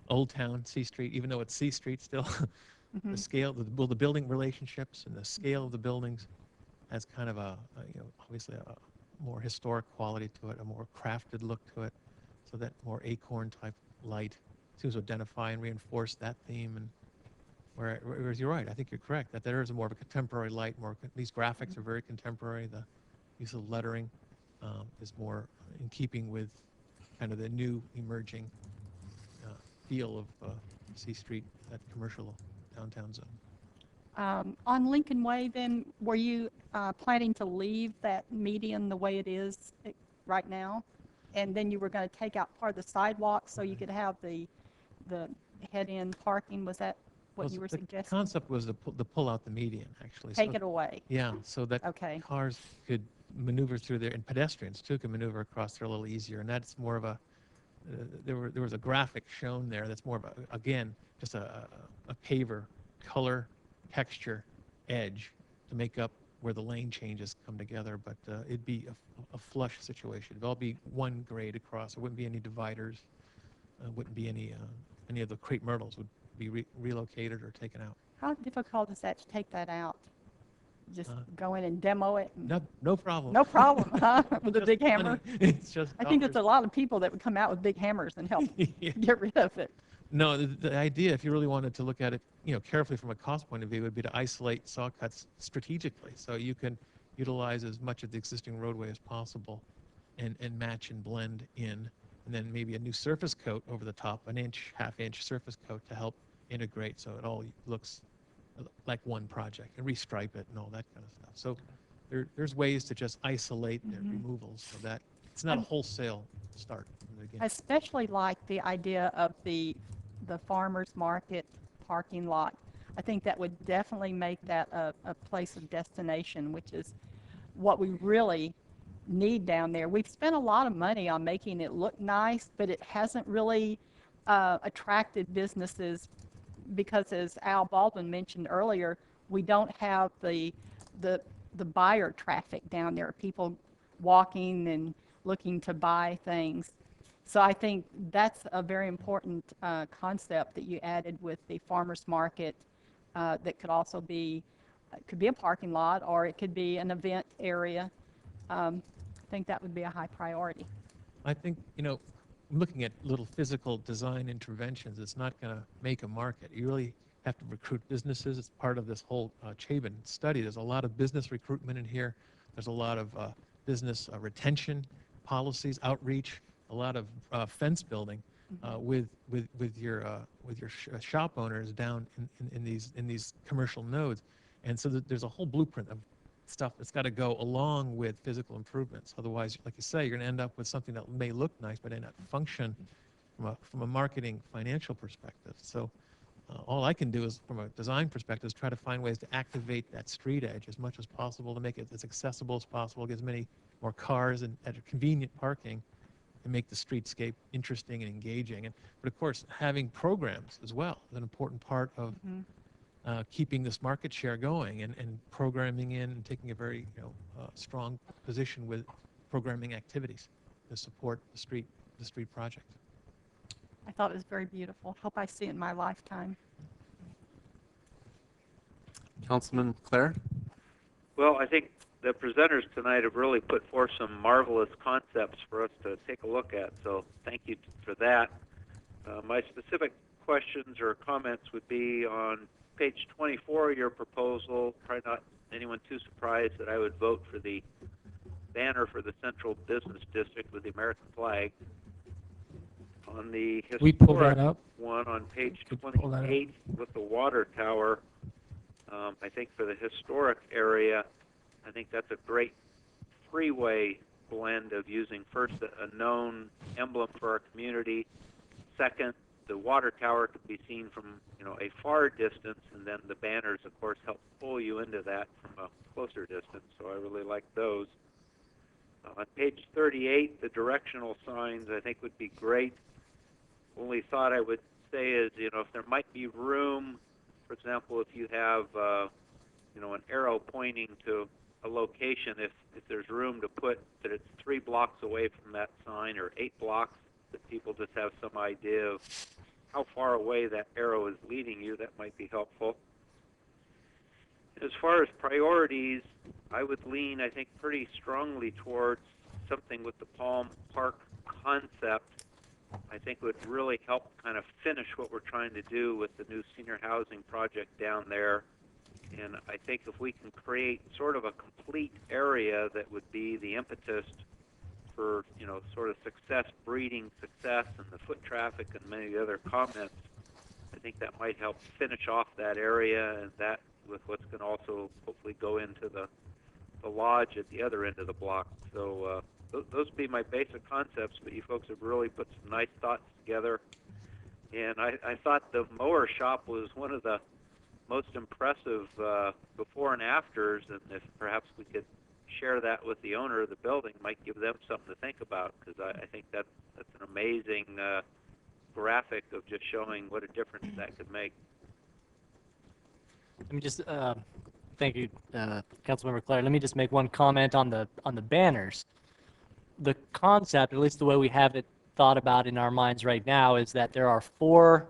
Old Town C Street, even though it's C Street still. The scale, the building relationships and the scale of the buildings has kind of obviously a more historic quality to it, a more crafted look to it. So that more acorn type light seems to identify and reinforce that theme. And whereas you're right, I think you're correct that there is more of a contemporary light. These graphics are very contemporary. The use of lettering is more in keeping with kind of the new emerging feel of C Street, that commercial downtown zone. On Lincoln Way, then, were you planning to leave that median the way it is right now? And then you were going to take out part of the sidewalk so you could have the head-in parking? Was that what you were suggesting? The concept was to pull out the median, actually. Take it away. Yeah, so that Okay. cars could maneuver through there, and pedestrians too could maneuver across there a little easier. And that's more of a, there was a graphic shown there that's more of again, just a paver color, texture, edge to make up where the lane changes come together. But it'd be a flush situation. It'd all be one grade across. There wouldn't be any dividers. Wouldn't be any of the crepe myrtles would be relocated or taken out. How difficult is that to take that out? Just go in and demo it? No problem. No problem, huh? With a Just big hammer? money. It's just I think there's a dollars. lot of people that would come out with big hammers and help get rid of it. No, the idea, if you really wanted to look at it, carefully from a cost point of view, would be to isolate saw cuts strategically, so you can utilize as much of the existing roadway as possible, and match and blend in, and then maybe a new surface coat over the top, an inch, half-inch surface coat to help integrate, so it all looks like one project, and restripe it and all that kind of stuff. So there's ways to just isolate the removals so that it's not a wholesale start from the beginning. I especially like the idea of the farmer's market parking lot. I think that would definitely make that a place of destination, which is what we really need down there. We've spent a lot of money on making it look nice, but it hasn't really attracted businesses because, as Al Baldwin mentioned earlier, we don't have the buyer traffic down there, people walking and looking to buy things. So I think that's a very important concept that you added with the farmer's market that could also be, it could be a parking lot, or it could be an event area. think that would be a high priority. I think, looking at little physical design interventions, it's not going to make a market. You really have to recruit businesses. It's part of this whole Chabin study. There's a lot of business recruitment in here. There's a lot of business retention policies, outreach, a lot of fence building with your shop owners down in these commercial nodes. And so there's a whole blueprint of stuff that's got to go along with physical improvements. Otherwise, like you say, you're going to end up with something that may look nice but may not function from a marketing financial perspective. So all I can do is, from a design perspective, is try to find ways to activate that street edge as much as possible to make it as accessible as possible, get as many more cars and at a convenient parking, and make the streetscape interesting and engaging. But of course, having programs as well is an important part of keeping this market share going, and programming in and taking a very strong position with programming activities to support the street project. I thought it was very beautiful. Hope I see it in my lifetime. Councilman Clare? Well, I think the presenters tonight have really put forth some marvelous concepts for us to take a look at, so thank you for that. My specific questions or comments would be on page 24 of your proposal. Probably not anyone too surprised that I would vote for the banner for the Central Business District with the American flag. On the We pull that historic up? one on page Could you pull that up? 28 with the water tower, I think for the historic area, I think that's a great three-way blend of using first a known emblem for our community, second, the water tower could be seen from a far distance, and then the banners, of course, help pull you into that from a closer distance. So I really like those. On page 38, the directional signs I think would be great. Only thought I would say is, if there might be room, for example, if you have an arrow pointing to a location, if there's room to put that it's 3 blocks away from that sign or 8 blocks, that people just have some idea of how far away that arrow is leading you, that might be helpful. As far as priorities, I would lean, I think, pretty strongly towards something with the Palm Park concept. I think would really help kind of finish what we're trying to do with the new senior housing project down there. And I think if we can create sort of a complete area that would be the impetus for, sort of success breeding success and the foot traffic and many other comments, I think that might help finish off that area, and that with what's going to also hopefully go into the lodge at the other end of the block. So those would be my basic concepts, but you folks have really put some nice thoughts together. And I thought the mower shop was one of the most impressive before and afters, and if perhaps we could share that with the owner of the building, might give them something to think about, because I think that's an amazing graphic of just showing what a difference that could make. Let me just thank you, Councilmember Clare. Let me just make one comment on the banners. The concept, at least the way we have it thought about in our minds right now, is that there are 4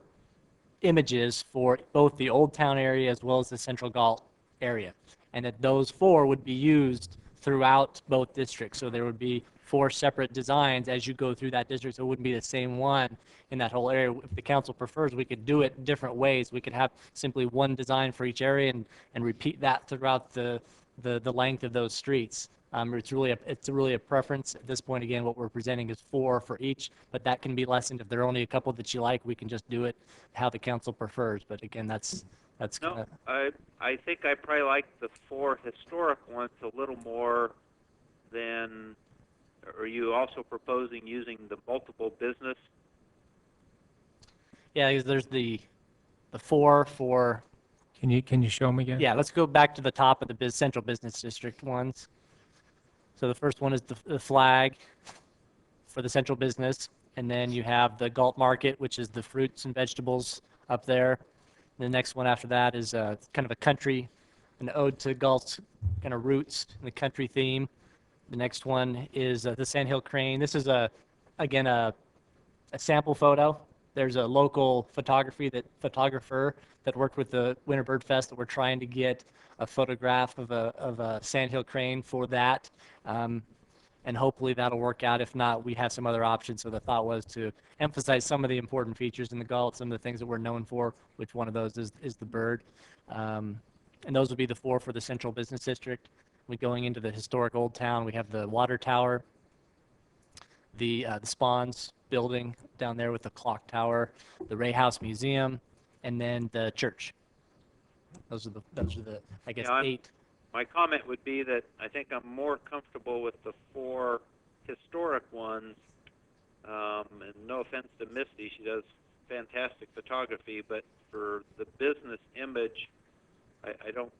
images for both the Old Town area as well as the Central Galt area, and that those 4 would be used throughout both districts. So there would be 4 separate designs as you go through that district, so it wouldn't be the same one in that whole area. If the council prefers, we could do it different ways. We could have simply one design for each area and repeat that throughout the length of those streets. It's really a preference at this point. Again, what we're presenting is 4 for each, but that can be lessened. If there are only a couple that you like, we can just do it how the council prefers. But again, that's No, I think I probably like the 4 historic ones a little more than. Are you also proposing using the multiple business? Yeah, because there's the 4 for. Can you show them again? Yeah, let's go back to the top of the Central Business District ones. So the first one is the flag for the Central Business, and then you have the Galt Market, which is the fruits and vegetables up there. The next one after that is kind of a country, an ode to Galt's kind of roots and the country theme. The next one is the Sandhill Crane. This is again a sample photo. There's a local photographer that worked with the Winter Bird Fest that we're trying to get a photograph of a sandhill crane for that. And and hopefully that'll work out. If not, we have some other options. So the thought was to emphasize some of the important features in the Galt, some of the things that we're known for, which one of those is the bird. And those would be the 4 for the central business district. We going into the historic Old Town, we have the water tower, the Spawns building down there with the clock tower, the Ray House Museum, and then the church. Those are the I guess, Yeah, 8. My comment would be that I think I'm more comfortable with the 4 historic ones. And no offense to Misty, she does fantastic photography, but for the business image, I don't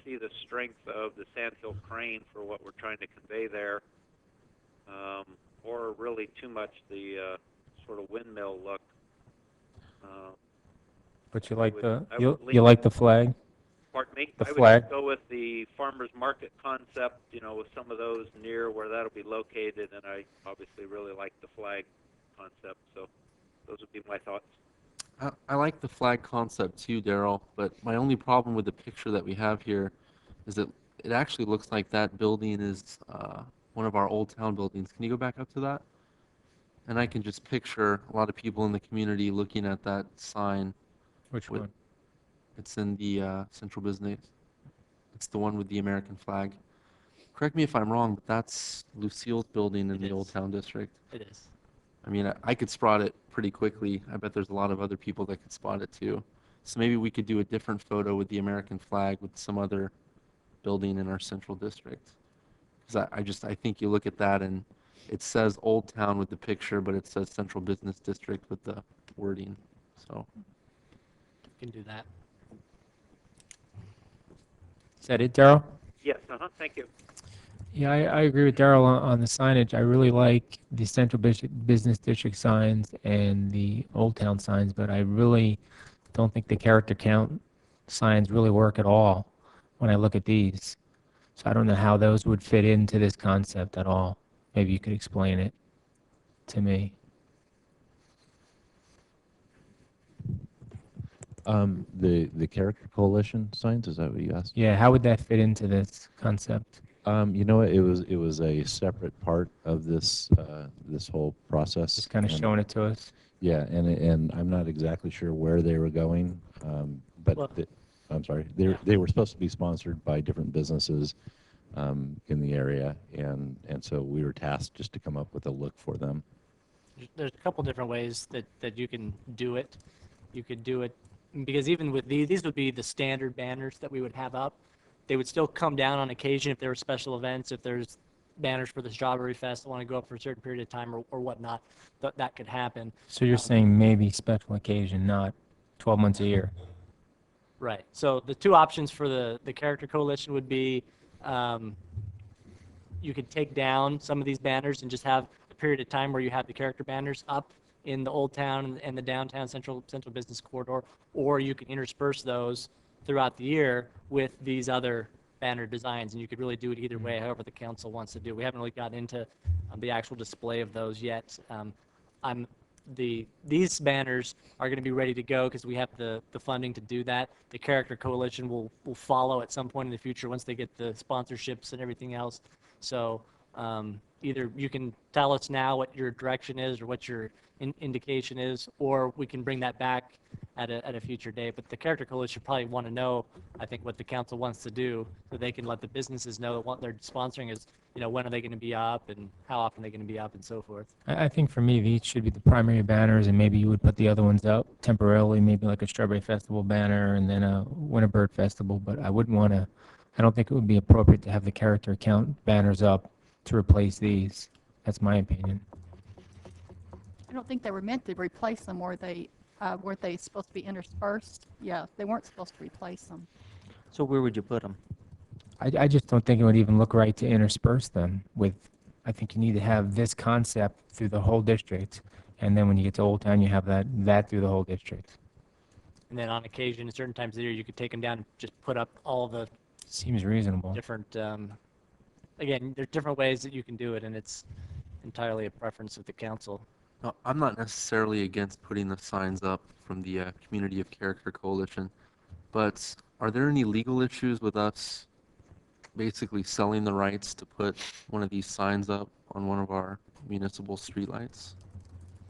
see the strength of the Sandhill crane for what we're trying to convey there, or really too much the sort of windmill look. But you like would- the, I you would you lean- like the flag? Pardon me? The I would flag? go with the farmer's market concept, with some of those near where that'll be located, and I obviously really like the flag concept, so those would be my thoughts. I like the flag concept too, Daryl, but my only problem with the picture that we have here is that it actually looks like that building is one of our old town buildings. Can you go back up to that? And I can just picture a lot of people in the community looking at that sign. Which with- one? It's in the central business. It's the one with the American flag. Correct me if I'm wrong, but that's Lucille's building in It the Old is. Town District. It is. I mean, I could spot it pretty quickly. I bet there's a lot of other people that could spot it too. So maybe we could do a different photo with the American flag with some other building in our central district. Because I think you look at that and it says Old Town with the picture, but it says Central Business District with the wording. So You can do that. Is that it, Daryl? Yes, thank you. Yeah, I agree with Daryl on the signage. I really like the Central Business District signs and the Old Town signs, but I really don't think the character count signs really work at all when I look at these. So I don't know how those would fit into this concept at all. Maybe you could explain it to me. The character coalition signs, is that what you asked? Yeah, how would that fit into this concept? You know what, it was a separate part of this this whole process. Just kind of and- showing it to us. Yeah, and I'm not exactly sure where they were going, but Well- I'm sorry, they were supposed to be sponsored by different businesses in the area, and so we were tasked just to come up with a look for them. There's a couple different ways that you can do it. You could do it, because even with these would be the standard banners that we would have up. They would still come down on occasion if there were special events, if there's banners for the Strawberry Fest that want to go up for a certain period of time or whatnot, that could happen. So you're saying maybe special occasion, not 12 months a year? Right. So the 2 options for the character coalition would be, you could take down some of these banners and just have a period of time where you have the character banners up in the Old Town and the downtown central business corridor, or you can intersperse those throughout the year with these other banner designs, and you could really do it either way, however the council wants to do. We haven't really gotten into the actual display of those yet. These banners are going to be ready to go because we have the funding to do that. The character coalition will follow at some point in the future once they get the sponsorships and everything else. So either you can tell us now what your direction is or what your indication is, or we can bring that back at a future date. But the character coalition probably want to know, I think, what the council wants to do, so they can let the businesses know that what they're sponsoring is, when are they going to be up and how often they're going to be up and so forth. I think for me, these should be the primary banners, and maybe you would put the other ones up temporarily, maybe like a Strawberry Festival banner and then a Winter Bird Festival, but I wouldn't want to, I don't think it would be appropriate to have the character count banners up to replace these. That's my opinion. I don't think they were meant to replace them, weren't they supposed to be interspersed? Yeah, they weren't supposed to replace them. So where would you put them? I just don't think it would even look right to intersperse them with, I think you need to have this concept through the whole district, and then when you get to Old Town, you have that through the whole district. And then on occasion, at certain times of the year, you could take them down and just put up all the Seems reasonable. different, again, there's different ways that you can do it, and it's entirely a preference of the council. no, I'm not necessarily against putting the signs up from the Community of Character Coalition, but are there any legal issues with us basically selling the rights to put one of these signs up on one of our municipal streetlights?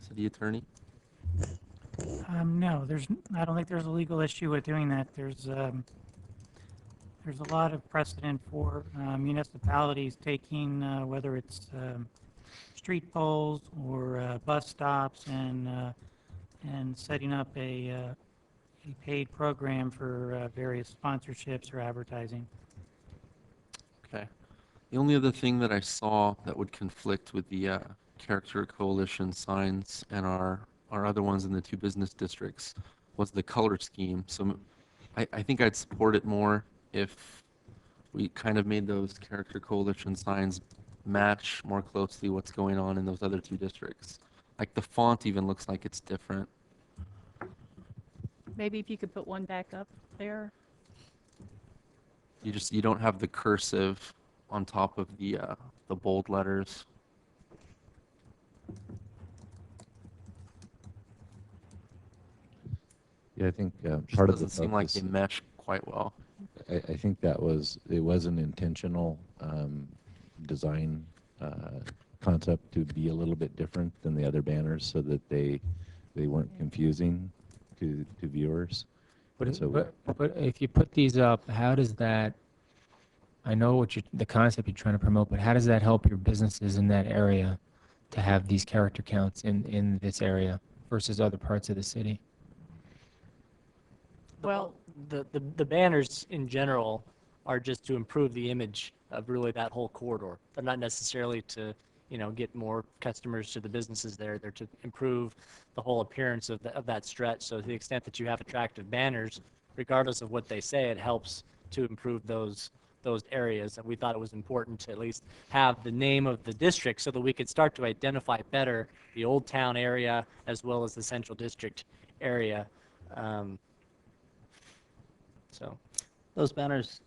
City Attorney? No, I don't think there's a legal issue with doing that. There's a lot of precedent for municipalities taking, whether it's street poles or bus stops and setting up a paid program for various sponsorships or advertising. Okay. The only other thing that I saw that would conflict with the character coalition signs and our other ones in the two business districts was the color scheme. So I think I'd support it more if we kind of made those character coalition signs match more closely what's going on in those other two districts. Like the font even looks like it's different. Maybe if you could put one back up there. You don't have the cursive on top of the bold letters. Yeah, I think Just part of the doesn't seem like focus, they mesh quite well. I think it was an intentional design concept to be a little bit different than the other banners so that they weren't confusing to viewers. But, So but if you put these up, how does that, I know the concept you're trying to promote, but how does that help your businesses in that area to have these character counts in this area versus other parts of the city? Well, The banners in general are just to improve the image of really that whole corridor. They're not necessarily to, get more customers to the businesses there. They're to improve the whole appearance of that stretch. So to the extent that you have attractive banners, regardless of what they say, it helps to improve those areas. And we thought it was important to at least have the name of the district so that we could start to identify better the Old Town area as well as the Central District area. So Those banners,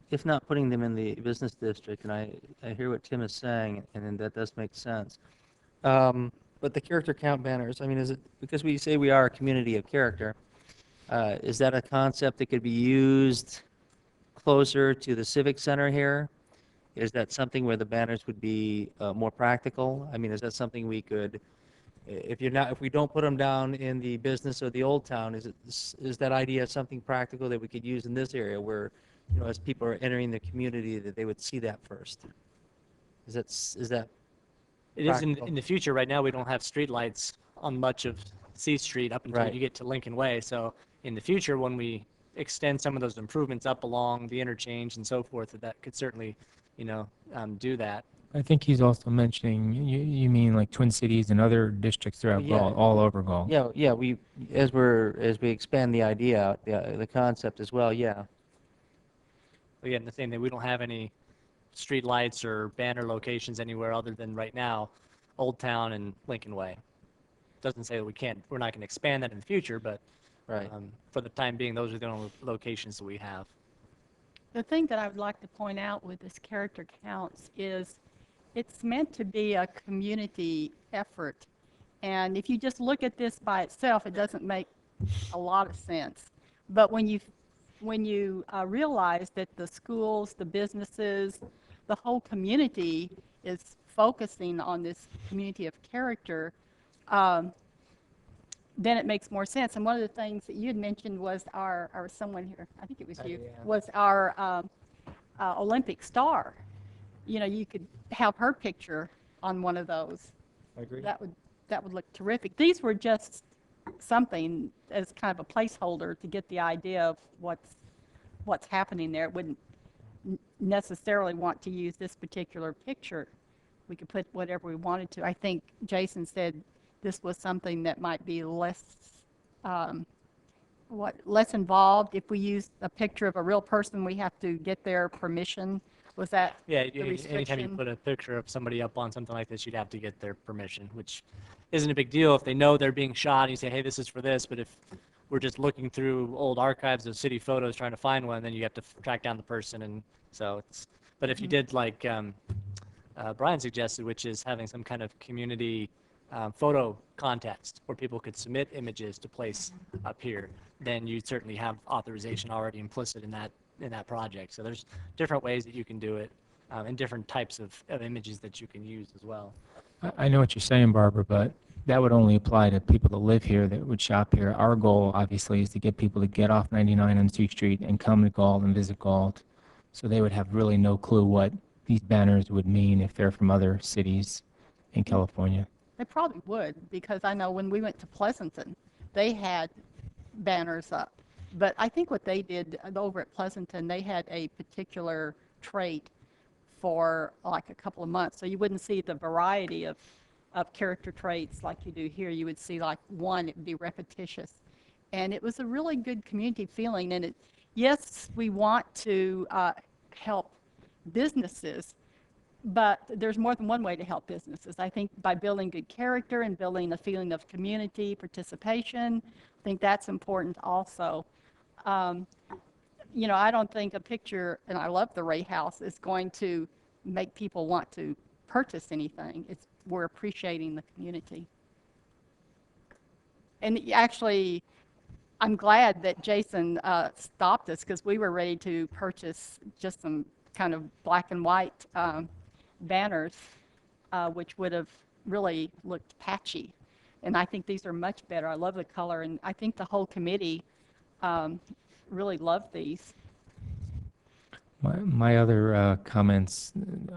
if not putting them in the business district, and I hear what Tim is saying, and then that does make sense. But the character count banners, I mean, is it, because we say we are a community of character, is that a concept that could be used closer to the Civic Center here? Is that something where the banners would be more practical? I mean, is that something we could, if we don't put them down in the business or the Old Town, is that idea something practical that we could use in this area where, as people are entering the community, that they would see that first? Is that it is practical? in the future. Right now, we don't have street lights on much of C Street up until Right. you get to Lincoln Way. So in the future, when we extend some of those improvements up along the interchange and so forth, that could certainly, do that. I think he's also mentioning, you mean like Twin Cities and other districts throughout Yeah. Galt, all over Galt. Yeah, as we expand the idea out, the concept as well, yeah. Again, the same thing. We don't have any street lights or banner locations anywhere other than right now, Old Town and Lincoln Way. Doesn't say that we're not going to expand that in the future, but Right. for the time being, those are the only locations that we have. the thing that I would like to point out with this character counts is it's meant to be a community effort. And if you just look at this by itself, it doesn't make a lot of sense. But when you realize that the schools, the businesses, the whole community is focusing on this community of character, then it makes more sense. And one of the things that you had mentioned was our someone here, I think it was you, was our Olympic star. You could have her picture on one of those. I agree. That would look terrific. These were just something as kind of a placeholder to get the idea of what's happening there. It wouldn't necessarily want to use this particular picture. We could put whatever we wanted to. I think Jason said this was something that might be less involved. If we use a picture of a real person, we have to get their permission. Was that Yeah, the anytime you restriction? put a picture of somebody up on something like this, you'd have to get their permission, which isn't a big deal if they know they're being shot and you say, hey, this is for this. But if we're just looking through old archives of city photos trying to find one, then you have to track down the person. And so but if you did like Brian suggested, which is having some kind of community photo contest where people could submit images to place up here, then you certainly have authorization already implicit in in that project. So there's different ways that you can do it, and different types of images that you can use as well. I know what you're saying, Barbara, but that would only apply to people that live here, that would shop here. Our goal, obviously, is to get people to get off 99 on C Street and come to Galt and visit Galt. So they would have really no clue what these banners would mean if they're from other cities in California. They probably would, because I know when we went to Pleasanton, they had banners up. But I think what they did over at Pleasanton, they had a particular trait for like a couple of months. So you wouldn't see the variety of character traits like you do here. You would see like one, it would be repetitious. And it was a really good community feeling. And yes, we want to help businesses, but there's more than one way to help businesses. I think by building good character and building a feeling of community participation, I think that's important also. You know, I don't think a picture, and I love the Ray House, is going to make people want to purchase anything. We're appreciating the community. And actually, I'm glad that Jason stopped us, because we were ready to purchase just some kind of black and white banners, which would have really looked patchy. And I think these are much better. I love the color, and I think the whole committee really loved these. My other comments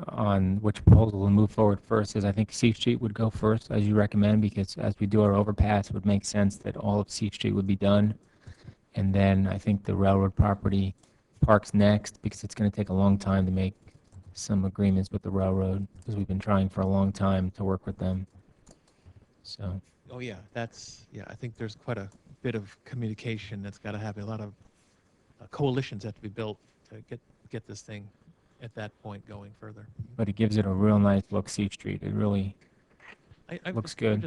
on which proposal to move forward first is I think C Street would go first, as you recommend, because as we do our overpass, it would make sense that all of C Street would be done. And then I think the railroad property parks next, because it's going to take a long time to make some agreements with the railroad, because we've been trying for a long time to work with them. So. Oh, yeah, I think there's quite a bit of communication that's got to happen. A lot of coalitions have to be built to get this thing at that point going further. But it gives it a real nice look, C Street. It really looks good.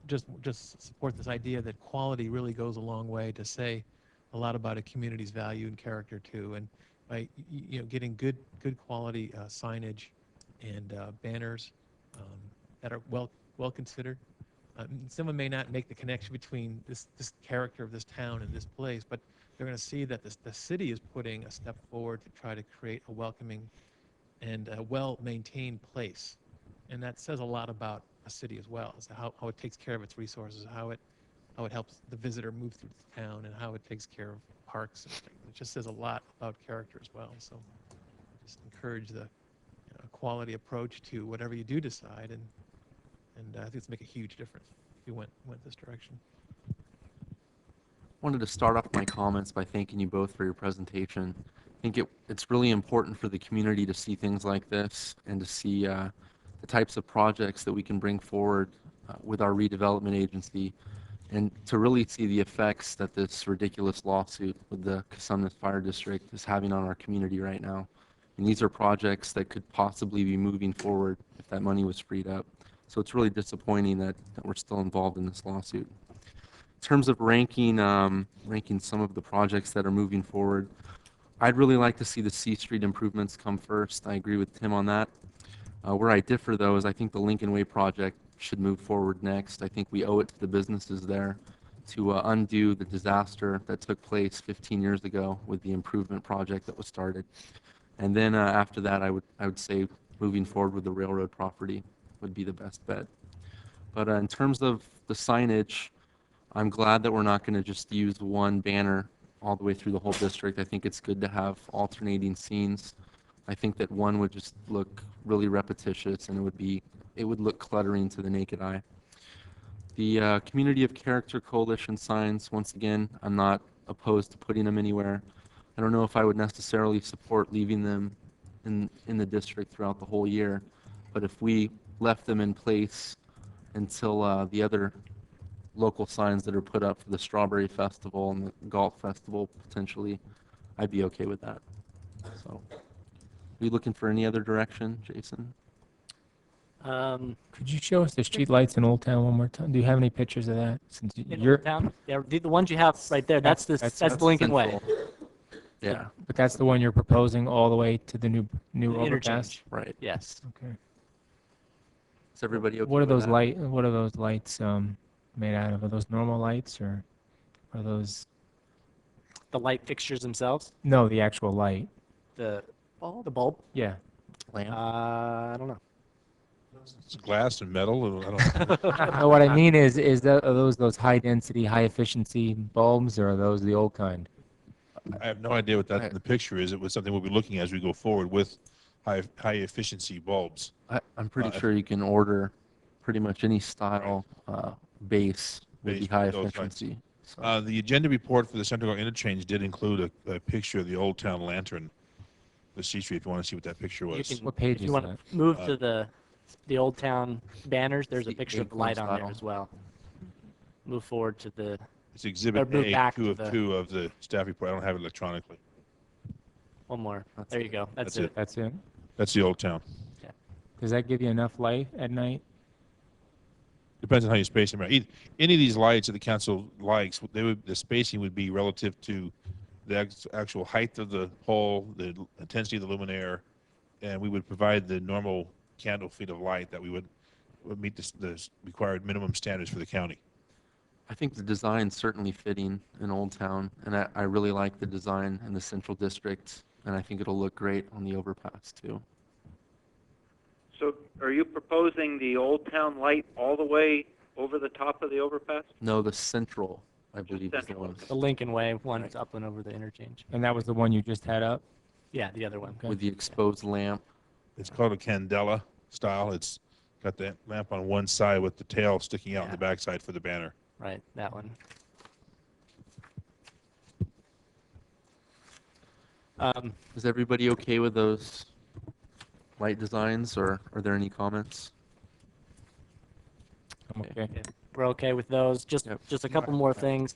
Just support this idea that quality really goes a long way to say a lot about a community's value and character too. And by getting good quality signage and banners that are well considered. Someone may not make the connection between this character of this town and this place, but they're going to see that the city is putting a step forward to try to create a welcoming and a well-maintained place. And that says a lot about a city as well, as to how it takes care of its resources, how it helps the visitor move through the town, and how it takes care of parks and things. It just says a lot about character as well. So just encourage the quality approach to whatever you do decide, and I think it's make a huge difference if you went this direction. Wanted to start off my comments by thanking you both for your presentation. I think it's really important for the community to see things like this and to see the types of projects that we can bring forward with our redevelopment agency, and to really see the effects that this ridiculous lawsuit with the Cosumnes Fire District is having on our community right now. And these are projects that could possibly be moving forward if that money was freed up. So it's really disappointing that we're still involved in this lawsuit. In terms of ranking some of the projects that are moving forward, I'd really like to see the C Street improvements come first. I agree with Tim on that. Where I differ, though, is I think the Lincoln Way project should move forward next. I think we owe it to the businesses there to undo the disaster that took place 15 years ago with the improvement project that was started. And then after that, I would say moving forward with the railroad property would be the best bet. But in terms of the signage, I'm glad that we're not going to just use one banner all the way through the whole district. I think it's good to have alternating scenes. I think that one would just look really repetitious, and it would look cluttering to the naked eye. The Community of Character Coalition signs, once again, I'm not opposed to putting them anywhere. I don't know if I would necessarily support leaving them in the district throughout the whole year, but if we left them in place until the other local signs that are put up for the Strawberry Festival and the Galt Festival, potentially, I'd be okay with that. So, are you looking for any other direction, Jason? Could you show us the street lights in Old Town one more time? Do you have any pictures of that? Since In you're Old Town? Yeah, the ones you have right there, that's the Lincoln Way. Central. Yeah. But that's the one you're proposing all the way to the new overpass? Interchange. Right. Yes. Okay. Is everybody okay What are with those that? what are those lights made out of? Are those normal lights, or are those? The light fixtures themselves? No, the actual light. The bulb? Yeah. I don't know. It's glass and metal. I don't No, what I mean is that are those high density, high efficiency bulbs, or are those the old kind? I have no idea what that in the picture is. It was something we'll be looking as we go forward with high efficiency bulbs. I'm pretty sure you can order pretty much any style base would be Based high with those efficiency. lights. The agenda report for the Central Galt interchange did include a picture of the Old Town Lantern, the C Street, if you want to see what that picture You was. can, What page if you is want that? to move to the Old Town banners, there's a the picture of the acorn light on there style. as well. Move forward to the, It's Exhibit move A, back 2 to of the- 2 of the staff report. I don't have it electronically. one more. That's There it. you go. That's That's it. That's it. That's the Old Town. Does that give you enough light at night? Depends on how you space them out. Any of these lights that the council likes, the spacing would be relative to the actual height of the pole, the intensity of the luminaire, and we would provide the normal candle feet of light that would meet the required minimum standards for the county. I think the design's certainly fitting in Old Town, and I really like the design in the Central District, and I think it'll look great on the overpass too. So are you proposing the Old Town light all the way over the top of the overpass? No, the Central, I believe, is the Central. one The Lincoln Way one's up and over the interchange. And that was the one you just had up? Yeah, the other one. with the exposed lamp. It's called a candela style. It's got the lamp on one side with the tail sticking out on the backside for the banner. Right, that one. Is everybody okay with those light designs, or are there any comments? I'm okay. Yeah, we're okay with those. Just a couple more things.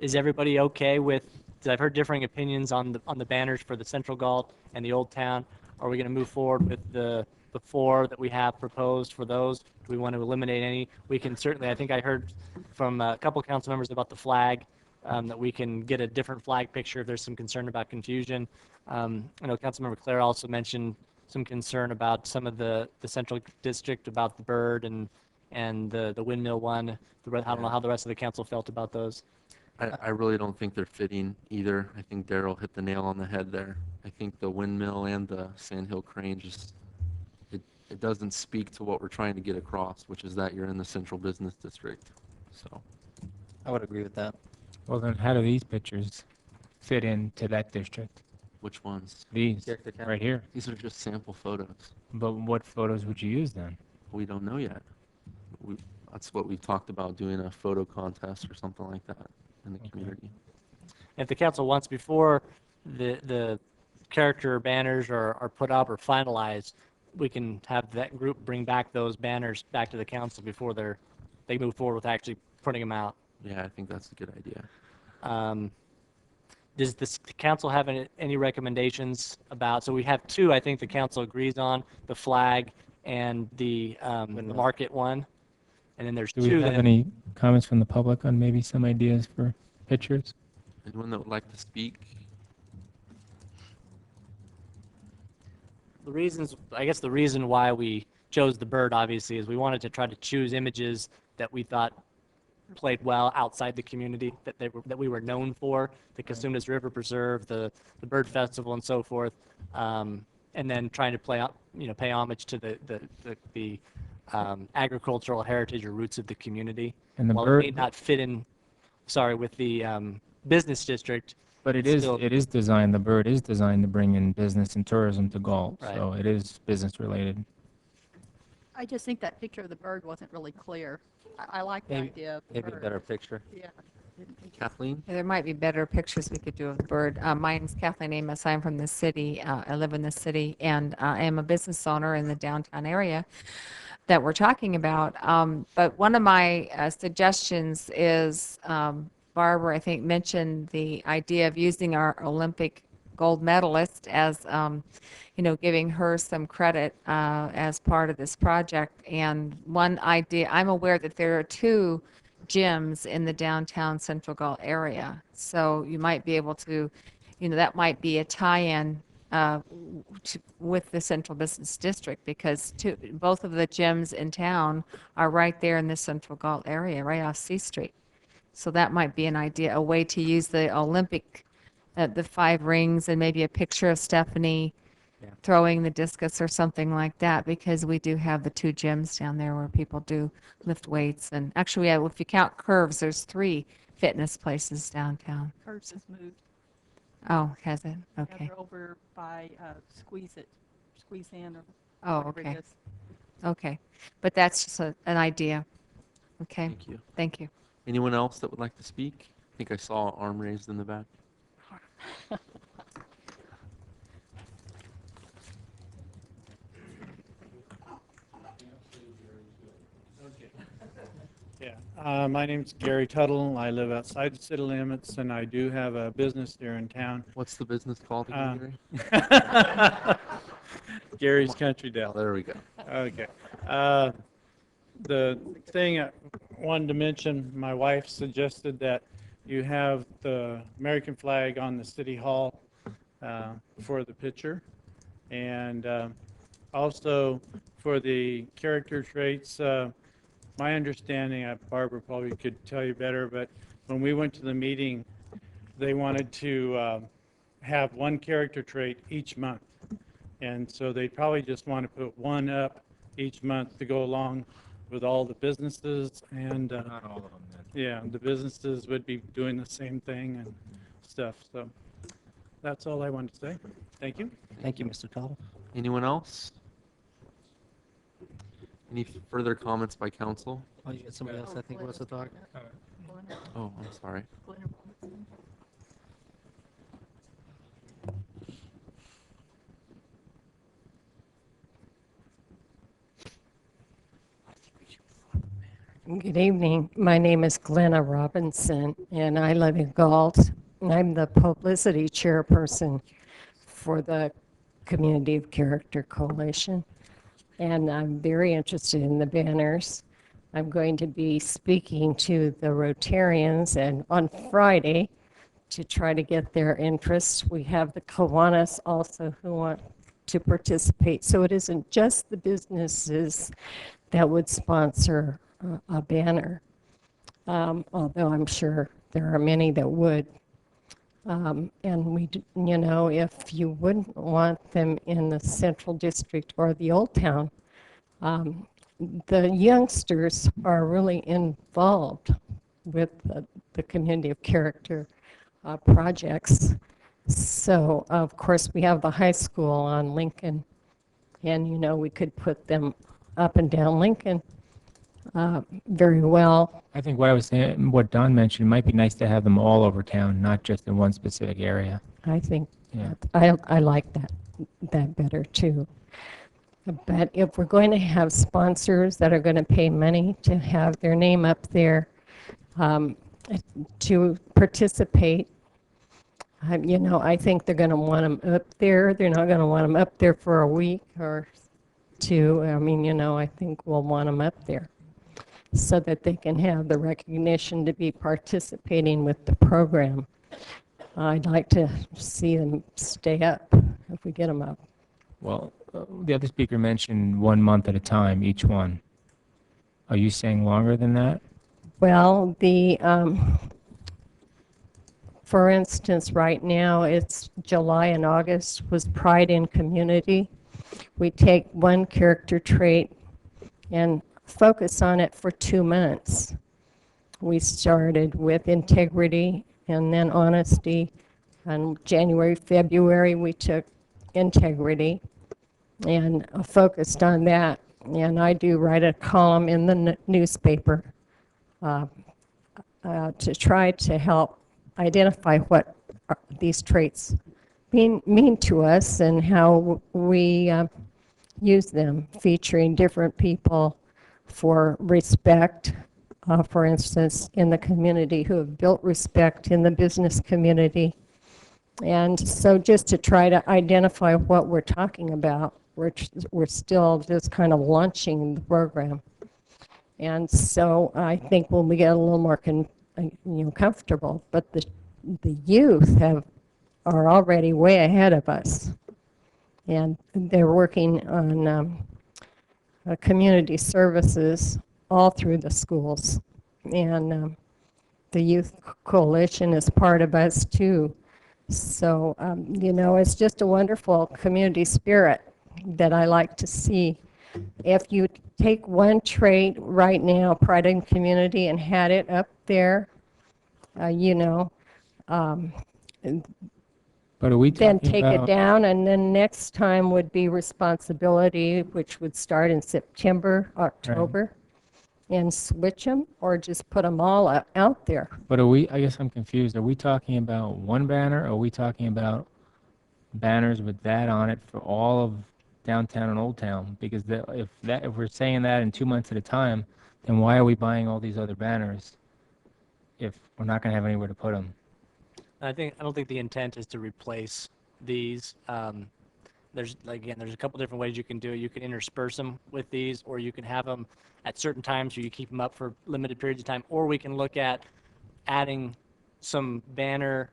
Is everybody okay with? 'Cause I've heard differing opinions on the banners for the Central Galt and the Old Town. Are we going to move forward with the 4 that we have proposed for those? Do we want to eliminate any? We can certainly. I think I heard from a couple council members about the flag. That we can get a different flag picture if there's some concern about confusion. I know Councilmember Claire also mentioned some concern about some of the Central District about the bird and the windmill one. I don't know how the rest of the council felt about those. I really don't think they're fitting either. I think Daryl hit the nail on the head there. I think the windmill and the sandhill crane just, it doesn't speak to what we're trying to get across, which is that you're in the Central Business District. So I would agree with that. Well, then how do these pictures fit into that district? which ones? These, Character count. right here. These are just sample photos. But what photos would you use then? We don't know yet. That's what we've talked about, doing a photo contest or something like that in the community. If the council wants, before the character banners are put up or finalized, we can have that group bring back those banners back to the council before they move forward with actually putting them out. Yeah, I think that's a good idea. Does the council have any recommendations about, so we have 2, I think the council agrees on, the flag and the market one. And then there's Do we 2 have that, any comments from the public on maybe some ideas for pictures? Anyone that would like to speak? I guess the reason why we chose the bird, obviously, is we wanted to try to choose images that we thought played well outside the community, that we were known for, the Cosumnes River Preserve, the Bird Festival, and so forth, and then trying to pay homage to the agricultural heritage or roots of the community. And the While bird- it may not fit in, with the business district. But it still- is designed, the bird is designed to bring in business and tourism to Galt, Right. so it is business related. I just think that picture of the bird wasn't really clear. I like the Maybe- idea of the Maybe a bird. better picture. Yeah. Kathleen? Yeah, there might be better pictures we could do of the bird. My name's Kathleen Amos. I'm from the city. I live in the city, and I am a business owner in the downtown area that we're talking about. But one of my suggestions is, Barbara, I think, mentioned the idea of using our Olympic gold medalist as, giving her some credit as part of this project. And one idea, I'm aware that there are 2 gyms in the downtown Central Galt area. So you might be able to, that might be a tie-in with the Central Business District, because both of the gyms in town are right there in the Central Galt area, right off C Street. So that might be an idea, a way to use the Olympic, the 5 rings and maybe a picture of Stephanie throwing the discus or something like that, because we do have the 2 gyms down there where people do lift weights. And actually, if you count Curves, there's 3 fitness places downtown. Curves has moved. Oh, has it? Yeah, Okay. they're over by Squeeze In or Oh, whatever it okay. is. Okay. But that's just an idea. Okay. Thank you. Thank you. Anyone else that would like to speak? I think I saw an arm raised in the back. Yeah, my name's Gary Tuttle. I live outside the city limits, and I do have a business there in town. What's the business called again, Gary? Gary's Country Deli. Oh, there we go. Okay. The thing I wanted to mention, my wife suggested that you have the American flag on the city hall for the picture, and also for the character traits. My understanding, Barbara probably could tell you better, but when we went to the meeting, they wanted to have 1 character trait each month. And so they probably just want to put 1 up each month to go along with all the businesses. And Not all of them, then. yeah, the businesses would be doing the same thing and stuff. So that's all I wanted to say. Thank you. Thank you, Mr. Tuttle. Anyone else? Any further comments by council? Oh, you got somebody else I think wants to talk? Oh, I'm sorry. Good evening. My name is Glenna Robinson, and I live in Galt. And I'm the publicity chairperson for the Community of Character Coalition. And I'm very interested in the banners. I'm going to be speaking to the Rotarians and on Friday to try to get their interest. We have the Kiwanis also who want to participate. So it isn't just the businesses that would sponsor a banner, although I'm sure there are many that would. And you know, if you wouldn't want them in the Central District or the Old Town, the youngsters are really involved with the Community of Character projects. So, of course, we have the high school on Lincoln, and you know, we could put them up and down Lincoln very well. I think what I was saying, what Don mentioned, it might be nice to have them all over town, not just in one specific area. I think Yeah. I like that better too. But if we're going to have sponsors that are going to pay money to have their name up there to participate, you know, I think they're going to want them up there. They're not going to want them up there for a week or 2. I mean, you know, I think we'll want them up there so that they can have the recognition to be participating with the program. I'd like to see them stay up if we get them up. Well, the other speaker mentioned 1 month at a time, each one. Are you saying longer than that? Well, for instance, right now it's July and August was Pride in Community. We take 1 character trait and focus on it for 2 months. We started with integrity and then honesty. In January, February, we took integrity and focused on that. And I do write a column in the newspaper to try to help identify what these traits mean to us and how we use them, featuring different people for respect, for instance, in the community who have built respect in the business community. And so just to try to identify what we're talking about, we're still just kind of launching the program. And so I think when we get a little more comfortable, but the youth are already way ahead of us. And they're working on community services all through the schools. And the Youth Coalition is part of us too. So, it's just a wonderful community spirit that I like to see. If you take one trait right now, pride in community, and had it up there, um, But are we then talking take about? it down, and then next time would be responsibility, which would start in September, October, and switch them, or just put them all out there. But I guess I'm confused. Are we talking about one banner, or are we talking about banners with that on it for all of downtown and Old Town? Because if we're saying that in 2 months at a time, then why are we buying all these other banners if we're not going to have anywhere to put them? I don't think the intent is to replace these. There's a couple different ways you can do it. You can intersperse them with these, or you can have them at certain times where you keep them up for limited periods of time, or we can look at adding some banner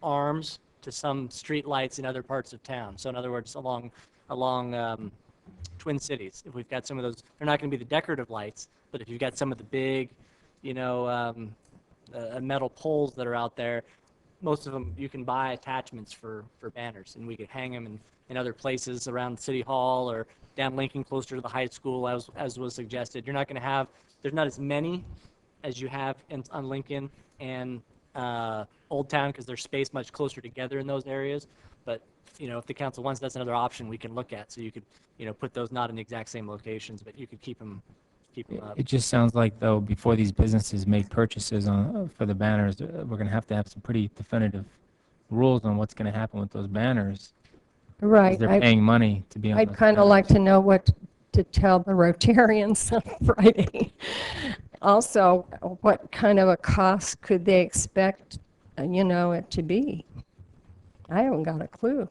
arms to some street lights in other parts of town. So in other words, along Twin Cities, if we've got some of those, they're not going to be the decorative lights, but if you've got some of the big, metal poles that are out there, most of them you can buy attachments for banners, and we could hang them in other places around City Hall or down Lincoln closer to the high school, as was suggested. You're not going to have, there's not as many as you have on Lincoln and Old Town, because they're spaced much closer together in those areas. But if the council wants, that's another option we can look at. So you could put those not in the exact same locations, but you could keep them up. It just sounds like, though, before these businesses make purchases for the banners, we're going to have some pretty definitive rules on what's going to happen with those banners. 'Cause Right. they're paying money to be on I'd those kind of like banners. to know what to tell the Rotarians on Friday. Also, what kind of a cost could they expect, it to be? I haven't got a clue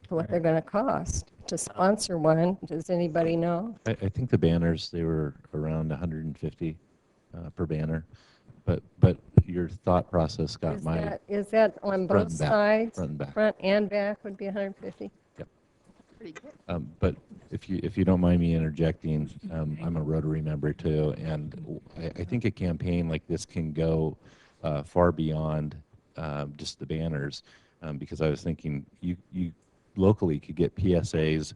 what they're going to cost to sponsor one. Does anybody know? I think the banners, they were around 150 per banner, but your thought process got Is that on front both and back, sides? front and back. Front and back would be 150? Yep. Pretty good. But if you don't mind me interjecting, I'm a Rotary member too, and I think a campaign like this can go far beyond just the banners, because I was thinking you locally could get PSAs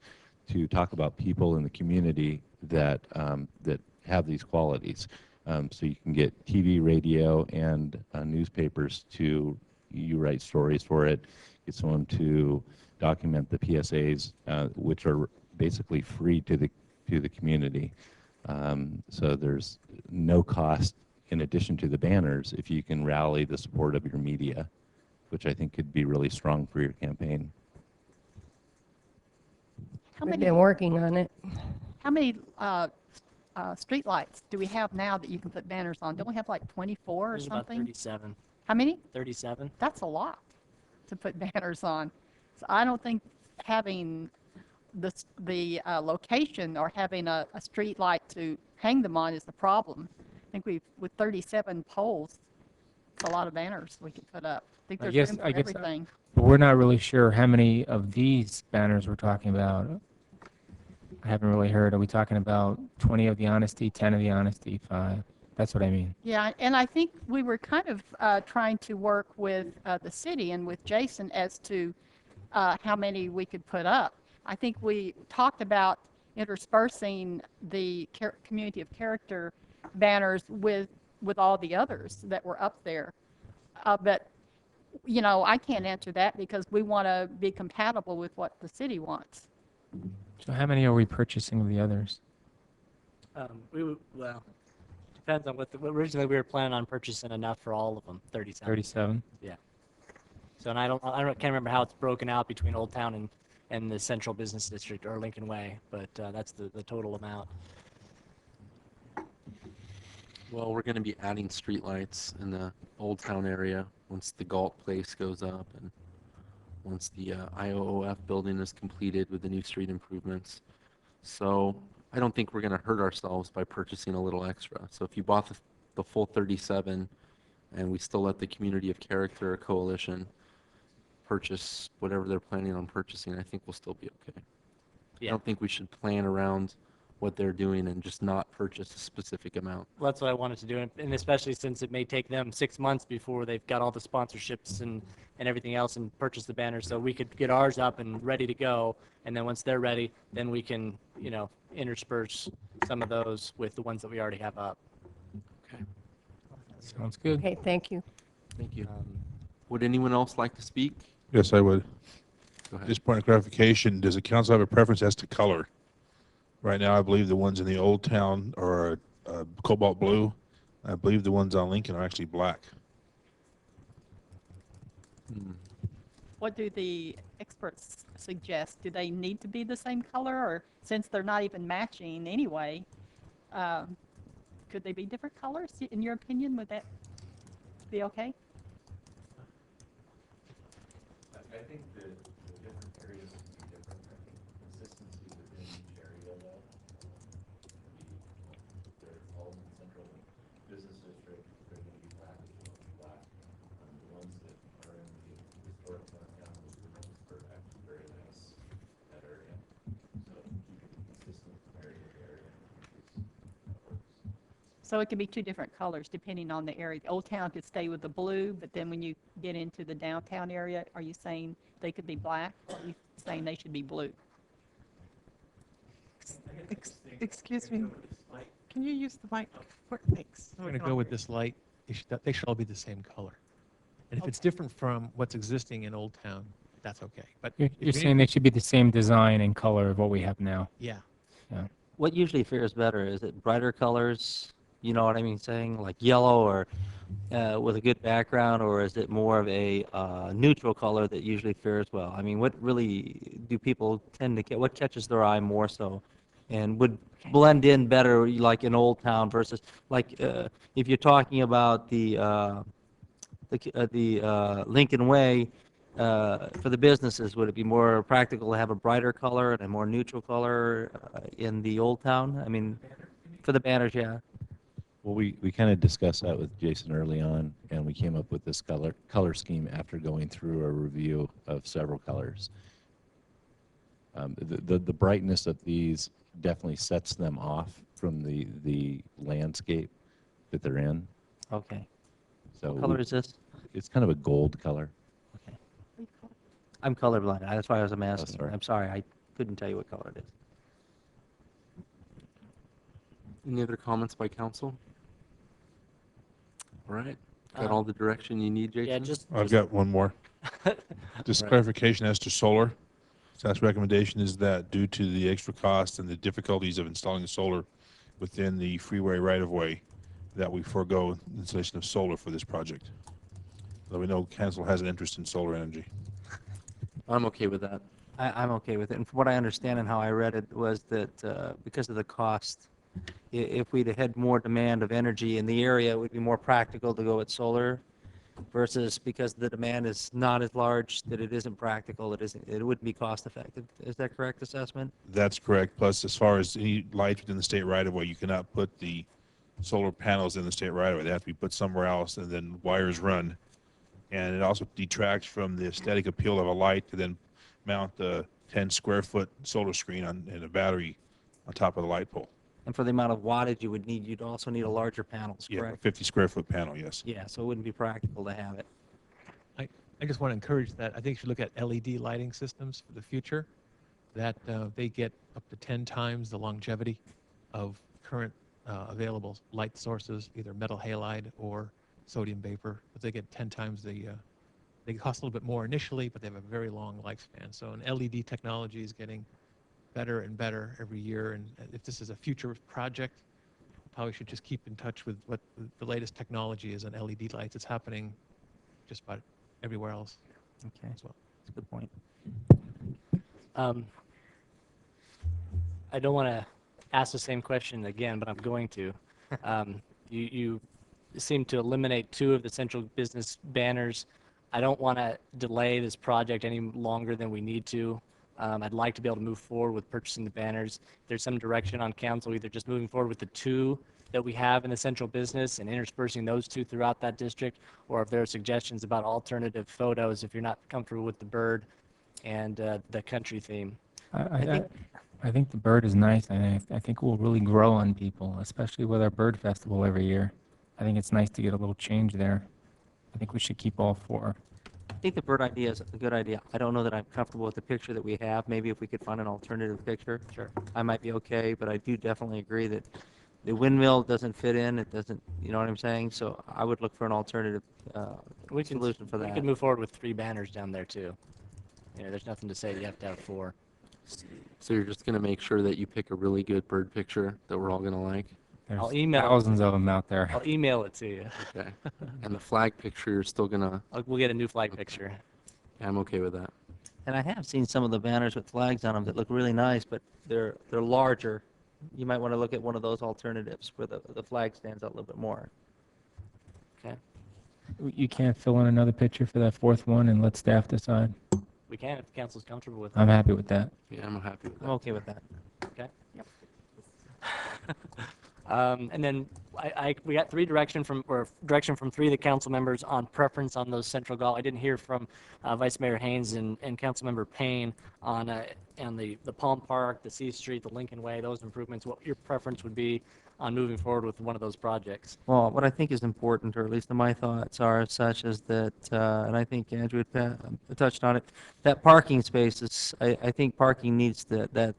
to talk about people in the community that have these qualities. So you can get TV, radio, and newspapers to write stories for it. Get someone to document the PSAs, which are basically free to the community. So there's no cost in addition to the banners if you can rally the support of your media, which I think could be really strong for your campaign. We've been working on it. How many streetlights do we have now that you can put banners on? Don't we have like 24 or There's about something? 37. How many? 37. That's a lot to put banners on. So I don't think having the location or having a street light to hang them on is the problem. I think with 37 poles, it's a lot of banners we could put up. I think there's room for everything. But we're not really sure how many of these banners we're talking about. I haven't really heard. Are we talking about 20 of the honesty, 10 of the honesty, 5? That's what I mean. Yeah, and I think we were kind of trying to work with the city and with Jason as to how many we could put up. I think we talked about interspersing the community of character banners with all the others that were up there. But, I can't answer that because we want to be compatible with what the city wants. So how many are we purchasing of the others? Well, depends on originally we were planning on purchasing enough for all of them, 37. 37? Yeah. So, and I can't remember how it's broken out between Old Town and the Central Business District or Lincoln Way, but that's the total amount. Well, we're going to be adding streetlights in the Old Town area once the Galt place goes up and once the IOOF building is completed with the new street improvements. So I don't think we're going to hurt ourselves by purchasing a little extra. So if you bought the full 37 and we still let the Community of Character Coalition purchase whatever they're planning on purchasing, I think we'll still be okay. Yeah. I don't think we should plan around what they're doing and just not purchase a specific amount. Well, that's what I wanted to do, and especially since it may take them 6 months before they've got all the sponsorships and everything else and purchase the banners, so we could get ours up and ready to go, and then once they're ready, then we can, intersperse some of those with the ones that we already have up. Okay. Sounds good. Okay, thank you. Thank you. Would anyone else like to speak? Yes, I would. Go ahead. Just point of clarification, does the council have a preference as to color? Right now, I believe the ones in the Old Town are cobalt blue. I believe the ones on Lincoln are actually black. What do the experts suggest? Do they need to be the same color, or since they're not even matching anyway, could they be different colors? In your opinion, would that be okay? I think the different areas can be different. I think consistency within each area, though, they're all in central business district, they're going to be black, as well as black. The ones that are in the historic downtown, those are the ones that are actually very nice, that area. So keeping it consistent from area to area, that works. So it could be two different colors depending on the area. The Old Town could stay with the blue, but then when you get into the downtown area, are you saying they could be black, or are you saying they should be blue? Excuse me, can you use the mic? Thanks. I'm going to go with this light. They should all be the same color. And if it's different from what's existing in Old Town, that's okay. But You're if you saying need- they should be the same design and color of what we have now? Yeah. Yeah. What usually fares better? Is it brighter colors? You know what I mean, saying like yellow or with a good background, or is it more of a neutral color that usually fares well? I mean, what really do people tend to get? What catches their eye more so, and would blend in better, like in Old Town versus like if you're talking about the Lincoln Way for the businesses? Would it be more practical to have a brighter color and a more neutral color in the Old Town? I mean, for the banners, yeah. Well, we kind of discussed that with Jason early on, and we came up with this color scheme after going through a review of several colors. The brightness of these definitely sets them off from the landscape that they're in. Okay. So What color is this? It's kind of a gold color. I'm colorblind. That's why I was asking. sorry. I'm sorry. I couldn't tell you what color it is. Any other comments by council? All right. Got Um, all the direction you need, Jason? Yeah, just. I've got one more. Just Right. clarification as to solar. Staff's recommendation is that due to the extra cost and the difficulties of installing the solar within the freeway right-of-way, that we forego installation of solar for this project. Though we know council has an interest in solar energy. I'm okay with that. I'm okay with it. And from what I understand and how I read it was that because of the cost, if we'd had more demand of energy in the area, it would be more practical to go with solar versus because the demand is not as large that it isn't practical, it wouldn't be cost effective. Is that correct assessment? That's correct. Plus, as far as any lights within the state right-of-way, you cannot put the solar panels in the state right-of-way. They have to be put somewhere else, and then wires run. And it also detracts from the aesthetic appeal of a light to then mount the 10-square-foot solar screen and a battery on top of the light pole. And for the amount of wattage you would need, you'd also need a larger panels, Yeah, a correct? 50-square-foot panel, yes. Yeah, so it wouldn't be practical to have it. I just want to encourage that. I think you should look at LED lighting systems for the future, that they get up to 10 times the longevity of current available light sources, either metal halide or sodium vapor, but they get 10 times they cost a little bit more initially, but they have a very long lifespan. So an LED technology is getting better and better every year, and if this is a future project, probably should just keep in touch with what the latest technology is on LED lights. It's happening just about everywhere else. Okay, as well. That's a good point. I don't want to ask the same question again, but I'm going to. You seem to eliminate 2 of the central business banners. I don't want to delay this project any longer than we need to. I'd like to be able to move forward with purchasing the banners. There's some direction on council, either just moving forward with the 2 that we have in the central business and interspersing those 2 throughout that district, or if there are suggestions about alternative photos if you're not comfortable with the bird and the country theme. I think I think the bird is nice, and I think it will really grow on people, especially with our bird festival every year. I think it's nice to get a little change there. I think we should keep all four. I think the bird idea is a good idea. I don't know that I'm comfortable with the picture that we have. Maybe if we could find an alternative picture, Sure. I might be okay, but I do definitely agree that the windmill doesn't fit in. It doesn't, you know what I'm saying? So I would look for an alternative solution for We that. could move forward with 3 banners down there too. You know, there's nothing to say you have to have 4. So you're just gonna make sure that you pick a really good bird picture that we're all gonna like? There's I'll email it. thousands of them out there. I'll email it to you. Okay. And the flag picture, you're still gonna, We'll get a new flag picture. yeah, I'm okay with that. And I have seen some of the banners with flags on them that look really nice, but they're larger. You might want to look at one of those alternatives where the flag stands out a little bit more. Okay. You can't fill in another picture for that fourth one and let staff decide. We can if the council's comfortable with it. I'm happy with that. Yeah, I'm happy with that. I'm okay with that. Okay. And then we got direction from 3 of the council members on preference on those central Galt. I didn't hear from Vice Mayor Haynes and Councilmember Payne on the Palm Park, the C Street, the Lincoln Way, those improvements. What your preference would be on moving forward with one of those projects? Well, what I think is important, or at least my thoughts are such as that, and I think Andrew had touched on it, that parking spaces, I think parking needs that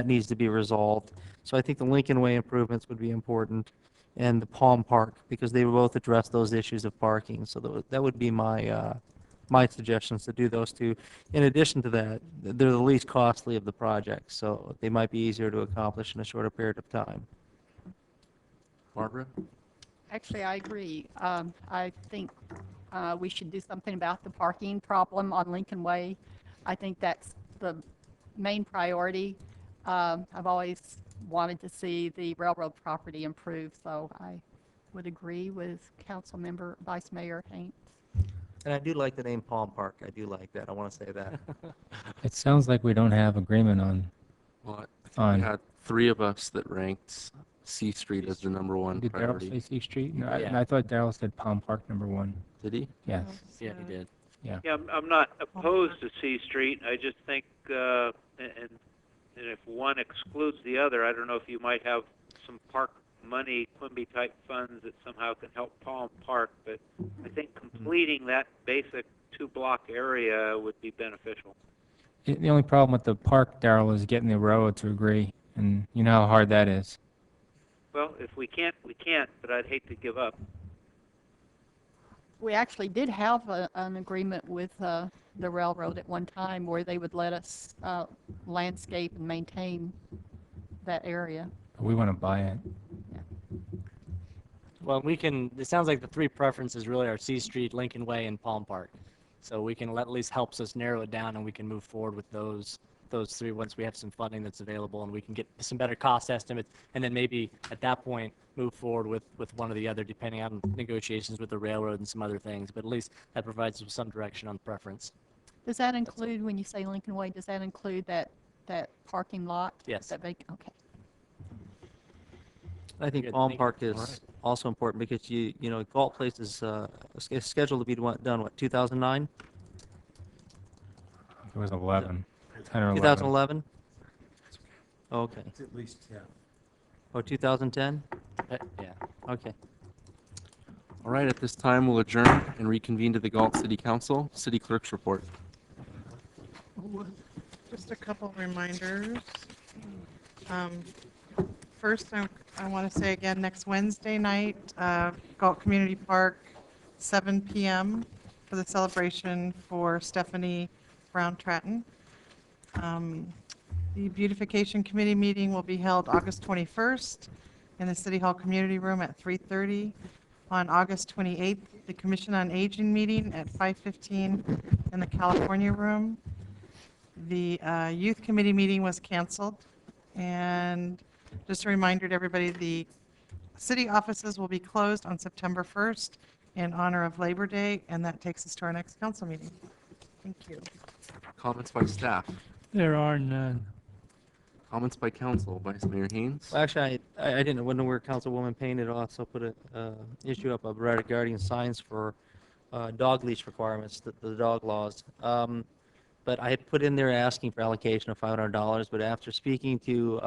needs to be resolved. So I think the Lincoln Way improvements would be important, and the Palm Park, because they both address those issues of parking. So that would be my suggestions, to do those two. In addition to that, they're the least costly of the projects, so they might be easier to accomplish in a shorter period of time. Barbara? Actually, I agree. I think we should do something about the parking problem on Lincoln Way. I think that's the main priority. I've always wanted to see the railroad property improved, so I would agree with Councilmember Vice Mayor Haynes. And I do like the name Palm Park. I do like that. I want to say that. It sounds like we don't have agreement on. Well, I think we had 3 of us that ranked C Street as the #1 Did Daryl priority. say C Street? No, Yeah. I thought Daryl said Palm Park #1. Did he? Yes. Yeah, he did. Yeah. Yeah, I'm not opposed to C Street. I just think, and if one excludes the other, I don't know if you might have some park money, Quimby type funds that somehow can help Palm Park, but I think completing that basic 2-block area would be beneficial. The only problem with the park, Daryl, is getting the railroad to agree, and you know how hard that is. Well, if we can't, we can't, but I'd hate to give up. We actually did have an agreement with the railroad at one time where they would let us landscape and maintain that area. We want to buy it. Well, it sounds like the 3 preferences really are C Street, Lincoln Way, and Palm Park. So we can at least helps us narrow it down, and we can move forward with those 3 once we have some funding that's available, and we can get some better cost estimates, and then maybe at that point move forward with one or the other, depending on negotiations with the railroad and some other things. But at least that provides us with some direction on preference. Does that include, when you say Lincoln Way, does that include that parking lot? Yes. Okay. I think Good, Palm thank you. Park All is right. also important because Galt Place is scheduled to be done, 2009? It was 11. 10 or 11. 2011? Okay. It's at least 10. Oh, 2010? Yeah. Okay. All right, at this time, we'll adjourn and reconvene to the Galt City Council. City Clerk's report. Just a couple reminders. First, I want to say again, next Wednesday night, Galt Community Park, 7 p.m. for the celebration for Stephanie Brown Tratton. The Beautification Committee meeting will be held August 21st in the City Hall Community Room at 3:30. On August 28th, the Commission on Aging meeting at 5:15 in the California Room. The Youth Committee meeting was canceled. And just a reminder to everybody, the city offices will be closed on September 1st in honor of Labor Day, and that takes us to our next council meeting. Thank you. Comments by staff. There are none. Comments by council. Vice Mayor Haynes. Well, actually, I didn't know where Councilwoman Payne had also put a issue up of regarding signs for dog leash requirements, the dog laws. but I had put in there asking for allocation of $500, but after speaking to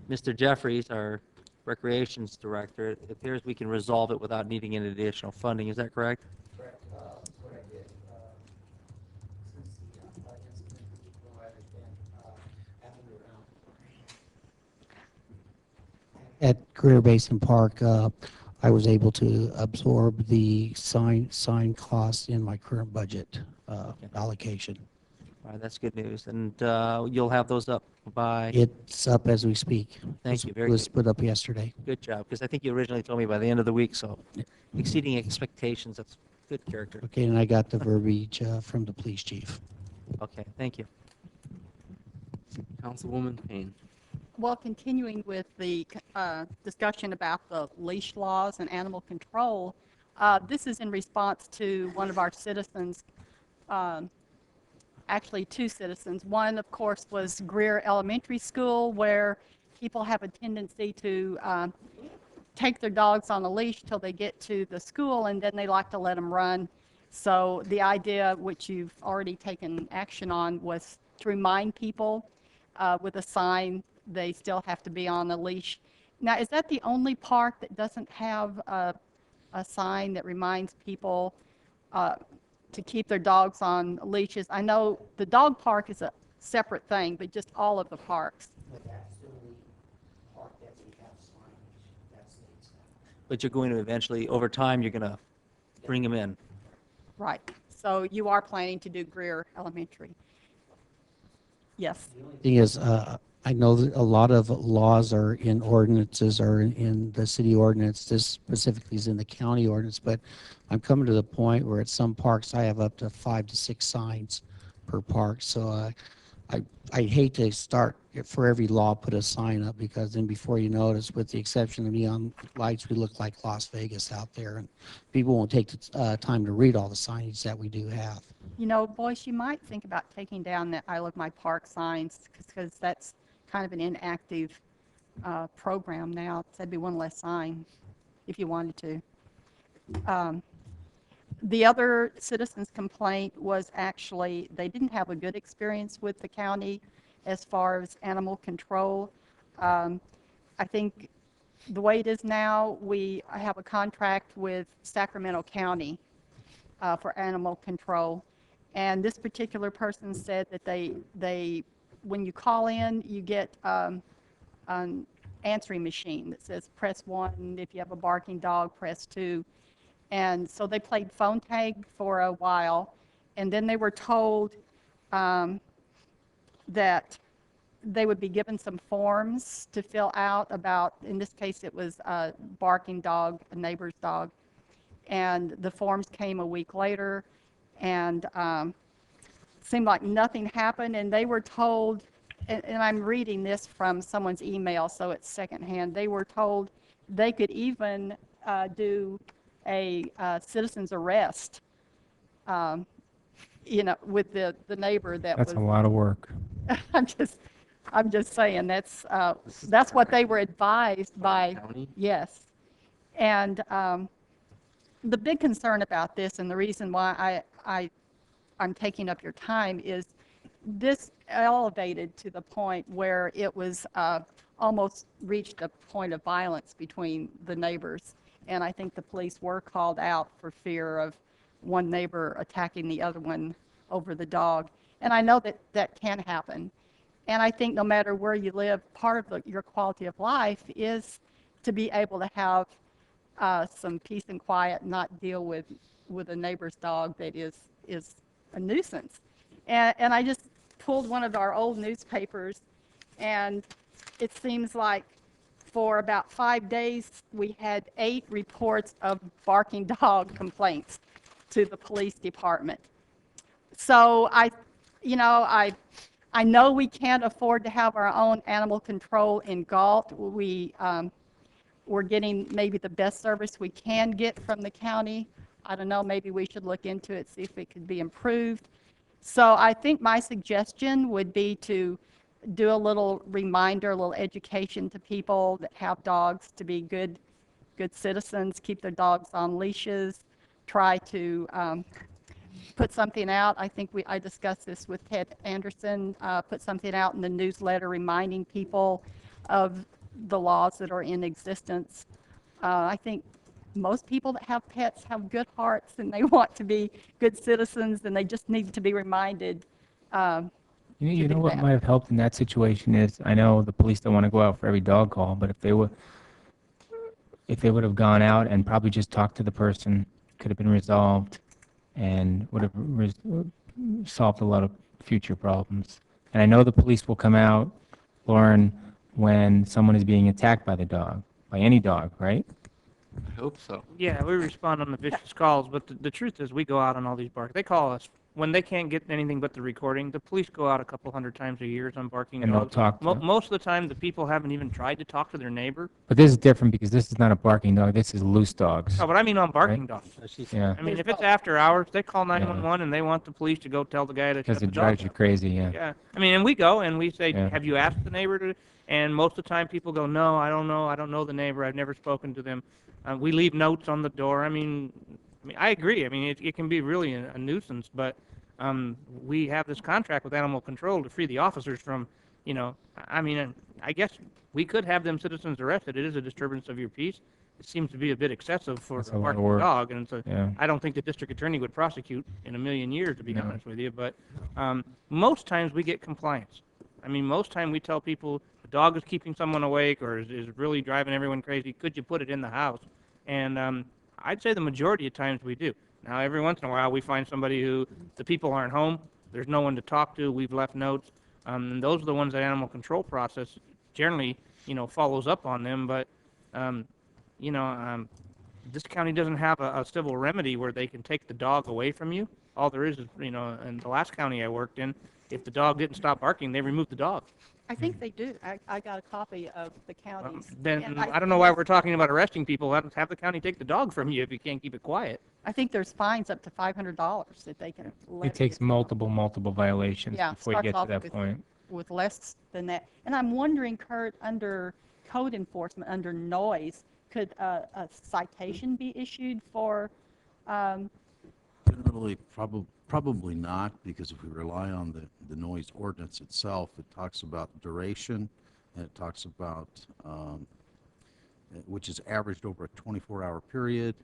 Mr. Jeffries, our Recreations Director, it appears we can resolve it without needing any additional funding. Is that correct? Correct. That's what I did. Since the incident, people understand, happened around. At Greer Basin Park, I was able to absorb the sign costs in my current budget allocation. All right, that's good news. And you'll have those up by? It's up as we speak. Thank you, very It was good. put up yesterday. Good job, because I think you originally told me by the end of the week, so exceeding expectations, that's good character. Okay, and I got the verbiage from the police chief. Okay, thank you. Councilwoman Payne. Well, continuing with the discussion about the leash laws and animal control, this is in response to one of our citizens, actually two citizens. One, of course, was Greer Elementary School, where people have a tendency to take their dogs on a leash till they get to the school, and then they like to let them run. So the idea, which you've already taken action on, was to remind people with a sign they still have to be on a leash. Now, is that the only park that doesn't have a sign that reminds people to keep their dogs on leashes? I know the dog park is a separate thing, but just all of the parks. But you're going to eventually, over time, you're going to bring them in. Right. So you are planning to do Greer Elementary? Yes. Thing is, I know that a lot of laws are in ordinances or in the city ordinance. This specifically is in the county ordinance, but I'm coming to the point where at some parks I have up to 5 to 6 signs per park. So I hate to start for every law put a sign up, because then before you notice, with the exception of neon lights, we look like Las Vegas out there, and people won't take the time to read all the signage that we do have. You know, Boyce, you might think about taking down the I Love My Park signs, because that's kind of an inactive program now. So that'd be one less sign if you wanted to. The other citizens' complaint was actually they didn't have a good experience with the county as far as animal control. I think the way it is now, I have a contract with Sacramento County for animal control. And this particular person said that they when you call in, you get an answering machine that says press 1. If you have a barking dog, press 2. And so they played phone tag for a while, and then they were told that they would be given some forms to fill out about, in this case, it was a barking dog, a neighbor's dog. And the forms came a week later, and seemed like nothing happened, and they were told, and I'm reading this from someone's email, so it's secondhand, they were told they could even do a citizen's arrest, you know, with the neighbor that That's was. a lot of work. I'm just saying that's what they were advised by. County? Yes, and the big concern about this, and the reason why I'm taking up your time, is this elevated to the point where it was almost reached a point of violence between the neighbors. And I think the police were called out for fear of one neighbor attacking the other one over the dog. And I know that that can happen. And I think no matter where you live, part of your quality of life is to be able to have some peace and quiet, not deal with a neighbor's dog that is a nuisance. And I just pulled one of our old newspapers, and it seems like for about 5 days, we had 8 reports of barking dog complaints to the police department. So I know we can't afford to have our own animal control in Galt. We're getting maybe the best service we can get from the county. I don't know, maybe we should look into it, see if it could be improved. So I think my suggestion would be to do a little reminder, a little education to people that have dogs to be good citizens, keep their dogs on leashes, try to put something out. I think I discussed this with Ted Anderson, put something out in the newsletter reminding people of the laws that are in existence. I think most people that have pets have good hearts and they want to be good citizens, and they just need to be reminded. You to know do what that. might have helped in that situation is, I know the police don't want to go out for every dog call, but if they would have gone out and probably just talked to the person, could have been resolved and would have solved a lot of future problems. And I know the police will come out, Lauren, when someone is being attacked by the dog, by any dog, right? I hope so. Yeah, we respond on the vicious calls, but the truth is we go out on all these bark. They call us when they can't get anything but the recording. The police go out a couple hundred times a year on barking And they'll dogs. talk to them. Most of the time, the people haven't even tried to talk to their neighbor. But this is different because this is not a barking dog, this is loose dogs. Oh, but I mean on barking Right. dogs. Yeah. I mean, if it's after hours, they call 911 and they want the police to go tell the guy to Because shut the it dog drives you up. crazy, yeah. Yeah. I mean, and we go and we say, Yeah. have you asked the neighbor to? And most of the time people go, no, I don't know. I don't know the neighbor. I've never spoken to them. We leave notes on the door. I mean, I agree. I mean, it can be really a nuisance, but we have this contract with animal control to free the officers from, I mean, I guess we could have them citizens arrested. It is a disturbance of your peace. It seems to be a bit excessive for That's a a lot of barking work. dog, and so Yeah. I don't think the district attorney would prosecute in a million years, to be No. honest with you. But most times we get compliance. I mean, most time we tell people the dog is keeping someone awake or is really driving everyone crazy. Could you put it in the house? And I'd say the majority of times we do. Now, every once in a while, we find somebody who the people aren't home. There's no one to talk to. We've left notes. And those are the ones that animal control process generally, follows up on them. But, this county doesn't have a civil remedy where they can take the dog away from you. All there is, in the last county I worked in, if the dog didn't stop barking, they removed the dog. I think they do. I got a copy of the county's. Then and I don't know why we're talking about arresting people. Have the county take the dog from you if you can't keep it quiet. I think there's fines up to $500 that they can let. It takes multiple violations Yeah, before you starts get to off that with- point. With less than that. And I'm wondering, Kurt, under code enforcement, under noise, could a citation be issued for, Generally, probably not, because if we rely on the noise ordinance itself, it talks about duration, and it talks about, which is averaged over a 24-hour period.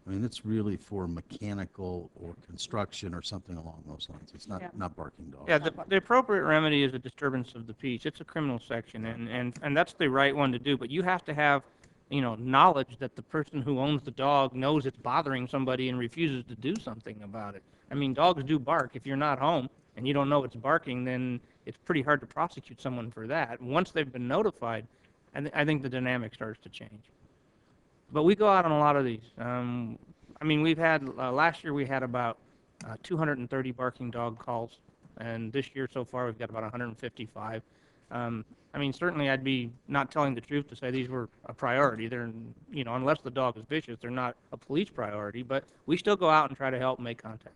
I mean, it's really for mechanical or construction or something along those lines. It's Yeah. not barking dogs. Yeah, the appropriate remedy is a disturbance of the peace. It's a criminal section, and that's the right one to do. But you have to have, knowledge that the person who owns the dog knows it's bothering somebody and refuses to do something about it. I mean, dogs do bark. If you're not home and you don't know it's barking, then it's pretty hard to prosecute someone for that. Once they've been notified, I think the dynamic starts to change. But we go out on a lot of these. I mean, we've had, last year we had about 230 barking dog calls, and this year so far we've got about 155. I mean, certainly I'd be not telling the truth to say these were a priority. They're, unless the dog is vicious, they're not a police priority, but we still go out and try to help make contact.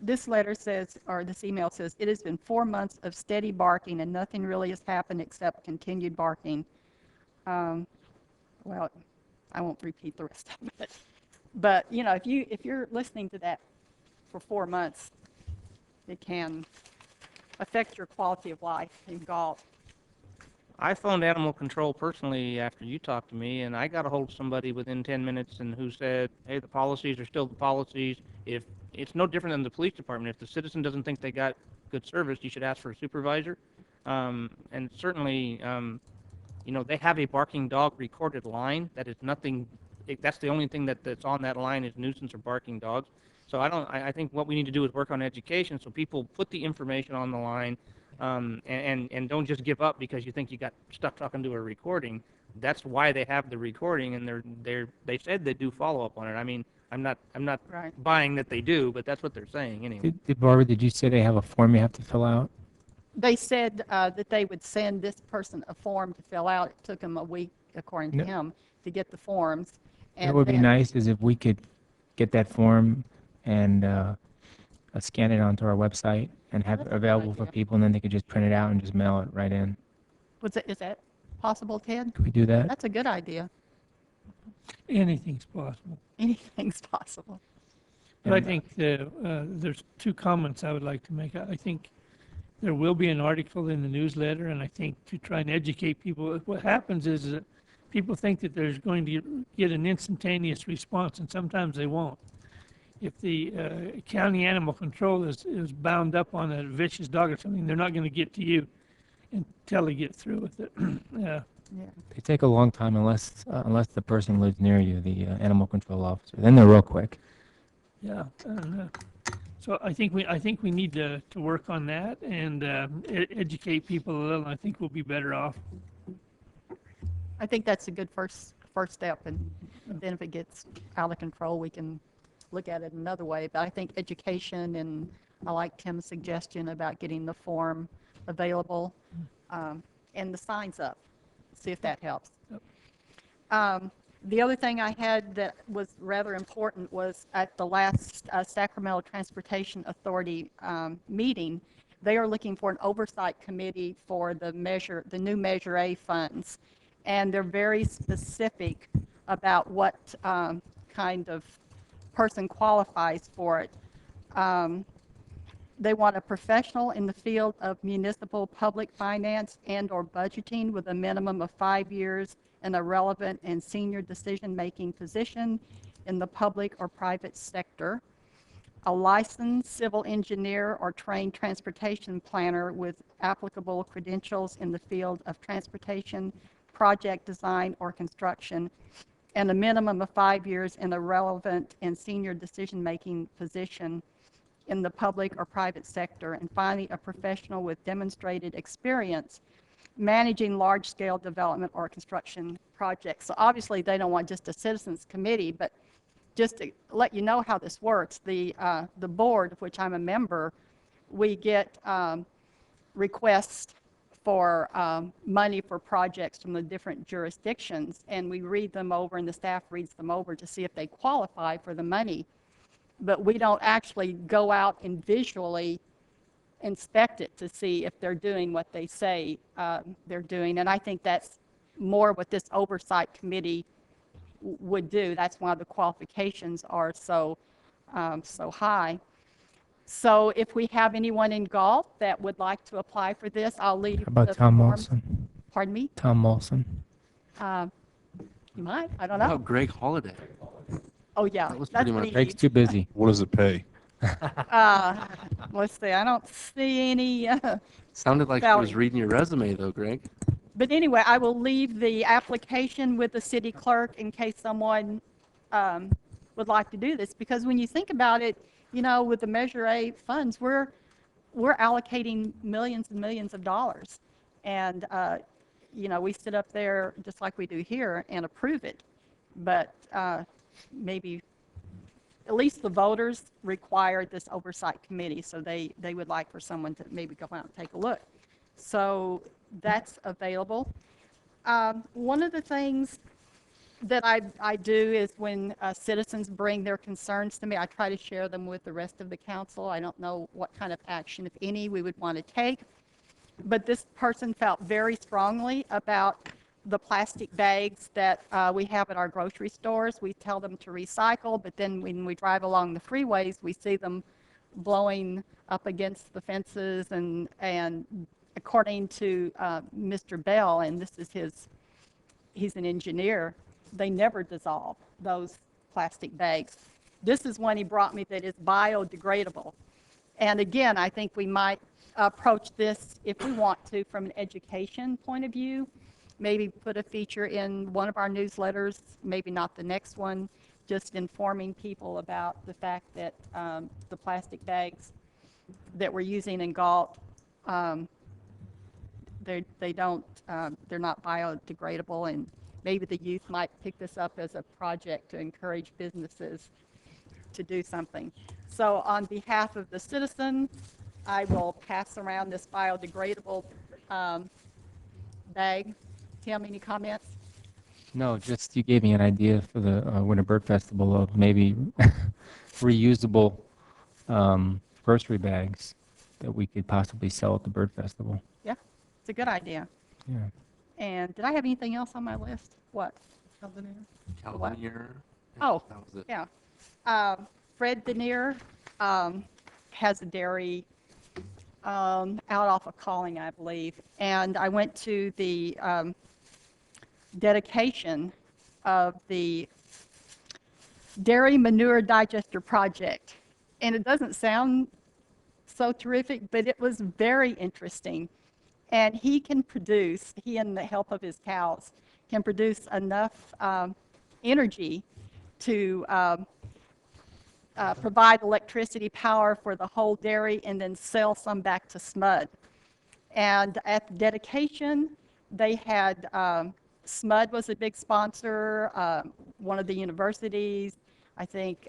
this letter says, or this email says, it has been 4 months of steady barking and nothing really has happened except continued barking. Well, I won't repeat the rest of it. But, if you're listening to that for 4 months, it can affect your quality of life in Galt. I phoned animal control personally after you talked to me, and I got a hold of somebody within 10 minutes and who said, hey, the policies are still the policies. If it's no different than the police department. If the citizen doesn't think they got good service, you should ask for a supervisor. And certainly, they have a barking dog recorded line. That is nothing. That's the only thing that's on that line is nuisance or barking dogs. So I think what we need to do is work on education so people put the information on the line. And don't just give up because you think you got stuck talking to a recording. That's why they have the recording, and they said they do follow up on it. I mean, I'm not Right. buying that they do, but that's what they're saying anyway. Barbara, did you say they have a form you have to fill out? They said that they would send this person a form to fill out. It took them a week, according to No. him, to get the forms. What would be then- nice is if we could get that form and scan it onto our website and have it available for people, and then they could just print it out and just mail it right in. Is that possible, Ted? Could we do that? That's a good idea. Anything's possible. Anything's possible. But I And- think there's two comments I would like to make. I think there will be an article in the newsletter, and I think to try and educate people, what happens is that people think that there's going to get an instantaneous response, and sometimes they won't. If the county animal control is bound up on a vicious dog or something, they're not going to get to you until they get through with it. They take a long time unless the person lives near you, the animal control officer. Then they're real quick. Yeah, and, so I think we need to work on that and educate people a little. I think we'll be better off. I think that's a good first step, and then if it gets out of control, we can look at it another way. But I think education, and I like Tim's suggestion about getting the form available and the signs up. See if that helps. The other thing I had that was rather important was at the last Sacramento Transportation Authority meeting, they are looking for an oversight committee for the new Measure A funds. And they're very specific about what kind of person qualifies for it. They want a professional in the field of municipal public finance and/or budgeting with a minimum of 5 years in a relevant and senior decision-making position in the public or private sector. A licensed civil engineer or trained transportation planner with applicable credentials in the field of transportation, project design, or construction, and a minimum of 5 years in a relevant and senior decision-making position in the public or private sector. And finally, a professional with demonstrated experience managing large-scale development or construction projects. So obviously, they don't want just a citizens committee, but just to let you know how this works, the board, of which I'm a member, we get requests for money for projects from the different jurisdictions, and we read them over, and the staff reads them over to see if they qualify for the money. But we don't actually go out and visually inspect it to see if they're doing what they say they're doing. And I think that's more what this oversight committee would do. That's why the qualifications are so high. So if we have anyone in Galt that would like to apply for this, I'll leave How about the Tom form. Molson? Pardon me? Tom Molson. You might, I don't How know. about Greg Holiday? Oh, yeah. That was that's pretty what much- he Greg's needs. too busy. What does it pay? Let's see, I don't see any. Sounded like she was Salary. reading your resume, though, Greg. But anyway, I will leave the application with the city clerk in case someone would like to do this. Because when you think about it, you know, with the Measure A funds, we're allocating millions and millions of dollars. And, you know, we sit up there just like we do here and approve it. But maybe at least the voters require this oversight committee, so they would like for someone to maybe go out and take a look. So that's available. One of the things that I do is when citizens bring their concerns to me, I try to share them with the rest of the council. I don't know what kind of action, if any, we would want to take. But this person felt very strongly about the plastic bags that we have at our grocery stores. We tell them to recycle, but then when we drive along the freeways, we see them blowing up against the fences, and according to Mr. Bell, and this is he's an engineer, they never dissolve, those plastic bags. This is one he brought me that is biodegradable. And again, I think we might approach this, if we want to, from an education point of view. Maybe put a feature in one of our newsletters, maybe not the next one, just informing people about the fact that the plastic bags that we're using in Galt, they're not biodegradable, and maybe the youth might pick this up as a project to encourage businesses to do something. So on behalf of the citizen, I will pass around this biodegradable bag. Tim, any comments? No, just you gave me an idea for the Winter Bird Festival of maybe reusable grocery bags that we could possibly sell at the Bird Festival. Yeah, it's a good idea. Yeah. And did I have anything else on my list? What? Calvinier. Oh, That was it. yeah. Fred Denier has a dairy out off of Calling, I believe. And I went to the dedication of the Dairy Manure Digester Project. And it doesn't sound so terrific, but it was very interesting. And he can produce, he and the help of his cows, can produce enough energy to provide electricity power for the whole dairy and then sell some back to SMUD. And at the dedication, they had, SMUD was a big sponsor, one of the universities, I think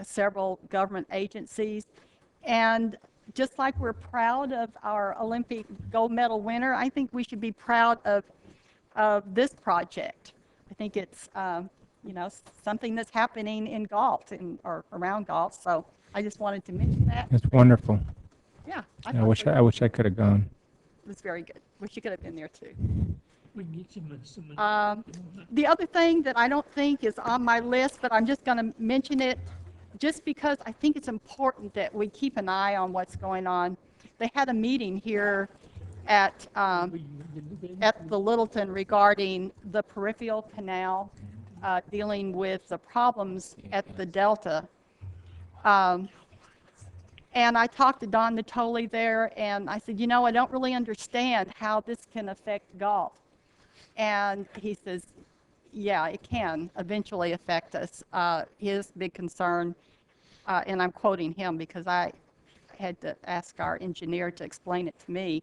several government agencies. And just like we're proud of our Olympic gold medal winner, I think we should be proud of this project. I think it's, you know, something that's happening in Galt or around Galt. So I just wanted to mention that. That's wonderful. Yeah. I wish I could have gone. It was very good. Wish you could have been there too. We need some. The other thing that I don't think is on my list, but I'm just going to mention it just because I think it's important that we keep an eye on what's going on. They had a meeting here at the Littleton regarding the peripheral canal, dealing with the problems at the Delta. And I talked to Don Natoli there, and I said, you know, I don't really understand how this can affect Galt. And he says, yeah, it can eventually affect us. His big concern, and I'm quoting him because I had to ask our engineer to explain it to me,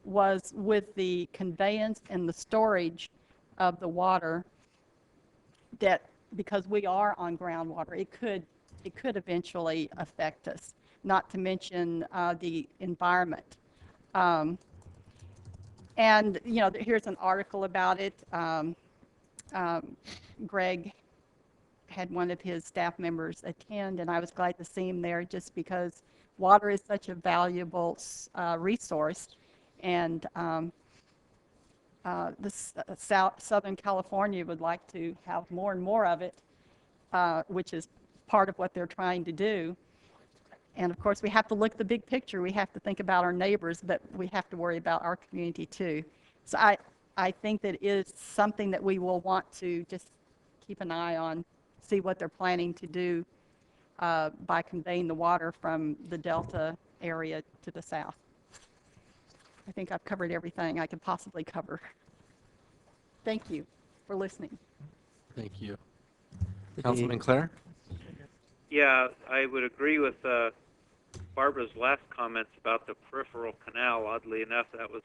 was with the conveyance and the storage of the water, that because we are on groundwater, it could eventually affect us, not to mention the environment. And, you know, here's an article about it. Greg had one of his staff members attend, and I was glad to see him there just because water is such a valuable resource. And Southern California would like to have more and more of it, which is part of what they're trying to do. And of course, we have to look at the big picture. We have to think about our neighbors, but we have to worry about our community too. So I think that it is something that we will want to just keep an eye on, see what they're planning to do by conveying the water from the Delta area to the south. I think I've covered everything I could possibly cover. Thank you for listening. Thank you. Councilman Clare? Yeah, I would agree with Barbara's last comments about the peripheral canal. Oddly enough, that was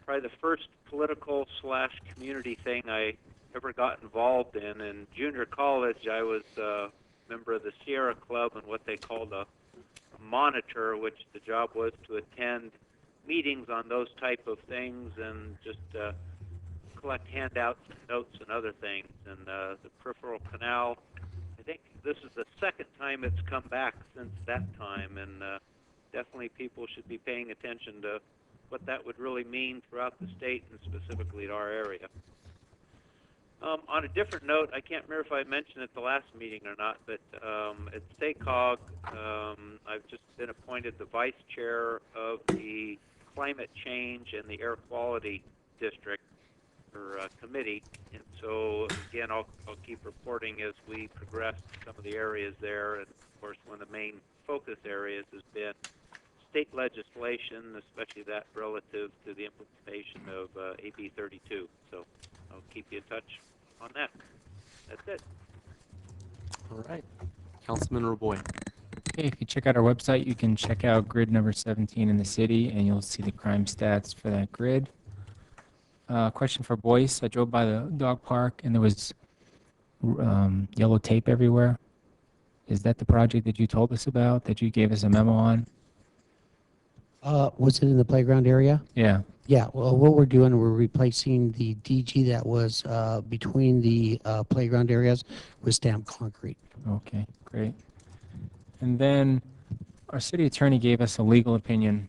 probably the first political/community thing I ever got involved in. In junior college, I was a member of the Sierra Club and what they called a monitor, which the job was to attend meetings on those type of things and just collect handouts and notes and other things. And the peripheral canal, I think this is the second time it's come back since that time, and definitely people should be paying attention to what that would really mean throughout the state and specifically to our area. On a different note, I can't remember if I mentioned it the last meeting or not, but at STACOG, I've just been appointed the vice chair of the Climate Change and the Air Quality District or committee, and so again, I'll keep reporting as we progress some of the areas there. And of course, one of the main focus areas has been state legislation, especially that relative to the implementation of AB 32. So I'll keep you in touch on that. That's it. All right. Councilman Roboy. Okay, if you check out our website, you can check out grid number 17 in the city, and you'll see the crime stats for that grid. Question for Boyce. I drove by the dog park, and there was yellow tape everywhere. Is that the project that you told us about, that you gave us a memo on? Was it in the playground area? Yeah. Yeah, well, what we're doing, we're replacing the DG that was between the playground areas with stamped concrete. Okay, great. And then our city attorney gave us a legal opinion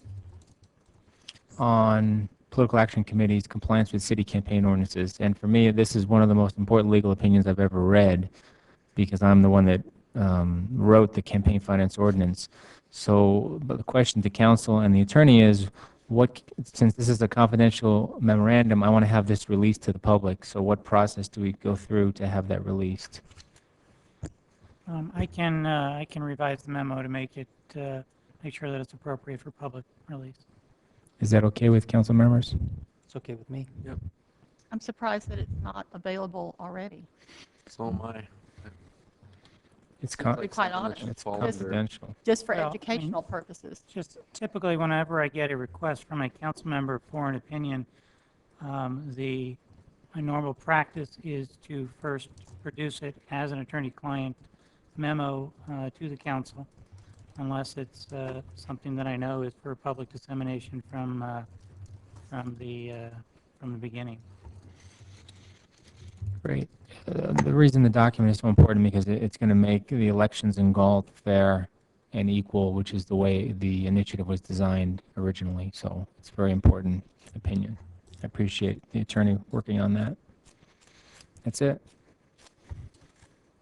on political action committees' compliance with city campaign ordinances. And for me, this is one of the most important legal opinions I've ever read, because I'm the one that wrote the campaign finance ordinance. So, but the question to council and the attorney is, since this is a confidential memorandum, I want to have this released to the public. So what process do we go through to have that released? I can revise the memo to make it, make sure that it's appropriate for public release. Is that okay with council members? It's okay with me. Yep. I'm surprised that it's not available already. So am I. It's To be quite honest. It's fall under- confidential. Just for Well, educational purposes. Just typically, whenever I get a request from a council member for an opinion, my normal practice is to first produce it as an attorney-client memo to the council, unless it's something that I know is for public dissemination from the beginning. Great. The reason the document is so important because it's going to make the elections in Galt fair and equal, which is the way the initiative was designed originally. So it's a very important opinion. I appreciate the attorney working on that. That's it.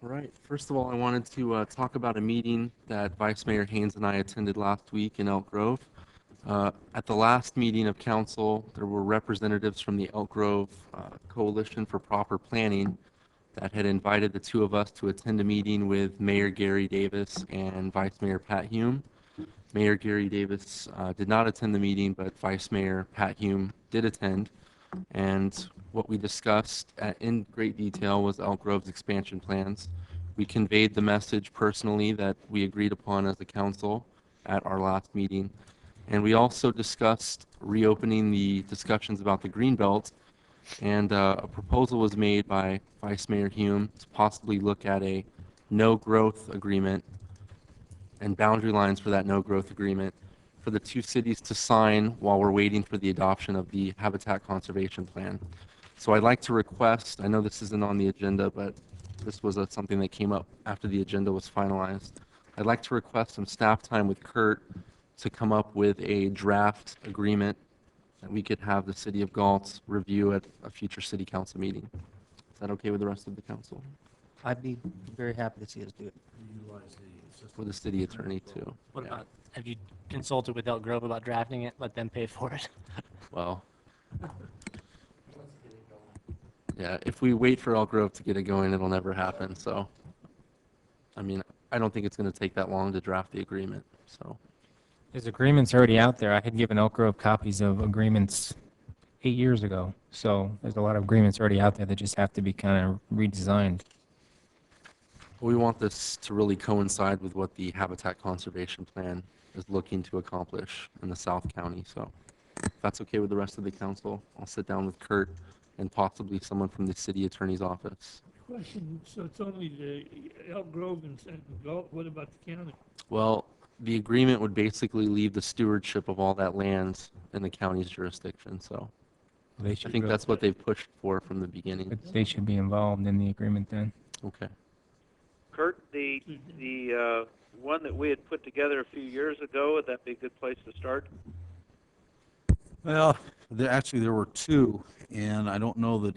All right. First of all, I wanted to talk about a meeting that Vice Mayor Haynes and I attended last week in Elk Grove. At the last meeting of council, there were representatives from the Elk Grove Coalition for Proper Planning that had invited the two of us to attend a meeting with Mayor Gary Davis and Vice Mayor Pat Hume. Mayor Gary Davis did not attend the meeting, but Vice Mayor Pat Hume did attend. And what we discussed in great detail was Elk Grove's expansion plans. We conveyed the message personally that we agreed upon as a council at our last meeting. And we also discussed reopening the discussions about the Greenbelt, and a proposal was made by Vice Mayor Hume to possibly look at a no-growth agreement and boundary lines for that no-growth agreement for the two cities to sign while we're waiting for the adoption of the Habitat Conservation Plan. So I'd like to request, I know this isn't on the agenda, but this was something that came up after the agenda was finalized. I'd like to request some staff time with Kurt to come up with a draft agreement that we could have the city of Galt review at a future city council meeting. Is that okay with the rest of the council? I'd be very happy to see us do it. For the city attorney too. What Yeah. about, have you consulted with Elk Grove about drafting it? Let them pay for it. Well, yeah, if we wait for Elk Grove to get it going, it'll never happen. So, I mean, I don't think it's going to take that long to draft the agreement. So, There's agreements already out there. I had given Elk Grove copies of agreements 8 years ago. So there's a lot of agreements already out there that just have to be kind of redesigned. we want this to really coincide with what the Habitat Conservation Plan is looking to accomplish in the South County. So, if that's okay with the rest of the council, I'll sit down with Kurt and possibly someone from the city attorney's office. Question, so it's only the Elk Grove and Galt, what about the county? Well, the agreement would basically leave the stewardship of all that land in the county's jurisdiction. So, They I should think really- that's what they've pushed for from the beginning. But they should be involved in the agreement then. Okay. Kurt, the one that we had put together a few years ago, would that be a good place to start? Well, there were two, and I don't know that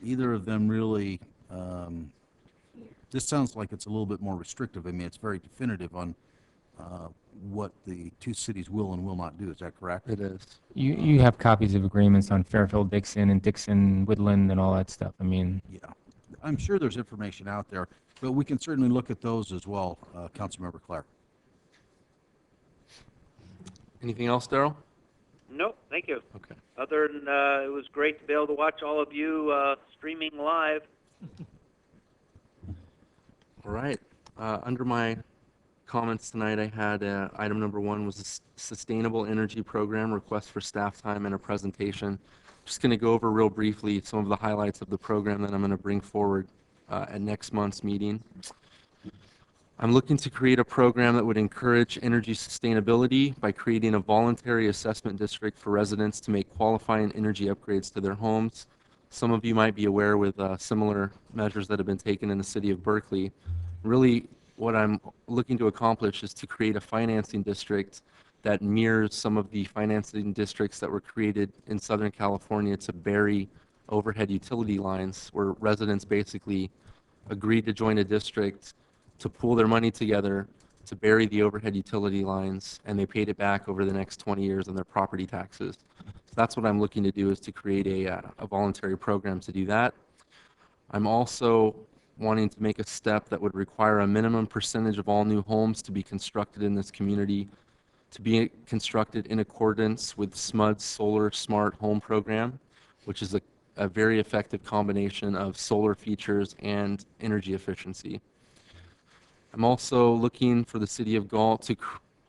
either of them really, this sounds like it's a little bit more restrictive. I mean, it's very definitive on what the two cities will and will not do. Is that correct? It is. You have copies of agreements on Fairfield-Dixon and Dixon-Woodland and all that stuff. I mean, Yeah. I'm sure there's information out there, but we can certainly look at those as well, Councilmember Clare. Anything else, Daryl? Nope, thank you. Okay. Other than, it was great to be able to watch all of you streaming live. All right. Under my comments tonight, I had item number 1 was a sustainable energy program request for staff time and a presentation. Just going to go over real briefly some of the highlights of the program that I'm going to bring forward at next month's meeting. I'm looking to create a program that would encourage energy sustainability by creating a voluntary assessment district for residents to make qualifying energy upgrades to their homes. Some of you might be aware with similar measures that have been taken in the city of Berkeley. Really, what I'm looking to accomplish is to create a financing district that mirrors some of the financing districts that were created in Southern California to bury overhead utility lines, where residents basically agreed to join a district to pool their money together to bury the overhead utility lines, and they paid it back over the next 20 years on their property taxes. So that's what I'm looking to do, is to create a voluntary program to do that. I'm also wanting to make a step that would require a minimum percentage of all new homes to be constructed in this community to be constructed in accordance with SMUD's Solar Smart Home Program, which is a very effective combination of solar features and energy efficiency. I'm also looking for the City of Galt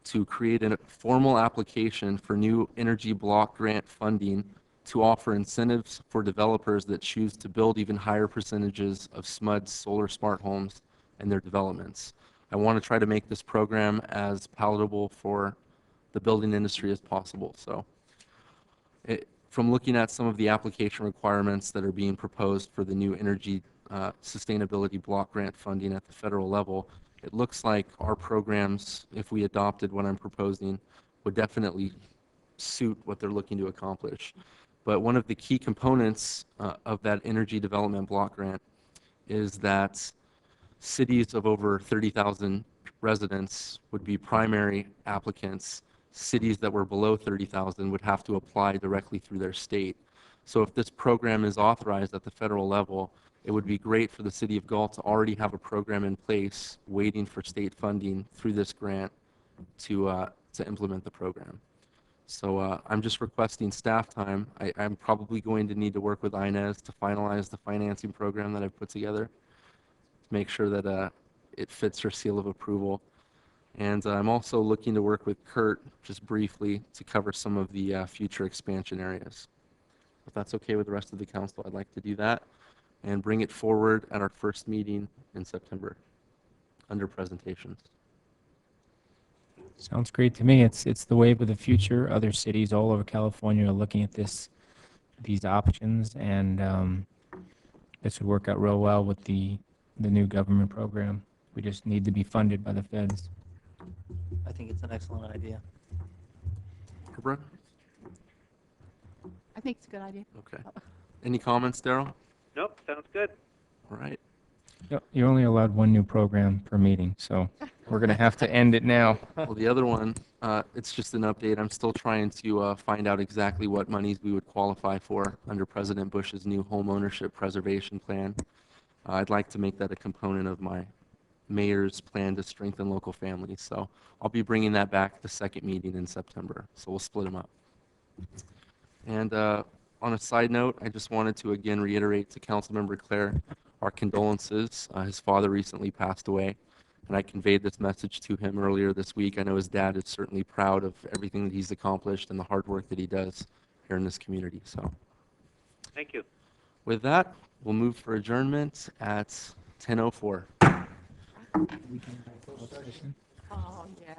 to create a formal application for new energy block grant funding to offer incentives for developers that choose to build even higher percentages of SMUD's solar smart homes in their developments. I want to try to make this program as palatable for the building industry as possible. So from looking at some of the application requirements that are being proposed for the new energy sustainability block grant funding at the federal level, it looks like our programs, if we adopted what I'm proposing, would definitely suit what they're looking to accomplish. But one of the key components of that energy development block grant is that cities of over 30,000 residents would be primary applicants. Cities that were below 30,000 would have to apply directly through their state. So if this program is authorized at the federal level, it would be great for the City of Galt to already have a program in place waiting for state funding through this grant to implement the program. So I'm just requesting staff time. I'm probably going to need to work with Inez to finalize the financing program that I've put together to make sure that it fits her seal of approval. And I'm also looking to work with Kurt, just briefly, to cover some of the future expansion areas. If that's okay with the rest of the council, I'd like to do that and bring it forward at our first meeting in September under presentations. Sounds great to me. It's the wave of the future. Other cities all over California are looking at these options, and this would work out real well with the new government program. We just need to be funded by the feds. I think it's an excellent idea. Barbara? I think it's a good idea. Okay. Any comments, Daryl? Nope, sounds good. All right. You're only allowed one new program per meeting, so we're going to have to end it now. Well, the other one, it's just an update. I'm still trying to find out exactly what monies we would qualify for under President Bush's new home ownership preservation plan. I'd like to make that a component of my mayor's plan to strengthen local families. So I'll be bringing that back at the second meeting in September. So we'll split them up. And on a side note, I just wanted to again reiterate to Councilmember Claire our condolences. His father recently passed away, and I conveyed this message to him earlier this week. I know his dad is certainly proud of everything that he's accomplished and the hard work that he does here in this community. So Thank you. with that, we'll move for adjournment at 10:04. Oh, yeah.